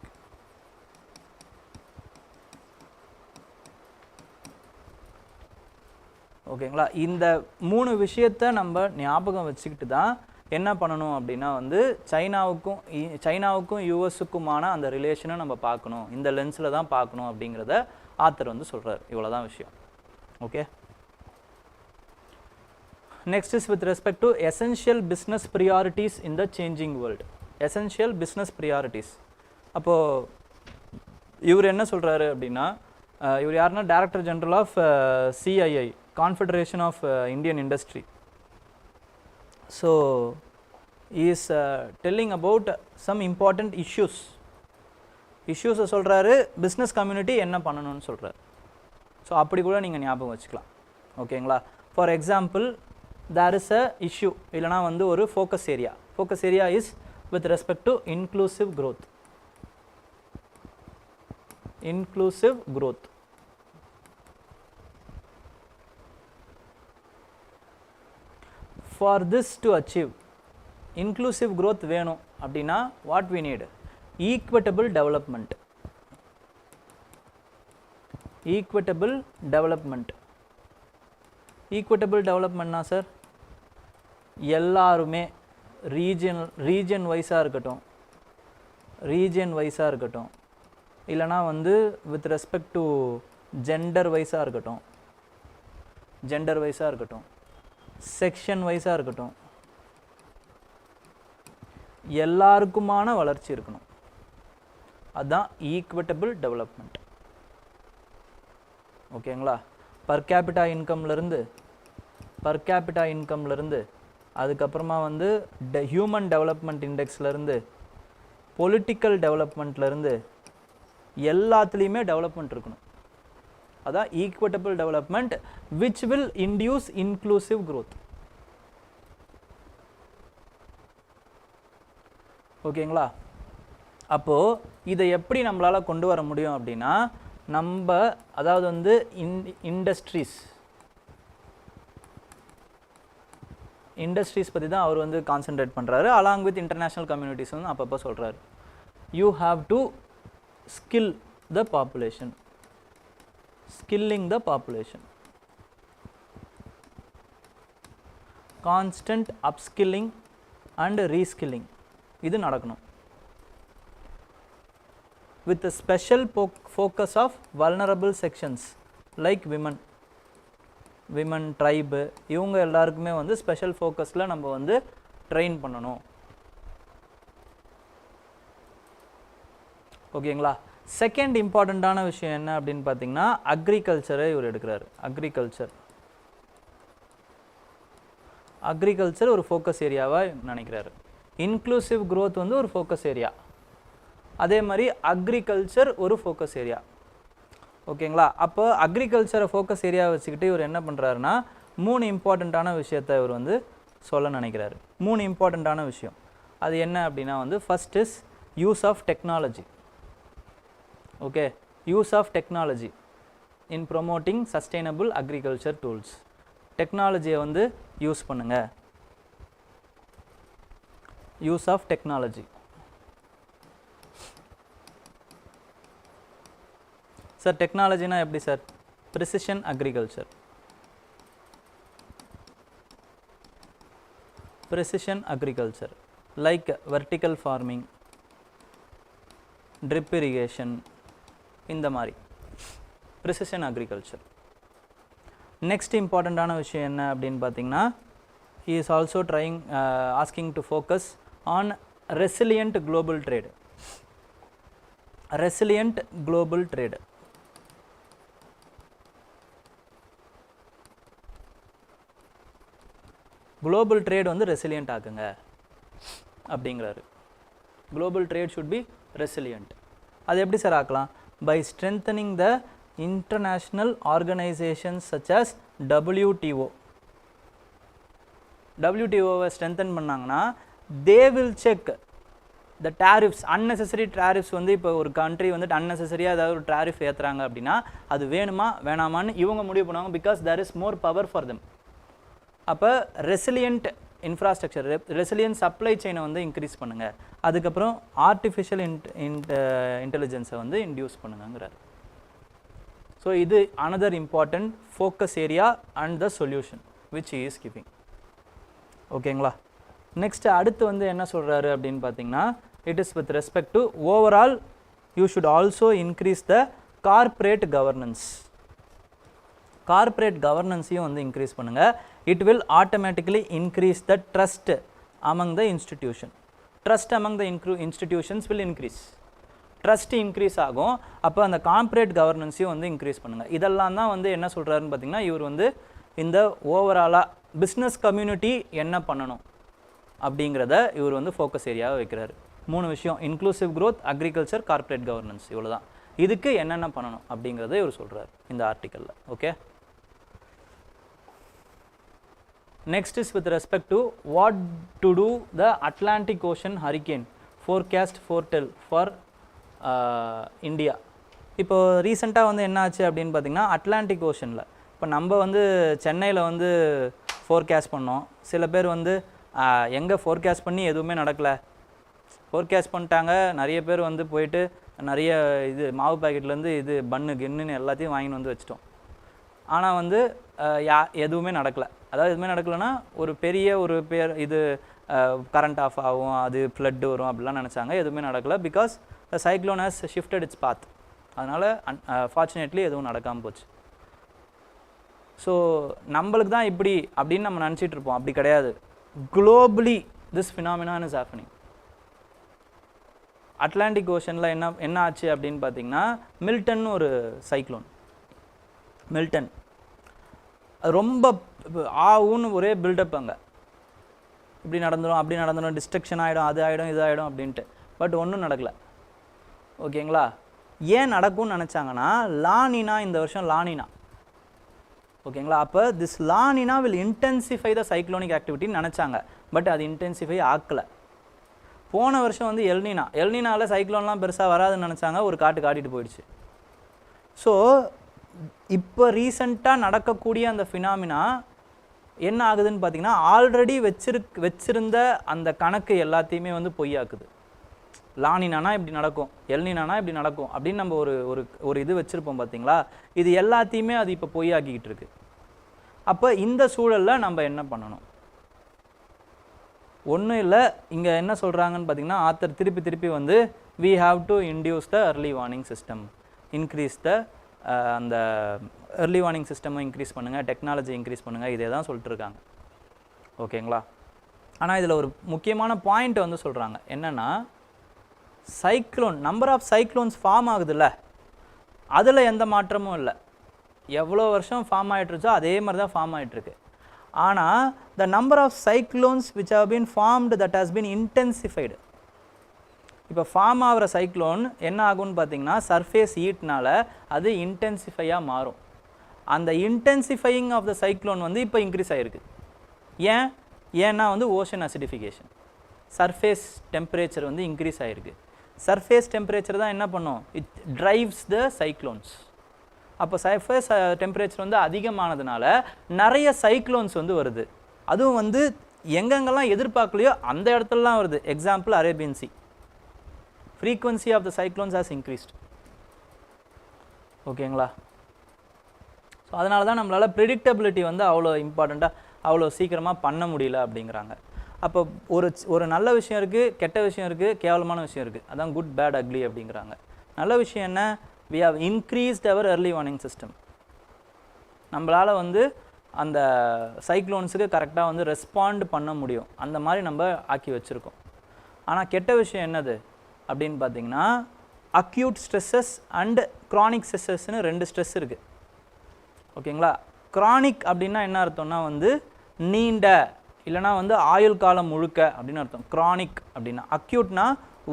A: ஓகேங்களா? இந்த 3 விஷயத்தை நம்ம ஞாபகம் வச்சுக்கிட்டு தான் என்ன பண்ணணும் அப்படின்னா வந்து சைனாவுக்கும் யூஎஸுக்குமான அந்த ரிலேஷனை நம்ம பார்க்கணும், இந்த லென்ஸில் தான் பார்க்கணும் அப்படிங்கிறத ஆத்தர் வந்து சொல்கிறார். இவ்வளோதான் விஷயம். Okay, next is with respect to essential business priorities in the changing world. Essential business priorities. அப்போது இவர் என்ன சொல்கிறாரு அப்படின்னா, இவர் யாருன்னா director general of CII, Confederation of Indian Industry. So he is telling about some important issues சொல்கிறாரு. Business community என்ன பண்ணணும்னு சொல்கிறாரு. ஸோ அப்படி கூட நீங்கள் ஞாபகம் வச்சுக்கலாம். ஓகேங்களா? For example there is a issue, இல்லைனா வந்து ஒரு focus area is with respect to inclusive growth. For this to achieve inclusive growth வேணும் அப்படின்னா what we need? equitable development. equitable developmentனா சார் எல்லாருமே ரீஜன் வைஸாக இருக்கட்டும், இல்லைனா வந்து வித் ரெஸ்பெக்ட் டு ஜெண்டர் வைஸாக இருக்கட்டும், செக்ஷன் வைஸாக இருக்கட்டும், எல்லாருக்குமான வளர்ச்சி இருக்கணும். அதுதான் ஈக்விட்டபிள் டெவலப்மெண்ட். ஓகேங்களா? பர் கேபிட்டா இன்கம்லேருந்து அதுக்கப்புறமா வந்து ஹியூமன் டெவலப்மெண்ட் இண்டெக்ஸ்லேருந்து பொலிட்டிக்கல் டெவலப்மெண்ட்லேருந்து எல்லாத்துலேயுமே டெவலப்மெண்ட் இருக்கணும். அதான் equitable development which will induce inclusive growth. ஓகேங்களா? அப்போது இதை எப்படி நம்மளால் கொண்டு வர முடியும் அப்படின்னா, நம்ம அதாவது வந்து இண்டஸ்ட்ரீஸ் பற்றி தான் அவர் வந்து கான்சென்ட்ரேட் பண்ணுறாரு. அலாங் வித் இன்டர்நேஷ்னல் கம்யூனிட்டிஸ் வந்து அப்பப்போ சொல்கிறாரு. You have to skill the population, skilling the population, constant upskilling and reskilling இது நடக்கணும். with a special focus of vulnerable sections like women, tribe, இவங்க எல்லாருக்குமே வந்து ஸ்பெஷல் ஃபோக்கஸில் நம்ம வந்து ட்ரெயின் பண்ணணும். ஓகேங்களா? செகண்ட் இம்பார்ட்டண்ட்டான விஷயம் என்ன அப்படின்னு பார்த்தீங்கன்னா, அக்ரிகல்ச்சரை இவர் எடுக்கிறார். அக்ரிகல்ச்சர் ஒரு ஃபோக்கஸ் ஏரியாவாக நினைக்கிறாரு. இன்க்ளூசிவ் growth வந்து ஒரு ஃபோக்கஸ் ஏரியா, அதே மாதிரி அக்ரிகல்ச்சர் ஒரு ஃபோக்கஸ் ஏரியா. ஓகேங்களா? அப்போ அக்ரிகல்ச்சரை ஃபோக்கஸ் ஏரியா வச்சுக்கிட்டு இவர் என்ன பண்ணுறாருன்னா 3 இம்பார்ட்டண்ட்டான விஷயத்தை இவர் வந்து சொல்ல நினைக்கிறாரு. 3 இம்பார்ட்டண்ட்டான விஷயம் அது என்ன அப்படின்னா வந்து, first is use of technology. Okay, use of technology in promoting sustainable agriculture tools. டெக்னாலஜியை வந்து யூஸ் பண்ணுங்க. Use of technology. சார் டெக்னாலஜினா எப்படி sir? Precision agriculture. Precision agriculture like vertical farming, drip irrigation, இந்த மாதிரி ப்ரிசிஷன் அக்ரிகல்ச்சர். நெக்ஸ்ட் இம்பார்ட்டண்ட்டான விஷயம் என்ன அப்படின்னு பார்த்தீங்கன்னா, he is also asking to focus on resilient global trade. Resilient global trade. Global trade வந்து ரெசிலியன்ட் ஆக்குங்க அப்படிங்கிறாரு. Global trade should be resilient. அது எப்படி சார் ஆக்கலாம்? By strengthening the international organisations such as WTO. WTOவை ஸ்ட்ரென்தன் பண்ணாங்கன்னா they will check the tariffs, unnecessary tariffs. வந்து இப்போ ஒரு கண்ட்ரி வந்துட்டு அன்னெசரியாக ஏதாவது ஒரு டேரிஃப் ஏற்றுறாங்க அப்படின்னா அது வேணுமா வேணாமான்னு இவங்க முடிவு பண்ணுவாங்க. Because there is more power for them. அப்போ ரெசிலியன்ட் இன்ஃப்ராஸ்ட்ரக்சர், ரெசிலியன்ட் சப்ளை செயினை வந்து இன்க்ரீஸ் பண்ணுங்கள். அதுக்கப்புறம் ஆர்டிஃபிஷியல் இன்டெலிஜென்ஸை வந்து இன்டியூஸ் பண்ணுங்கிறார். ஸோ இது another important focus area and the solution which he is giving. ஓகேங்களா? நெக்ஸ்ட் அடுத்து வந்து என்ன சொல்கிறாரு அப்படின்னு பார்த்தீங்கன்னா, it is with respect to overall you should also increase the corporate governance. Corporate கவர்னன்ஸையும் வந்து இன்க்ரீஸ் பண்ணுங்கள். It will automatically increase the trust among the institution. Trust among the institutions will increase. Trust increase ஆகும். அப்போ அந்த corporate கவர்னன்ஸையும் வந்து increase பண்ணுங்கள். இதெல்லாம் தான் வந்து என்ன சொல்கிறாருன்னு பார்த்தீங்கன்னா, இவர் வந்து இந்த ஓவராலாக பிஸ்னஸ் கம்யூனிட்டி என்ன பண்ணணும் அப்படிங்கிறத இவர் வந்து ஃபோக்கஸ் ஏரியாவை வைக்கிறாரு. 3 விஷயம்: inclusive growth, agriculture, corporate governance. இவ்வளோ தான். இதுக்கு என்னென்ன பண்ணணும் அப்படிங்கிறத இவர் சொல்கிறார் இந்த ஆர்டிக்கலில். Okay, next is with respect to what to do the Atlantic Ocean hurricane forecast foretell for India. இப்போ ரீசெண்டாக வந்து என்ன ஆச்சு அப்படின்னு பார்த்தீங்கன்னா, அட்லாண்டிக் ஓஷனில் இப்போ நம்ம வந்து சென்னையில் வந்து ஃபோர்காஸ்ட் பண்ணோம். சில பேர் வந்து எங்கே ஃபோர்காஸ்ட் பண்ணி எதுவுமே நடக்கலை, ஃபோர்காஸ்ட் பண்ணிட்டாங்க. நிறைய பேர் வந்து போயிட்டு நிறைய இது மாவு பாக்கெட்லேருந்து இது பன்னு கின்னுன்னு எல்லாத்தையும் வாங்கின்னு வந்து வச்சிட்டோம். ஆனால் வந்து எதுவுமே நடக்கலை. அதாவது எதுவுமே நடக்கலைன்னா ஒரு பெரிய ஒரு பேர் இது கரண்ட் ஆஃப் ஆகும், அது ஃப்ளட்டு வரும் அப்படிலாம் நினச்சாங்க. எதுவுமே நடக்கலை. Because the cyclone has shifted its path. அதனால் ஃபார்ச்சுனேட்லி எதுவும் நடக்காமல் போச்சு. ஸோ நம்மளுக்கு தான் இப்படி அப்படின்னு நம்ம நினச்சிட்டு இருப்போம். அப்படி கிடையாது. Globally this phenomenon is happening. Atlantic ஓஷனில் என்ன ஆச்சு அப்படின்னு பார்த்தீங்கன்னா மில்டன் ஒரு சைக்ளோன். மில்டன் ரொம்ப ஆவுன்னு ஒரே பில்டப் அங்கே, இப்படி நடந்துடும் அப்படி நடந்துடும், டிஸ்ட்ரக்ஷன் ஆகிடும், அது ஆகிடும் இது ஆகிடும் அப்படின்ட்டு. பட் ஒன்றும் நடக்கலை. ஓகேங்களா? ஏன் நடக்கும்னு நினச்சாங்கன்னா லானினா, இந்த வருஷம் லானினா. ஓகேங்களா? அப்போ this la nina will intensify the cyclonic ஆக்டிவிட்டின்னு நினச்சாங்க. பட் அது இன்டென்சிஃபை ஆக்கலை. போன வருஷம் வந்து எல்னினாவில் சைக்ளோன்லாம் பெருசாக வராதுன்னு நினச்சாங்க, ஒரு காட்டிட்டு போயிடுச்சு. ஸோ இப்போ ரீசண்டாக நடக்கக்கூடிய அந்த ஃபினாமினா என்ன ஆகுதுன்னு பார்த்தீங்கன்னா ஆல்ரெடி வச்சிருந்த அந்த கணக்கு எல்லாத்தையுமே வந்து பொய்யாக்குது. லானினானா இப்படி நடக்கும், எல்னினானா இப்படி நடக்கும் அப்படின்னு நம்ம ஒரு இது வச்சுருப்போம் பார்த்தீங்களா, இது எல்லாத்தையுமே அது இப்போ பொய்யாக்கிக்கிட்டு இருக்கு. அப்போ இந்த சூழலில் நம்ம என்ன பண்ணணும்? ஒன்றும் இல்லை, இங்கே என்ன சொல்கிறாங்கன்னு பார்த்தீங்கன்னா ஆத்தர் திருப்பி வந்து we have to induce the early warning system, increase the அந்த early warning சிஸ்டமை இன்க்ரீஸ் பண்ணுங்கள், டெக்னாலஜி இன்க்ரீஸ் பண்ணுங்கள், இதே தான் சொல்லிட்டு இருக்காங்க. ஓகேங்களா? ஆனால் இதில் ஒரு முக்கியமான பாயிண்ட் வந்து சொல்கிறாங்க. என்னென்னா cyclone, number of cyclones form ஆகுதுல்ல, அதில் எந்த மாற்றமும் இல்லை. எவ்வளோ வருஷம் ஃபார்ம் ஆகிட்டுருச்சோ அதே மாதிரி தான் ஃபார்ம் ஆகிட்டுருக்கு. ஆனால் the number of cyclones which have been formed that has been intensified. இப்போ ஃபார்ம் ஆகிற சைக்ளோன் என்ன ஆகும்னு பார்த்தீங்கன்னா சர்ஃபேஸ் ஹீட்னால அது இன்டென்சிஃபையாக மாறும். அந்த இன்டென்சிஃபையிங் ஆஃப் த சைக்ளோன் வந்து இப்போ இன்க்ரீஸ் ஆகிருக்கு. ஏன்னா வந்து ஓஷன் அசிடிஃபிகேஷன், சர்ஃபேஸ் டெம்பரேச்சர் வந்து இன்க்ரீஸ் ஆகிருக்கு. சர்ஃபேஸ் டெம்பரேச்சர் தான் என்ன பண்ணும், இட் டிரைவ்ஸ் த சைக்ளோன்ஸ். அப்போ சர்ஃபேஸ் டெம்பரேச்சர் வந்து அதிகமானதுனால நிறைய சைக்ளோன்ஸ் வந்து வருது. அதுவும் வந்து எங்கெங்கெல்லாம் எதிர்பார்க்கலையோ அந்த இடத்துலலாம் வருது. Example Arabian sea, frequency of the cyclones has increased. ஓகேங்களா? ஸோ அதனால தான் நம்மளால் ப்ரிடிக்டபிலிட்டி வந்து அவ்வளோ இம்பார்ட்டண்ட்டாக அவ்வளோ சீக்கிரமாக பண்ண முடியல அப்படிங்கிறாங்க. அப்போ ஒரு நல்ல விஷயம் இருக்குது, கெட்ட விஷயம் இருக்குது, கேவலமான விஷயம் இருக்குது. அதான் குட் பேட் அக்லி அப்படிங்கிறாங்க. நல்ல விஷயம் என்ன, we have increased our early warning system. நம்மளால் வந்து அந்த சைக்ளோன்ஸுக்கு கரெக்டாக வந்து ரெஸ்பாண்ட் பண்ண முடியும், அந்த மாதிரி நம்ம ஆக்கி வச்சுருக்கோம். ஆனால் கெட்ட விஷயம் என்னது அப்படின்னு பார்த்தீங்கன்னா அக்யூட் ஸ்ட்ரெஸ்ஸஸ் அண்ட் க்ரானிக் ஸ்ட்ரெஸ்ஸஸ்னு 2 ஸ்ட்ரெஸ் இருக்குது. ஓகேங்களா? க்ரானிக் அப்படின்னா என்ன அர்த்தம்னா வந்து நீண்ட, இல்லைனா வந்து ஆயுள் காலம் முழுக்க அப்படின்னு அர்த்தம் க்ரானிக் அப்படின்னா. அக்யூட்னா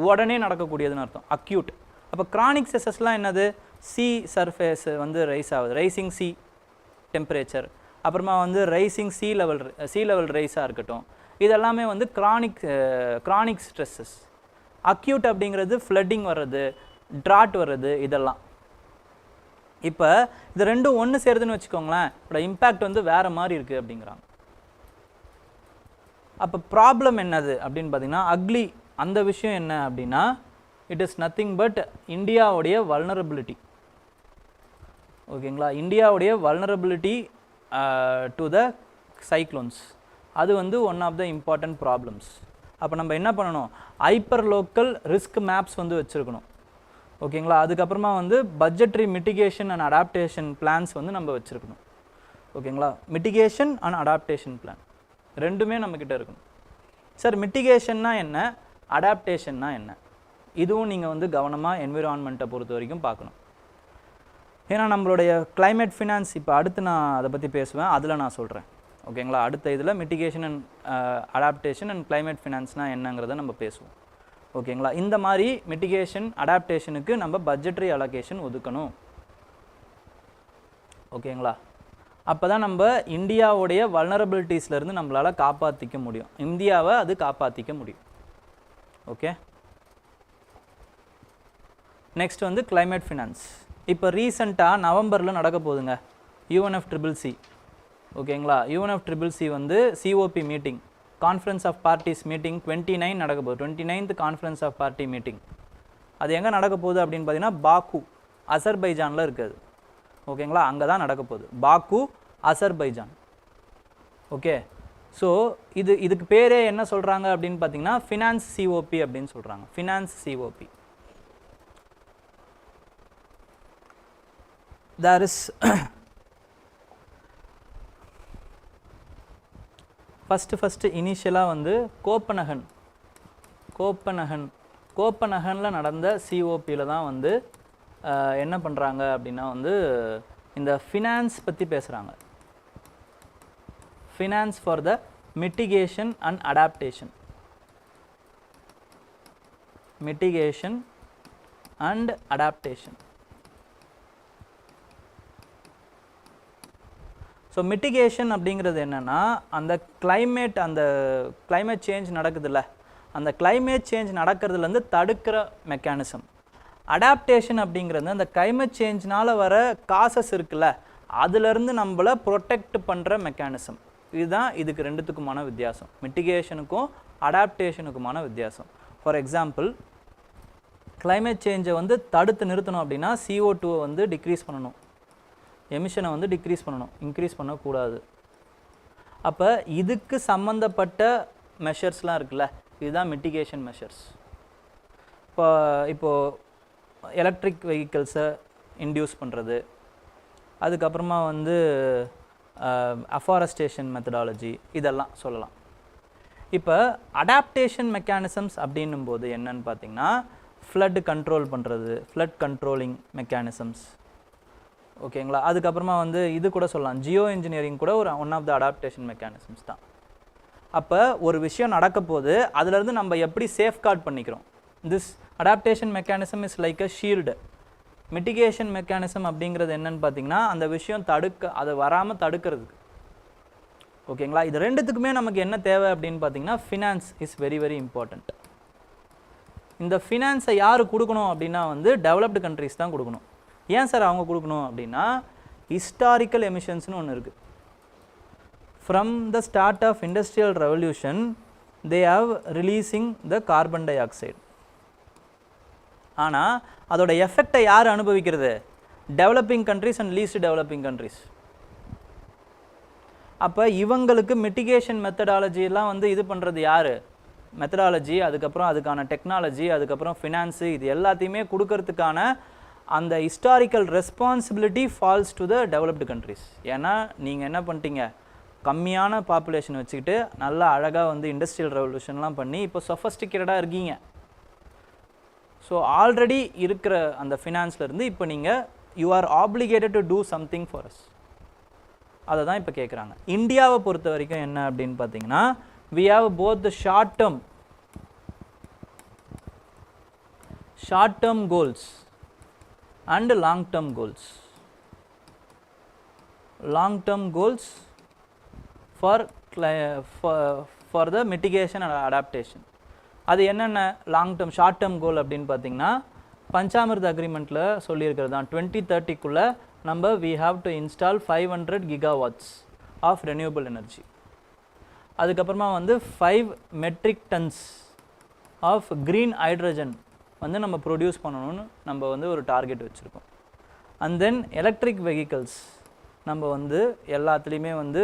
A: உடனே நடக்கக்கூடியதுன்னு அர்த்தம் அக்யூட். அப்போ க்ரானிக் ஸ்ட்ரெஸ்ஸஸ்லாம் என்னது, சி சர்ஃபேஸ் வந்து ரைஸ் ஆகுது, ரைசிங் சி டெம்பரேச்சர், அப்புறமா வந்து ரைசிங் சி லெவல் ரைஸாக இருக்கட்டும், இதெல்லாமே வந்து க்ரானிக் ஸ்ட்ரெஸ்ஸஸ். அக்யூட் அப்படிங்கிறது ஃப்ளட்டிங் வர்றது, ட்ராட் வர்றது, இதெல்லாம். இப்போ இது ரெண்டும் ஒன்று சேருதுன்னு வச்சுக்கோங்களேன், இதோட இம்பேக்ட் வந்து வேறு மாதிரி இருக்குது அப்படிங்கிறாங்க. அப்போ ப்ராப்ளம் என்னது அப்படின்னு பார்த்தீங்கன்னா அக்லி, அந்த விஷயம் என்ன அப்படின்னா இட் இஸ் நத்திங் பட் இந்தியாவுடைய வல்னரபிலிட்டி. ஓகேங்களா? இந்தியாவுடைய வல்னரபிலிட்டி டு த சைக்ளோன்ஸ், அது வந்து one of the important problems. அப்போ நம்ம என்ன பண்ணணும், ஹைப்பர் லோக்கல் ரிஸ்க் மேப்ஸ் வந்து வச்சுருக்கணும். ஓகேங்களா? அதுக்கப்புறமா வந்து budgetary mitigation and adaptation plans வந்து நம்ம வச்சுருக்கணும். ஓகேங்களா? மிட்டிகேஷன் அண்ட் அடாப்டேஷன் பிளான் ரெண்டுமே நம்மக்கிட்ட இருக்கணும். சார் மிட்டிகேஷன்னா என்ன, அடாப்டேஷன்னா என்ன, இதுவும் நீங்கள் வந்து கவனமாக என்விரான்மெண்ட்டை பொறுத்த வரைக்கும் பார்க்கணும். ஏன்னா நம்மளுடைய கிளைமேட் ஃபினான்ஸ் இப்போ அடுத்து நான் அதை பற்றி பேசுவேன், அதில் நான் சொல்கிறேன். ஓகேங்களா? அடுத்த இதில் mitigation and adaptation and climate ஃபினான்ஸ்னால் என்னங்கிறத நம்ம பேசுவோம். ஓகேங்களா? இந்த மாதிரி மிட்டிகேஷன் அடாப்டேஷனுக்கு நம்ம பட்ஜெட்ரி அலோகேஷன் ஒதுக்கணும். ஓகேங்களா? அப்போ தான் நம்ம இந்தியாவுடைய வல்னரபிலிட்டிஸ்லேருந்து நம்மளால் காப்பாற்றிக்க முடியும், இந்தியாவை அது காப்பாற்றிக்க முடியும். ஓகே, நெக்ஸ்ட் வந்து கிளைமேட் ஃபினான்ஸ். இப்போ ரீசெண்டாக நவம்பரில் நடக்க போகுதுங்க UNFCCC. ஓகேங்களா? UNFCCC வந்து COP meeting, conference of parties meeting 29 நடக்க போகுது. 29th conference of party meeting. அது எங்கே நடக்க போகுது அப்படின்னு பார்த்தீங்கன்னா பாக்கு, அசர்பைஜானில் இருக்குது. ஓகேங்களா? அங்கே தான் நடக்க போகுது, பாக்கு, அசர்பைஜான். ஓகே, ஸோ இதுக்கு பேரே என்ன சொல்கிறாங்க அப்படின்னு பார்த்தீங்கன்னா ஃபினான்ஸ் COP அப்படின்னு சொல்கிறாங்க. Finance COP. there is first இனிஷியலாக வந்து கோப்பனகன் கோப்பனகனில் நடந்த சிஓபியில் தான் வந்து என்ன பண்ணுறாங்க அப்படின்னா வந்து இந்த ஃபினான்ஸ் பற்றி பேசுகிறாங்க. Finance for the mitigation and adaptation. Mitigation and adaptation. So mitigation அப்படிங்கிறது என்னென்னா அந்த கிளைமேட் சேஞ்ச் நடக்குதுல்ல, அந்த கிளைமேட் சேஞ்ச் நடக்கிறதுலேருந்து தடுக்கிற மெக்கானிசம். அடாப்டேஷன் அப்படிங்கிறது அந்த கிளைமேட் சேஞ்ச்னால் வர காசஸ் இருக்குல்ல, அதுலேருந்து நம்மளை ப்ரொடெக்ட் பண்ணுற மெக்கானிசம். இதுதான் இதுக்கு ரெண்டுத்துக்குமான வித்தியாசம், மிட்டிகேஷனுக்கும் அடாப்டேஷனுக்குமான வித்தியாசம். ஃபார் எக்ஸாம்பிள், கிளைமேட் சேஞ்சை வந்து தடுத்து நிறுத்தணும் அப்படின்னா CO2 வந்து டிக்ரீஸ் பண்ணணும், எமிஷனை வந்து டிக்ரீஸ் பண்ணணும், இன்க்ரீஸ் பண்ணக்கூடாது. அப்போ இதுக்கு சம்மந்தப்பட்ட மெஷர்ஸ்லாம் இருக்குல்ல, இதுதான் மிட்டிகேஷன் மெஷர்ஸ். இப்போது எலக்ட்ரிக் வெஹிக்கிள்ஸை இன்டியூஸ் பண்ணுறது, அதுக்கப்புறமா வந்து அஃபாரஸ்டேஷன் மெத்தடாலஜி, இதெல்லாம் சொல்லலாம். இப்போ அடாப்டேஷன் மெக்கானிசம்ஸ் அப்படின்னும் போது என்னன்னு பார்த்தீங்கன்னா ஃப்ளட் கண்ட்ரோல் பண்ணுறது, ஃப்ளட் கண்ட்ரோலிங் மெக்கானிசம்ஸ். ஓகேங்களா? அதுக்கப்புறமா வந்து இது கூட சொல்லலாம், ஜியோ இன்ஜினியரிங் கூட ஒரு one of the adaptation mechanisms தான். அப்போ ஒரு விஷயம் நடக்க போது அதுலேருந்து நம்ம எப்படி சேஃப்கார்ட் பண்ணிக்கிறோம். This adaptation mechanism is like a shield. Mitigation mechanism அப்படிங்கிறது என்னன்னு பார்த்தீங்கன்னா அந்த விஷயம் அதை வராமல் தடுக்கிறதுக்கு. ஓகேங்களா? இது ரெண்டுத்துக்குமே நமக்கு என்ன தேவை அப்படின்னு பார்த்தீங்கன்னா finance is very very important. இந்த ஃபினான்ஸை யார் கொடுக்கணும் அப்படின்னா வந்து டெவலப்டு கண்ட்ரிஸ் தான் கொடுக்கணும். ஏன் சார் அவங்க கொடுக்கணும் அப்படின்னா ஹிஸ்டாரிக்கல் எமிஷன்ஸ்னு ஒன்று இருக்குது. From the start of industrial revolution they have releasing the carbon dioxide. ஆனால் அதோட எஃபெக்டை யார் அனுபவிக்கிறது? Developing countries and least developing countries. அப்போ இவங்களுக்கு மிட்டிகேஷன் மெத்தடாலஜிலாம் வந்து இது பண்ணுறது யார்? மெத்தடாலஜி, அதுக்கப்புறம் அதுக்கான டெக்னாலஜி, அதுக்கப்புறம் ஃபினான்ஸு, இது எல்லாத்தையுமே கொடுக்கறதுக்கான அந்த historical responsibility falls to the developed countries. ஏன்னா நீங்கள் என்ன பண்ணிட்டீங்க, கம்மியான பாப்புலேஷன் வச்சுக்கிட்டு நல்லா அழகாக வந்து இண்டஸ்ட்ரியல் ரெவல்யூஷன்லாம் பண்ணி இப்போ சொஃபஸ்டிகேட்டடாக இருக்கீங்க. ஸோ ஆல்ரெடி இருக்கிற அந்த ஃபினான்ஸ்லேருந்து இப்போ நீங்கள் you are obligated to do something for us. அதை தான் இப்போ கேட்குறாங்க. இந்தியாவை பொறுத்த வரைக்கும் என்ன அப்படின்னு பார்த்தீங்கன்னா we have both the short term goals and long term goals. Long term goals for the mitigation and adaptation. அது என்னென்ன long term short term goal அப்படின்னு பார்த்தீங்கன்னா பஞ்சாமிர்த அக்ரிமெண்ட்டில் சொல்லியிருக்கிறது தான் 2030 நம்ம we have to install 500 gigawatts of renewable energy. அதுக்கப்புறமா வந்து 5 metric tons of green hydrogen வந்து நம்ம ப்ரொடியூஸ் பண்ணணும்னு நம்ம வந்து ஒரு டார்கெட் வச்சுருக்கோம். அண்ட் தென் எலக்ட்ரிக் வெஹிக்கிள்ஸ் நம்ம வந்து எல்லாத்துலேயுமே வந்து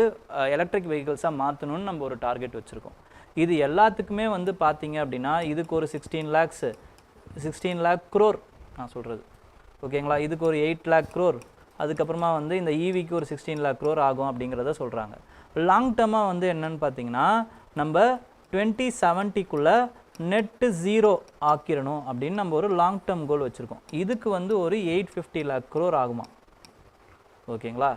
A: எலக்ட்ரிக் வெஹிக்கிள்ஸாக மாற்றணும்னு நம்ம ஒரு டார்கெட் வச்சுருக்கோம். இது எல்லாத்துக்குமே வந்து பார்த்தீங்க அப்படின்னா இதுக்கு ஒரு 16 lakh crore நான் சொல்கிறது. ஓகேங்களா? இதுக்கு ஒரு 8 lakh crore, அதுக்கப்புறமா வந்து இந்த ஈவிக்கு ஒரு 16 lakh crore ஆகும் அப்படிங்கிறத சொல்கிறாங்க. லாங் டேர்மாக வந்து என்னன்னு பார்த்தீங்கன்னா நம்ம 2070 நெட்டு ஜீரோ ஆக்கிடணும் அப்படின்னு நம்ம ஒரு லாங் டேர்ம் கோல் வச்சுருக்கோம். இதுக்கு வந்து ஒரு 850 lakh crore ஆகுமா. ஓகேங்களா?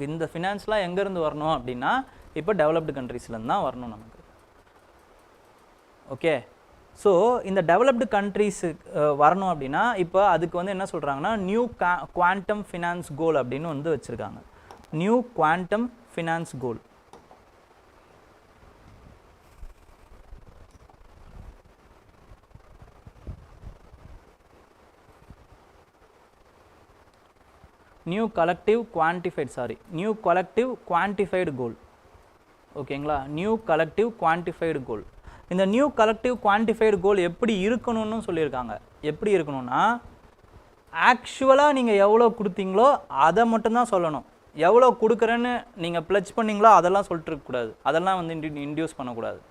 A: இந்த ஃபினான்ஸ்லாம் எங்கேருந்து வரணும் அப்படின்னா இப்போ டெவலப்டு கண்ட்ரீஸ்லேருந்து தான் வரணும் நமக்கு. ஓகே, ஸோ இந்த டெவலப்டு கண்ட்ரீஸு வரணும் அப்படின்னா இப்போ அதுக்கு வந்து என்ன சொல்கிறாங்கன்னா நியூ குவாண்டம் ஃபினான்ஸ் கோல் அப்படின்னு வந்து வச்சுருக்காங்க. நியூ குவாண்டம் ஃபினான்ஸ் கோல். நியூ கலெக்டிவ் குவான்டிஃபைடு கோல். ஓகேங்களா? நியூ கலெக்டிவ் குவான்டிஃபைடு கோல். இந்த நியூ கலெக்டிவ் குவான்டிஃபைடு கோல் எப்படி இருக்கணும்னு சொல்லியிருக்காங்க. எப்படி இருக்கணும்னா ஆக்சுவலாக நீங்கள் எவ்வளோ கொடுத்தீங்களோ அதை மட்டும்தான் சொல்லணும். எவ்வளோ கொடுக்குறேன்னு நீங்கள் ப்ளச் பண்ணிங்களோ அதெல்லாம் சொல்லிட்டுருக்கக்கூடாது, அதெல்லாம் வந்து இன்டியூஸ் பண்ணக்கூடாது.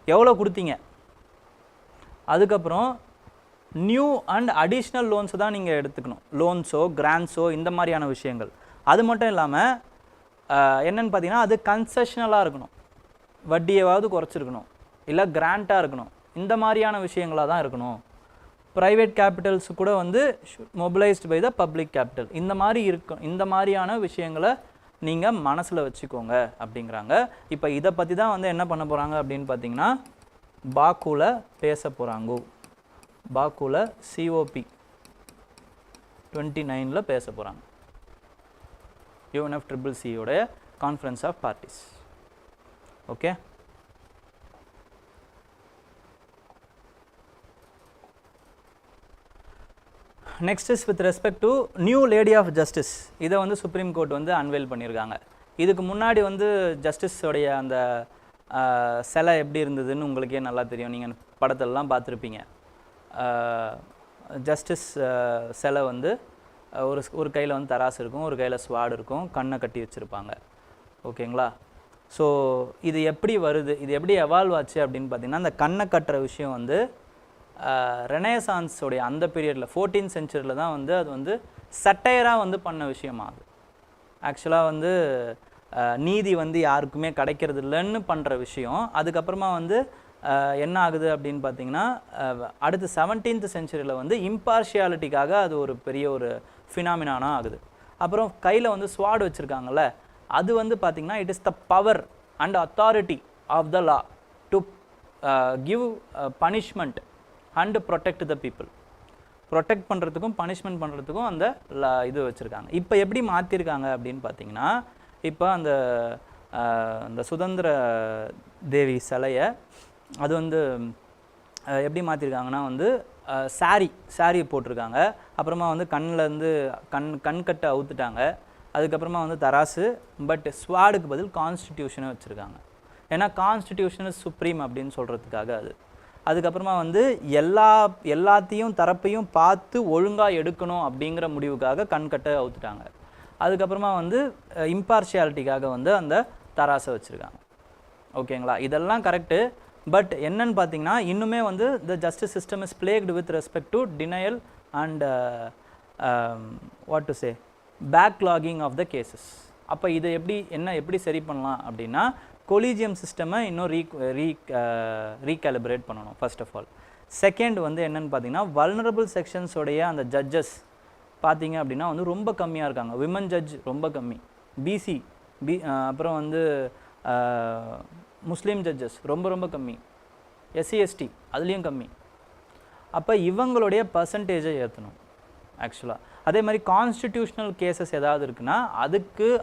A: எவ்வளோ கொடுத்தீங்க, அதுக்கப்புறம் நியூ அண்ட் அடிஷ்னல் லோன்ஸை தான் நீங்கள் எடுத்துக்கணும். லோன்ஸோ கிராண்ட்ஸோ இந்த மாதிரியான விஷயங்கள். அது மட்டும் இல்லாமல் என்னென்னு பார்த்தீங்கன்னா அது கன்செஷனலாக இருக்கணும், வட்டியாவது குறைச்சிருக்கணும், இல்லை கிராண்ட்டாக இருக்கணும். இந்த மாதிரியான விஷயங்களாக தான் இருக்கணும். ப்ரைவேட் கேபிட்டல்ஸ் கூட வந்து மொபிலைஸ்டு பை த பப்ளிக் கேபிட்டல், இந்த மாதிரி இருக்கும். இந்த மாதிரியான விஷயங்களை நீங்கள் மனசில் வச்சுக்கோங்க அப்படிங்கிறாங்க. இப்போ இதை பற்றி தான் வந்து என்ன பண்ண போகிறாங்க அப்படின்னு பார்த்தீங்கன்னா பாக்குல பேச போகிறாங்க. பாக்குல COP 29 பேச போகிறாங்க. UNFCCC உடைய conference of parties. Okay, next is with respect to new lady of justice. இதை வந்து சுப்ரீம் கோர்ட் வந்து அன்வெயில் பண்ணியிருக்காங்க. இதுக்கு முன்னாடி வந்து ஜஸ்டிஸோடைய அந்த சிலை எப்படி இருந்ததுன்னு உங்களுக்கே நல்லா தெரியும், நீங்கள் படத்தெல்லாம் பார்த்துருப்பீங்க. ஜஸ்டிஸ் சிலை வந்து ஒரு கையில் வந்து தராசு இருக்கும், ஒரு கையில் ஸ்வாட் இருக்கும், கண்ணை கட்டி வச்சுருப்பாங்க. ஓகேங்களா? ஸோ இது எப்படி வருது, இது எப்படி எவால்வ் ஆச்சு அப்படின்னு பார்த்தீங்கன்னா, அந்த கண்ணை கட்டுற விஷயம் வந்து ரெனேசான்ஸோடைய அந்த பீரியடில் 14th century தான் வந்து அது வந்து சட்டையராக வந்து பண்ண விஷயமா. அது ஆக்சுவலாக வந்து நீதி வந்து யாருக்குமே கிடைக்கிறது இல்லைன்னு பண்ணுற விஷயம். அதுக்கப்புறமா வந்து என்ன ஆகுது அப்படின்னு பார்த்தீங்கன்னா, அடுத்து 17th century வந்து இம்பார்ஷியாலிட்டிக்காக அது ஒரு பெரிய ஒரு ஃபினாமினானாக ஆகுது. அப்புறம் கையில் வந்து ஸ்வாட் வச்சுருக்காங்கல்ல, அது வந்து பார்த்திங்கன்னா it is the power and authority of the law to give punishment and protect the people. Protect பண்ணுறதுக்கும் பனிஷ்மெண்ட் பண்ணுறதுக்கும் அந்த இது வச்சுருக்காங்க. இப்போ எப்படி மாற்றிருக்காங்க அப்படின்னு பார்த்தீங்கன்னா, இப்போ அந்த சுதந்திர தேவி சிலையை அது வந்து எப்படி மாற்றிருக்காங்கன்னா வந்து சாரி போட்டிருக்காங்க. அப்புறமா வந்து கண்ணிலேருந்து கண்கட்டை அவுத்துட்டாங்க. அதுக்கப்புறமா வந்து தராசு, பட் ஸ்வாடுக்கு பதில் கான்ஸ்டிடியூஷனை வச்சுருக்காங்க. ஏன்னா கான்ஸ்டிடியூஷன் இஸ் சுப்ரீம் அப்படின்னு சொல்கிறதுக்காக அது. அதுக்கப்புறமா வந்து எல்லாத்தையும் தரப்பையும் பார்த்து ஒழுங்காக எடுக்கணும் அப்படிங்கிற முடிவுக்காக கண்கட்டை அவுத்துட்டாங்க. அதுக்கப்புறமா வந்து இம்பார்ஷியாலிட்டிக்காக வந்து அந்த தராசை வச்சுருக்காங்க. ஓகேங்களா? இதெல்லாம் கரெக்டு. பட் என்னன்னு பார்த்தீங்கன்னா, இன்னுமே வந்து the justice system is plagued with respect to denial and what to say backlogging of the cases. அப்போ இதை எப்படி சரி பண்ணலாம் அப்படின்னா, கொலீஜியம் சிஸ்டமை இன்னும் ரீகாலிப்ரேட் பண்ணணும் ஃபர்ஸ்ட் ஆஃப் ஆல். செகண்ட் வந்து என்னென்னு பார்த்தீங்கன்னா, வல்னரபிள் செக்ஷன்ஸோடைய அந்த ஜட்ஜஸ் பார்த்தீங்க அப்படின்னா வந்து ரொம்ப கம்மியாக இருக்காங்க. விமன் ஜட்ஜ் ரொம்ப கம்மி. பிசி அப்புறம் வந்து முஸ்லீம் ஜட்ஜஸ் ரொம்ப கம்மி. SC ST அதுலேயும் கம்மி. அப்போ இவங்களுடைய பர்சன்டேஜை ஏற்றணும் ஆக்சுவலாக. அதே மாதிரி கான்ஸ்டிடியூஷனல் கேசஸ் ஏதாவது இருக்குன்னா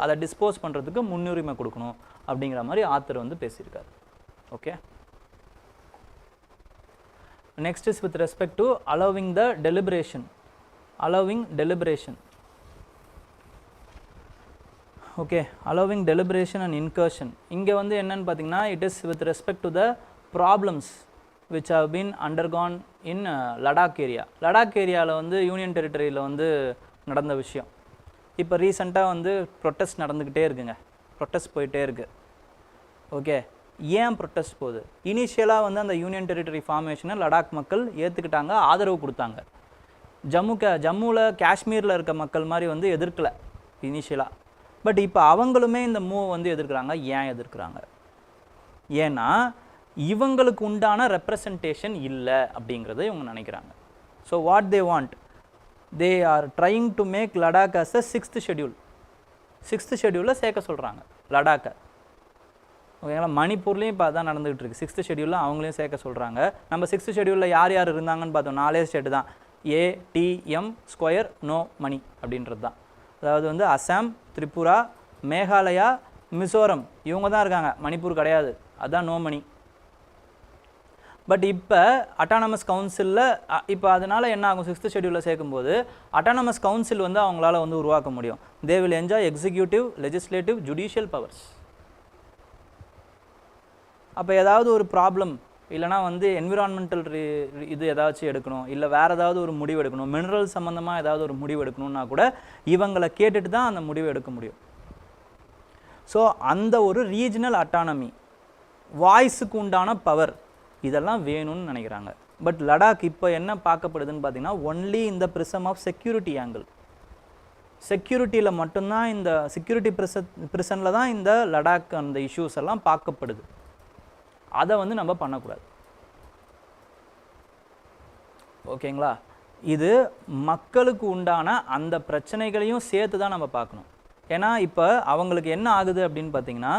A: அதை டிஸ்போஸ் பண்ணுறதுக்கு முன்னுரிமை கொடுக்கணும் அப்படிங்கிற மாதிரி ஆத்தர் வந்து பேசியிருக்காரு. Okay, next is with respect to allowing deliberation. Okay, allowing deliberation and incursion. இங்கே வந்து என்னன்னு பார்த்தீங்கன்னா, it is with respect to the problems which have been undergone in Ladakh area. Ladakh ஏரியாவில் வந்து யூனியன் டெரிட்டரியில் வந்து நடந்த விஷயம். இப்போ ரீசெண்டாக வந்து ப்ரொட்டஸ்ட் நடந்துக்கிட்டே இருக்குங்க, ப்ரொட்டஸ்ட் போயிட்டே இருக்குது. ஓகே, ஏன் ப்ரொட்டஸ்ட் போகுது? இனிஷியலாக வந்து அந்த யூனியன் டெரிட்டரி ஃபார்மேஷனை லடாக் மக்கள் ஏற்றுக்கிட்டாங்க, ஆதரவு கொடுத்தாங்க. ஜம்முவில் காஷ்மீரில் இருக்க மக்கள் மாதிரி வந்து எதிர்க்கலை இனிஷியலாக. பட் இப்போ அவங்களுமே இந்த மூவ் வந்து எதிர்க்கிறாங்க. ஏன் எதிர்க்கிறாங்க? ஏன்னா இவங்களுக்கு உண்டான ரெப்ரசன்டேஷன் இல்லை அப்படிங்கிறத இவங்க நினைக்கிறாங்க. So what they want, they are trying to make Ladakh as a 6th schedule. 6th schedule சேர்க்க சொல்கிறாங்க லடாக்கை. ஓகேங்களா? மணிப்பூர்லேயும் இப்போ அதான் நடந்துகிட்டு இருக்குது. 6th schedule அவங்களையும் சேர்க்க சொல்கிறாங்க. நம்ம 6th schedule யார் இருந்தாங்கன்னு பார்த்தோம், 4 ஸ்டேட்டு தான். ATM² நோ மணி அப்படின்றது தான். அதாவது வந்து அசாம், திரிபுரா, மேகாலயா, மிசோரம் இவங்க தான் இருக்காங்க, மணிப்பூர் கிடையாது. அதுதான் நோ மணி. பட் இப்போ அட்டானமஸ் கவுன்சிலில் இப்போ அதனால் என்ன ஆகும், 6th schedule சேர்க்கும்போது அட்டானமஸ் கவுன்சில் வந்து அவங்களால வந்து உருவாக்க முடியும். They will enjoy executive, legislative, judicial powers. அப்போ ஏதாவது ஒரு ப்ராப்ளம் இல்லைனா வந்து என்விரான்மெண்டல் இது ஏதாச்சும் எடுக்கணும், இல்லை வேறு ஏதாவது ஒரு முடிவு எடுக்கணும், மினரல் சம்மந்தமாக ஏதாவது ஒரு முடிவு எடுக்கணும்னா கூட இவங்களை கேட்டுட்டு தான் அந்த முடிவு எடுக்க முடியும். ஸோ அந்த ஒரு ரீஜனல் அட்டானமி, வாய்ஸுக்கு உண்டான பவர், இதெல்லாம் வேணும்னு நினைக்கிறாங்க. பட் லடாக் இப்போ என்ன பார்க்கப்படுதுன்னு பார்த்தீங்கன்னா, ஒன்லி இந்த பிரிசம் ஆஃப் செக்யூரிட்டி ஆங்கிள். செக்யூரிட்டியில் மட்டும்தான், இந்த செக்யூரிட்டி பிரிசனில் தான் இந்த லடாக் அந்த இஷ்யூஸ் எல்லாம் பார்க்கப்படுது. அதை வந்து நம்ம பண்ணக்கூடாது. ஓகேங்களா? இது மக்களுக்கு உண்டான அந்த பிரச்சனைகளையும் சேர்த்து தான் நம்ம பார்க்கணும். ஏன்னா இப்போ அவங்களுக்கு என்ன ஆகுது அப்படின்னு பார்த்தீங்கன்னா,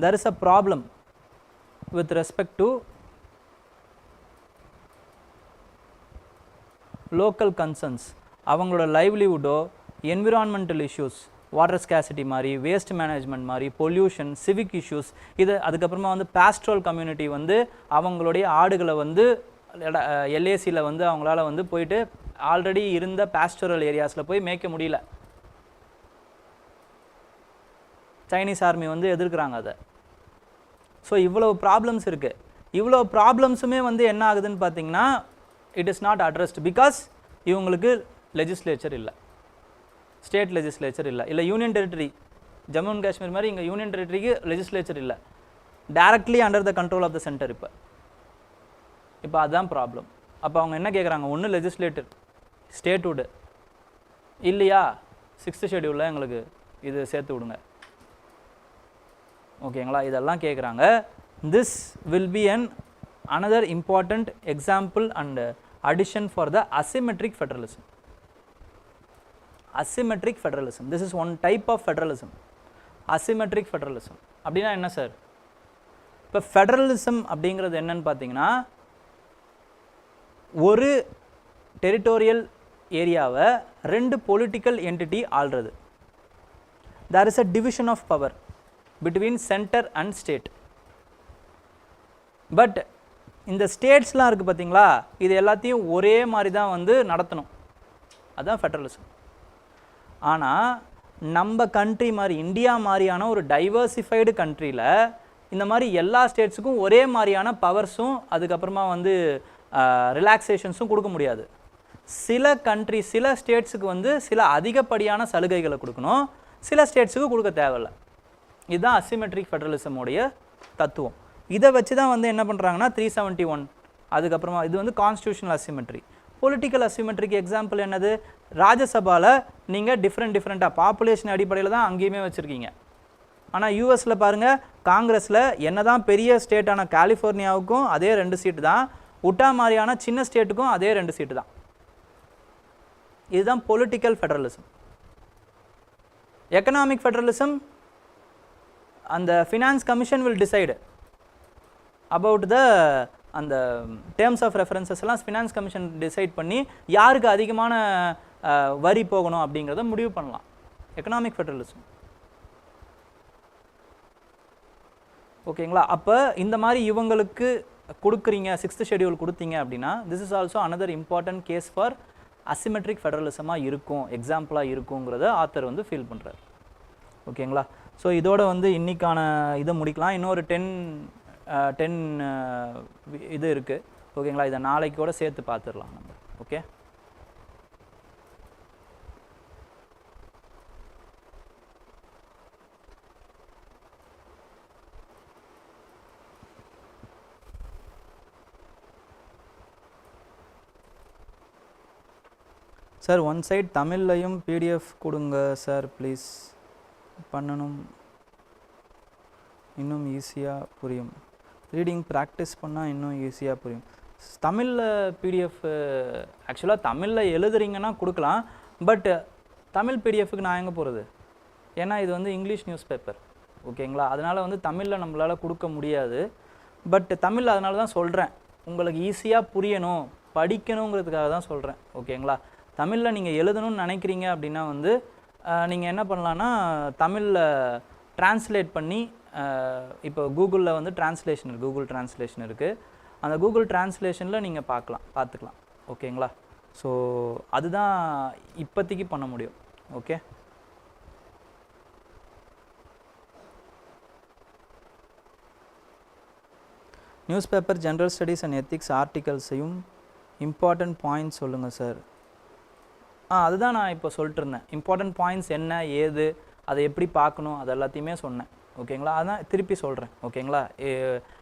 A: there is a problem with respect to local concerns. அவங்களோட லைவ்லிவுட்டோ, என்விரான்மெண்டல் இஷ்யூஸ், வாட்டர் ஸ்கேசிட்டி மாதிரி, வேஸ்ட் மேனேஜ்மெண்ட் மாதிரி, பொல்யூஷன், சிவிக் இஷ்யூஸ், இது அதுக்கப்புறமா வந்து பாஸ்ட்ரல் கம்யூனிட்டி வந்து அவங்களுடைய ஆடுகளை வந்து எல்ஏசியில் வந்து அவங்களால வந்து போயிட்டு ஆல்ரெடி இருந்த பாஸ்டரல் ஏரியாஸில் போய் மேய்க்க முடியல. சைனீஸ் ஆர்மி வந்து எதிர்க்கிறாங்க அதை. ஸோ இவ்வளோ ப்ராப்ளம்ஸ் இருக்குது. இவ்வளோ ப்ராப்ளம்ஸுமே வந்து என்ன ஆகுதுன்னு பார்த்தீங்கன்னா, it is not addressed because இவங்களுக்கு லெஜிஸ்லேச்சர் இல்லை, ஸ்டேட் லெஜிஸ்லேச்சர் இல்லை, இல்லை union territory Jammu and Kashmir மாதிரி இங்கே யூனியன் டெரிட்டரிக்கு லெஜிஸ்லேச்சர் இல்லை, directly under the control of the centre. இப்போ அதுதான் ப்ராப்ளம். அப்போ அவங்க என்ன கேட்குறாங்க, ஒன்று லெஜிஸ்லேட்டர் ஸ்டேட்வுட் இல்லையா 6th ஷெட்யூலில் எங்களுக்கு இது சேர்த்து விடுங்க. ஓகேங்களா? இதெல்லாம் கேட்குறாங்க. This will be an another important example and addition for the asymmetric federalism. Asymmetric federalism, this is one type of federalism. Asymmetric federalism அப்படின்னா என்ன சார்? இப்போ ஃபெடரலிசம் அப்படிங்கிறது என்னன்னு பார்த்தீங்கன்னா, ஒரு டெரிட்டோரியல் ஏரியாவை 2 பொலிட்டிக்கல் என்டிட்டி ஆள்றது. there is a division of power between center and state. But இந்த ஸ்டேட்ஸ்லாம் இருக்குது பார்த்தீங்களா, இது எல்லாத்தையும் ஒரே மாதிரி தான் வந்து நடத்தணும். அதுதான் ஃபெடரலிசம். ஆனால் நம்ம கண்ட்ரி மாதிரி, இந்தியா மாதிரியான ஒரு டைவர்சிஃபைடு கண்ட்ரியில் இந்த மாதிரி எல்லா ஸ்டேட்ஸுக்கும் ஒரே மாதிரியான பவர்ஸும் அதுக்கப்புறமா வந்து ரிலாக்ஸேஷன்ஸும் கொடுக்க முடியாது. சில கண்ட்ரி, சில ஸ்டேட்ஸுக்கு வந்து சில அதிகப்படியான சலுகைகளை கொடுக்கணும், சில ஸ்டேட்ஸுக்கு கொடுக்க தேவையில்லை. இதுதான் அசிமெட்ரிக் ஃபெடரலிசமுடைய தத்துவம். இதை வச்சு தான் வந்து என்ன பண்ணுறாங்கன்னா 371, அதுக்கப்புறமா இது வந்து கான்ஸ்டியூஷனல் அசிமெட்ரி. பொலிட்டிக்கல் அசிமெட்ரிக்கு எக்ஸாம்பிள் என்னது? ராஜ்யசபாவில் நீங்கள் டிஃப்ரெண்ட்டாக பாப்புலேஷன் அடிப்படையில் தான் அங்கேயுமே வச்சுருக்கீங்க. ஆனால் யூஎஸில் பாருங்கள், காங்கிரஸில் என்ன தான் பெரிய ஸ்டேட்டான கலிஃபோர்னியாவுக்கும் அதே 2 சீட்டு தான், உட்டா மாதிரியான சின்ன ஸ்டேட்டுக்கும் அதே 2 சீட்டு தான். இதுதான் பொலிட்டிக்கல் ஃபெடரலிசம். எக்கனாமிக் ஃபெடரலிசம், அந்த finance commission will decide about the அந்த டேர்ம்ஸ் ஆஃப் ரெஃபரன்சஸ் எல்லாம் ஃபினான்ஸ் கமிஷன் டிசைட் பண்ணி யாருக்கு அதிகமான வரி போகணும் அப்படிங்கிறத முடிவு பண்ணலாம். Economic federalism. ஓகேங்களா? அப்போ இந்த மாதிரி இவங்களுக்கு கொடுக்குறீங்க, 6th ஷெட்யூல் கொடுத்தீங்க அப்படின்னா, this is also another important case for asymmetric ஃபெடரலிசமாக இருக்கும், எக்ஸாம்பிளாக இருக்குங்கிறத ஆத்தர் வந்து ஃபீல் பண்ணுறாரு. ஓகேங்களா? ஸோ இதோட வந்து இன்றைக்கான இதை முடிக்கலாம். இன்னொரு 10 இது இருக்குது. ஓகேங்களா? இதை நாளைக்கு கூட சேர்த்து பார்த்துடலாம் நம்ம. ஓகே, சார் ஒன் சைட் தமிழ்லையும் பிடிஎஃப் கொடுங்க சார் ப்ளீஸ், பண்ணணும், இன்னும் ஈஸியாக புரியும். ரீடிங் ப்ராக்டிஸ் பண்ணால் இன்னும் ஈஸியாக புரியும். தமிழில் பிடிஎஃப் ஆக்சுவலாக தமிழில் எழுதுறீங்கன்னா கொடுக்கலாம், பட் தமிழ் பிடிஎஃப்க்கு நான் எங்கே போகிறது? ஏன்னா இது வந்து இங்கிலீஷ் நியூஸ் பேப்பர். ஓகேங்களா? அதனால் வந்து தமிழில் நம்மளால் கொடுக்க முடியாது. பட் தமிழ் அதனால தான் சொல்கிறேன், உங்களுக்கு ஈஸியாக புரியணும், படிக்கணுங்கிறதுக்காக தான் சொல்கிறேன். ஓகேங்களா? தமிழில் நீங்கள் எழுதணும்னு நினைக்கிறீங்க அப்படின்னா வந்து நீங்கள் என்ன பண்ணலான்னா, தமிழில் ட்ரான்ஸ்லேட் பண்ணி, இப்போ கூகுளில் வந்து ட்ரான்ஸ்லேஷன், கூகுள் ட்ரான்ஸ்லேஷன் இருக்குது, அந்த கூகுள் ட்ரான்ஸ்லேஷனில் நீங்கள் பார்த்துக்கலாம். ஓகேங்களா? ஸோ அதுதான் இப்போதைக்கு பண்ண முடியும். Okay, news paper general studies and ethics ஆர்டிகல்ஸையும் இம்பார்ட்டன்ட் பாயிண்ட்ஸ் சொல்லுங்கள் சார். அதுதான் நான் இப்போ சொல்லிட்டு இருந்தேன். இம்பார்ட்டன்ட் பாயிண்ட்ஸ் என்ன ஏது, அதை எப்படி பார்க்கணும், அது எல்லாத்தையுமே சொன்னேன். ஓகேங்களா? அதான் திருப்பி சொல்கிறேன். ஓகேங்களா?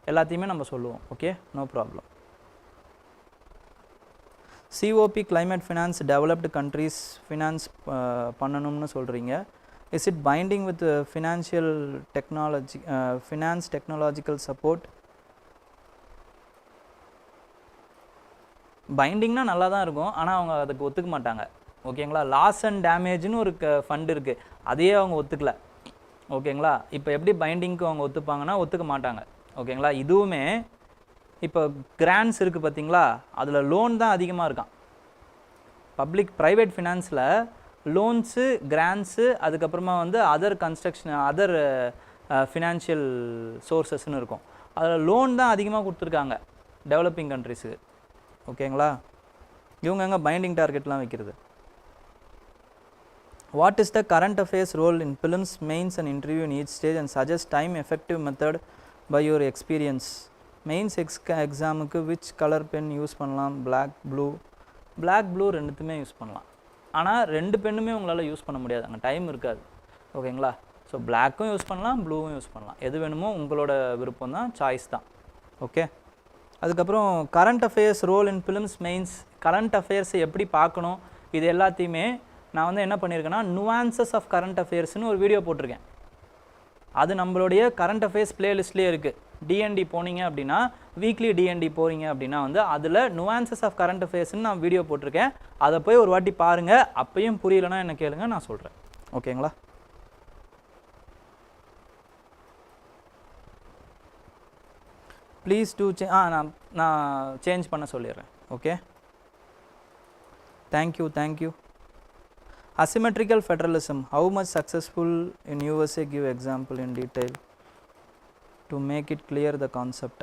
A: எல்லாத்தையுமே நம்ம சொல்லுவோம். Okay, no problem. COP climate finance developed countries finance பண்ணணும்னு சொல்கிறீங்க. Is it binding with financial technology, finance டெக்னாலஜிக்கல் சப்போர்ட்? பைண்டிங்னா நல்லா தான் இருக்கும், ஆனால் அவங்க அதுக்கு ஒத்துக்க மாட்டாங்க. ஓகேங்களா? லாஸ் அண்ட் டேமேஜ்னு ஒரு ஃபண்ட் இருக்குது, அதையே அவங்க ஒத்துக்கல. ஓகேங்களா? இப்போ எப்படி பைண்டிங்க்கு அவங்க ஒத்துப்பாங்கன்னா ஒத்துக்க மாட்டாங்க. ஓகேங்களா? இதுவுமே இப்போ கிராண்ட்ஸ் இருக்குது பார்த்தீங்களா, அதில் லோன் தான் அதிகமாக இருக்கான். பப்ளிக் ப்ரைவேட் ஃபினான்ஸில் லோன்ஸு, கிராண்ட்ஸு, அதுக்கப்புறமா வந்து அதர் கன்ஸ்ட்ரக்ஷன், அதர் ஃபினான்ஷியல் சோர்ஸஸ்ன்னு இருக்கும். அதில் லோன் தான் அதிகமாக கொடுத்துருக்காங்க டெவலப்பிங் கண்ட்ரிஸுக்கு. ஓகேங்களா? இவங்க எங்கே பைண்டிங் டார்கெட்லாம் வைக்கிறது? What is the current affairs role in prelims, mains and interview in each stage and suggest time effective method by your experience. Mains எக்ஸாமுக்கு விச் கலர் பென் யூஸ் பண்ணலாம்? Black, blue. பிளாக், ப்ளூ ரெண்டுத்துமே use பண்ணலாம், ஆனால் ரெண்டு பெண்ணுமே உங்களால் use பண்ண முடியாது, அங்கே டைம் இருக்காது. ஓகேங்களா? ஸோ பிளாக்கும் யூஸ் பண்ணலாம், ப்ளூவும் யூஸ் பண்ணலாம், எது வேணுமோ உங்களோட விருப்பம் தான், சாய்ஸ் தான். ஓகே. அதுக்கப்புறம் current affairs role in prelims, mains, current அஃபேர்ஸை எப்படி பார்க்கணும், இது எல்லாத்தையுமே நான் வந்து என்ன பண்ணியிருக்கேன்னா நுவான்சஸ் ஆஃப் கரண்ட் அஃபேர்ஸ்னு ஒரு வீடியோ போட்டிருக்கேன். அது நம்மளுடைய கரண்ட் அஃபேர்ஸ் பிளேலிஸ்ட்லேயே இருக்குது. டிஎன்டி போனீங்க அப்படின்னா, வீக்லி டிஎன்டி போகிறீங்க அப்படின்னா வந்து அதில் நுவான்சஸ் ஆஃப் கரண்ட் அஃபேர்ஸ்னு நான் வீடியோ போட்டிருக்கேன். அதை போய் ஒரு வாட்டி பாருங்கள், அப்பையும் புரியலைன்னா என்ன கேளுங்க, நான் சொல்கிறேன். ஓகேங்களா? ப்ளீஸ் டூ நான் சேஞ்ச் பண்ண சொல்லிடுறேன். Okay, thank you. Asymmetrical federalism, how much successful in USA? Give example in detail to make it clear the concept.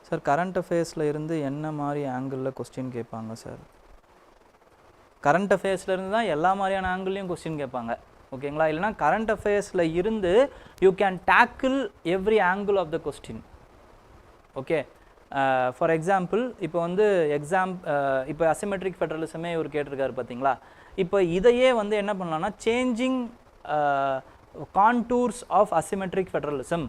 A: Sir current அஃபேர்ஸில் இருந்து என்ன மாதிரி ஆங்கிளில் கொஸ்டின் கேட்பாங்க சார்? கரண்ட் அஃபேர்ஸில் இருந்து தான் எல்லா மாதிரியான ஆங்கிள்லையும் கொஸ்டின் கேட்பாங்க. ஓகேங்களா? இல்லைனா கரண்ட் அஃபேர்ஸில் இருந்து you can tackle every angle of the question. Okay, for example இப்போ வந்து இப்போ அசிமெட்ரிக் ஃபெடரலிசமே இவர் கேட்டிருக்காரு பார்த்தீங்களா. இப்போ இதையே வந்து என்ன பண்ணலாம்னா changing contours of asymmetric federalism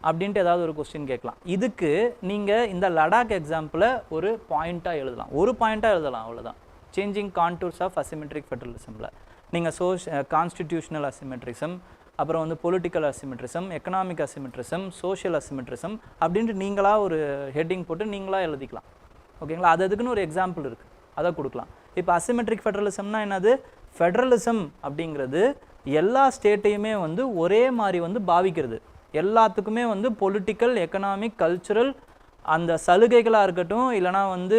A: அப்படின்ட்டு ஏதாவது ஒரு கொஸ்டின் கேட்கலாம். இதுக்கு நீங்கள் இந்த லடாக் எக்ஸாம்பிளை ஒரு பாயிண்ட்டாக எழுதலாம், அவ்வளோதான். சேஞ்சிங் கான்டூர்ஸ் ஆஃப் அசிமெட்ரிக் ஃபெடரலிசமில் நீங்கள் கான்ஸ்டிடியூஷனல் அசிமெட்ரிசம், அப்புறம் வந்து பொலிட்டிக்கல் அசிமெட்ரிசம், எக்கனாமிக் அசிமெட்ரிசம், சோஷியல் அசிமெட்ரிசம் அப்படின்ட்டு நீங்களாக ஒரு ஹெட்டிங் போட்டு நீங்களாக எழுதிக்கலாம். ஓகேங்களா? அதுக்குன்னு ஒரு எக்ஸாம்பிள் இருக்குது, அதை கொடுக்கலாம். இப்போ அசிமெட்ரிக் ஃபெடரலிசம்னா என்னது? ஃபெடரலிசம் அப்படிங்கிறது எல்லா ஸ்டேட்டையுமே வந்து ஒரே மாதிரி வந்து பாவிக்கிறது, எல்லாத்துக்குமே வந்து பொலிட்டிக்கல், எக்கனாமிக், கல்ச்சுரல் அந்த சலுகைகளாக இருக்கட்டும், இல்லைனா வந்து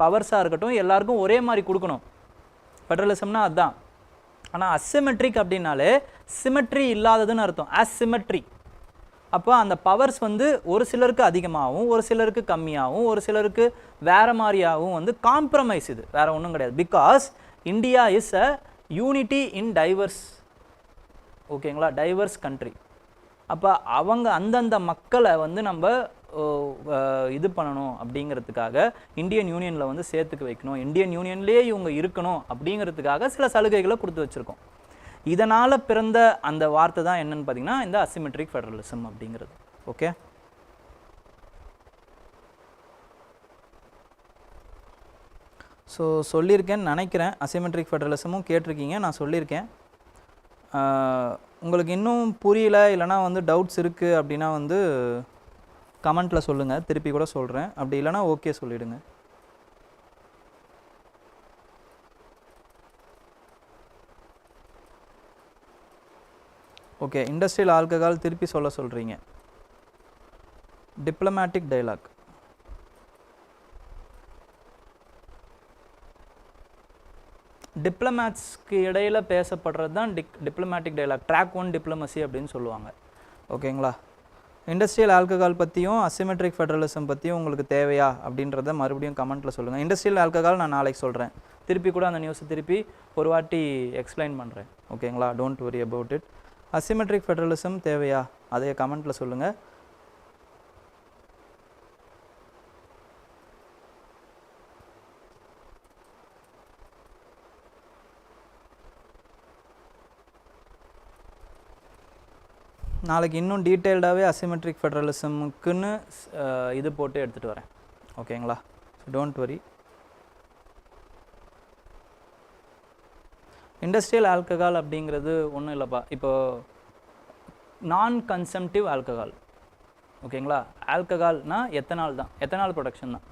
A: பவர்ஸாக இருக்கட்டும், எல்லாருக்கும் ஒரே மாதிரி கொடுக்கணும். ஃபெடரலிசம்னா அதுதான். ஆனால் அசிமெட்ரிக் அப்படின்னாலே சிமெட்ரி இல்லாததுன்னு அர்த்தம். அசிமெட்ரி அப்போ அந்த பவர்ஸ் வந்து ஒரு சிலருக்கு அதிகமாகவும் ஒரு சிலருக்கு கம்மியாகவும் ஒரு சிலருக்கு வேறு மாதிரியாகவும் வந்து காம்ப்ரமைஸ், இது வேறு ஒன்றும் கிடையாது. Because India is a unity in diverse. ஓகேங்களா? Diverse country. அப்போ அவங்க அந்தந்த மக்களை வந்து நம்ம இது பண்ணணும் அப்படிங்கிறதுக்காக இந்தியன் யூனியனில் வந்து சேர்த்துக்க வைக்கணும், இந்தியன் யூனியன்லேயே இவங்க இருக்கணும் அப்படிங்கிறதுக்காக சில சலுகைகளை கொடுத்து வச்சுருக்கோம். இதனால் பிறந்த அந்த வார்த்தை தான் என்னன்னு பார்த்தீங்கன்னா இந்த அசிமெட்ரிக் ஃபெடரலிசம் அப்படிங்கிறது. ஓகே, ஸோ சொல்லியிருக்கேன்னு நினைக்கிறேன். அசிமெட்ரிக் ஃபெடரலிசமும் கேட்டிருக்கீங்க, நான் சொல்லியிருக்கேன். உங்களுக்கு இன்னும் புரியல இல்லைனா வந்து டவுட்ஸ் இருக்குது அப்படின்னா வந்து கமெண்ட்டில் சொல்லுங்கள், திருப்பி கூட சொல்கிறேன். அப்படி இல்லைனா ஓகே சொல்லிவிடுங்க. ஓகே, இண்டஸ்ட்ரியல் ஆல்கஹால் திருப்பி சொல்கிறீங்க. Diplomatic dialogue. டிப்ளமேட்ஸ்க்கு இடையில் பேசப்படுறது தான் டிப்ளமேட்டிக் டைலாக். ட்ராக் 1 டிப்ளமசி அப்படின்னு சொல்லுவாங்க. ஓகேங்களா? இண்டஸ்ட்ரியல் ஆல்கஹால் பற்றியும் அசிமெட்ரிக் ஃபெடரலிசம் பற்றியும் உங்களுக்கு தேவையா அப்படின்றத மறுபடியும் கமெண்ட்டில் சொல்லுங்கள். இண்டஸ்ட்ரியல் ஆல்கஹால் நான் நாளைக்கு சொல்கிறேன், திருப்பி கூட அந்த நியூஸை திருப்பி ஒரு வாட்டி எக்ஸ்பிளைன் பண்ணுறேன். ஓகேங்களா? Don't worry about it. Asymmetric federalism தேவையா அதையே கமெண்ட்டில் சொல்லுங்கள். நாளைக்கு இன்னும் டீட்டெயில்டாகவே அசிமெட்ரிக் ஃபெடரலிசமுக்குன்னு இது போட்டு எடுத்துகிட்டு வரேன். ஓகேங்களா? Don't worry. இண்டஸ்ட்ரியல் ஆல்கஹால் அப்படிங்கிறது ஒன்றும் இல்லைப்பா. இப்போது நான் கன்சம்டிவ் ஆல்கஹால், ஓகேங்களா. ஆல்கஹால்னா எத்தனால் தான், எத்தனால் ப்ரொடக்ஷன் தான்.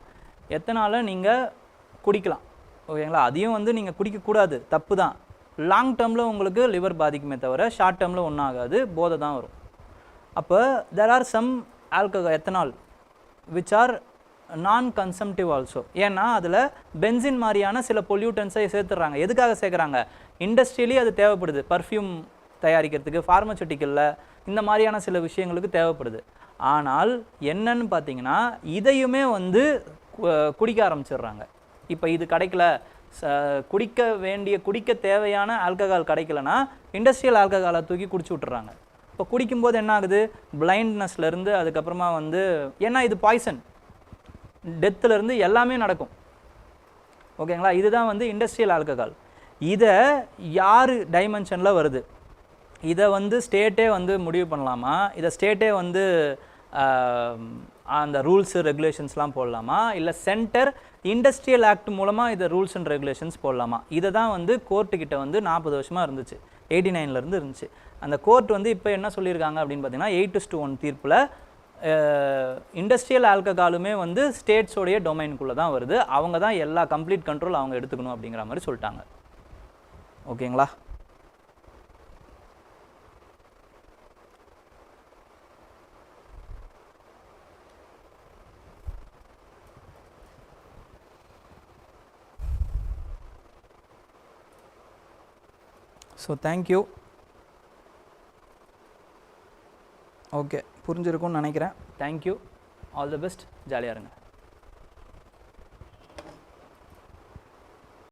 A: எத்தனாலை நீங்கள் குடிக்கலாம், ஓகேங்களா. அதையும் வந்து நீங்கள் குடிக்கக்கூடாது, தப்பு தான். லாங் டேர்மில் உங்களுக்கு லிவர் பாதிக்குமே தவிர ஷார்ட் டேர்மில் ஒன்றும் ஆகாது, போதை தான் வரும். அப்போ there are some alcohol ethanol which are non consumptive also. ஏன்னா அதில் பென்சின் மாதிரியான சில பொல்யூட்டன்ஸை சேர்த்துறாங்க. எதுக்காக சேர்க்குறாங்க? இண்டஸ்ட்ரியலி அது தேவைப்படுது, பர்ஃப்யூம் தயாரிக்கிறதுக்கு, ஃபார்மசூட்டிக்கலில் இந்த மாதிரியான சில விஷயங்களுக்கு தேவைப்படுது. ஆனால் என்னன்னு பார்த்தீங்கன்னா இதையுமே வந்து குடிக்க ஆரம்பிச்சிடுறாங்க. இப்போ இது கிடைக்கல, குடிக்க வேண்டிய குடிக்க தேவையான ஆல்கஹால் கிடைக்கலனா இண்டஸ்ட்ரியல் ஆல்கஹாலை தூக்கி குடிச்சு விட்டுறாங்க. இப்போ குடிக்கும்போது என்ன ஆகுது? பிளைண்ட்னஸ்லேருந்து அதுக்கப்புறமா வந்து, ஏன்னா இது பாய்சன், டெத்துலேருந்து எல்லாமே நடக்கும், ஓகேங்களா. இதுதான் வந்து இண்டஸ்ட்ரியல் ஆல்கஹால். இதை யார் டைமென்ஷனில் வருது? இதை வந்து ஸ்டேட்டே வந்து முடிவு பண்ணலாமா? இதை ஸ்டேட்டே வந்து அந்த ரூல்ஸு ரெகுலேஷன்ஸ்லாம் போடலாமா? இல்லை சென்டர் இண்டஸ்ட்ரியல் ஆக்ட் மூலமாக இதை ரூல்ஸ் அண்ட் ரெகுலேஷன்ஸ் போடலாமா? இதை தான் வந்து கோர்ட்டுக்கிட்ட வந்து 40 வருஷமாக இருந்துச்சு, 89லேருந்து இருந்துச்சு. அந்த கோர்ட் வந்து இப்போ என்ன சொல்லியிருக்காங்க அப்படின்னு பார்த்தீங்கன்னா 8:1 தீர்ப்பில் இண்டஸ்ட்ரியல் ஆல்கஹாலுமே வந்து ஸ்டேட்ஸோடைய டொமைனுக்குள்ளே தான் வருது, அவங்க தான் எல்லா கம்ப்ளீட் கண்ட்ரோல் அவங்க எடுத்துக்கணும் அப்படிங்கிற மாதிரி சொல்லிட்டாங்க. ஓகேங்களா. So thank you. ஓகே, புரிஞ்சிருக்கும்னு நினைக்கிறேன். தேங்க்யூ, ஆல் தி பெஸ்ட், ஜாலியாக இருங்க.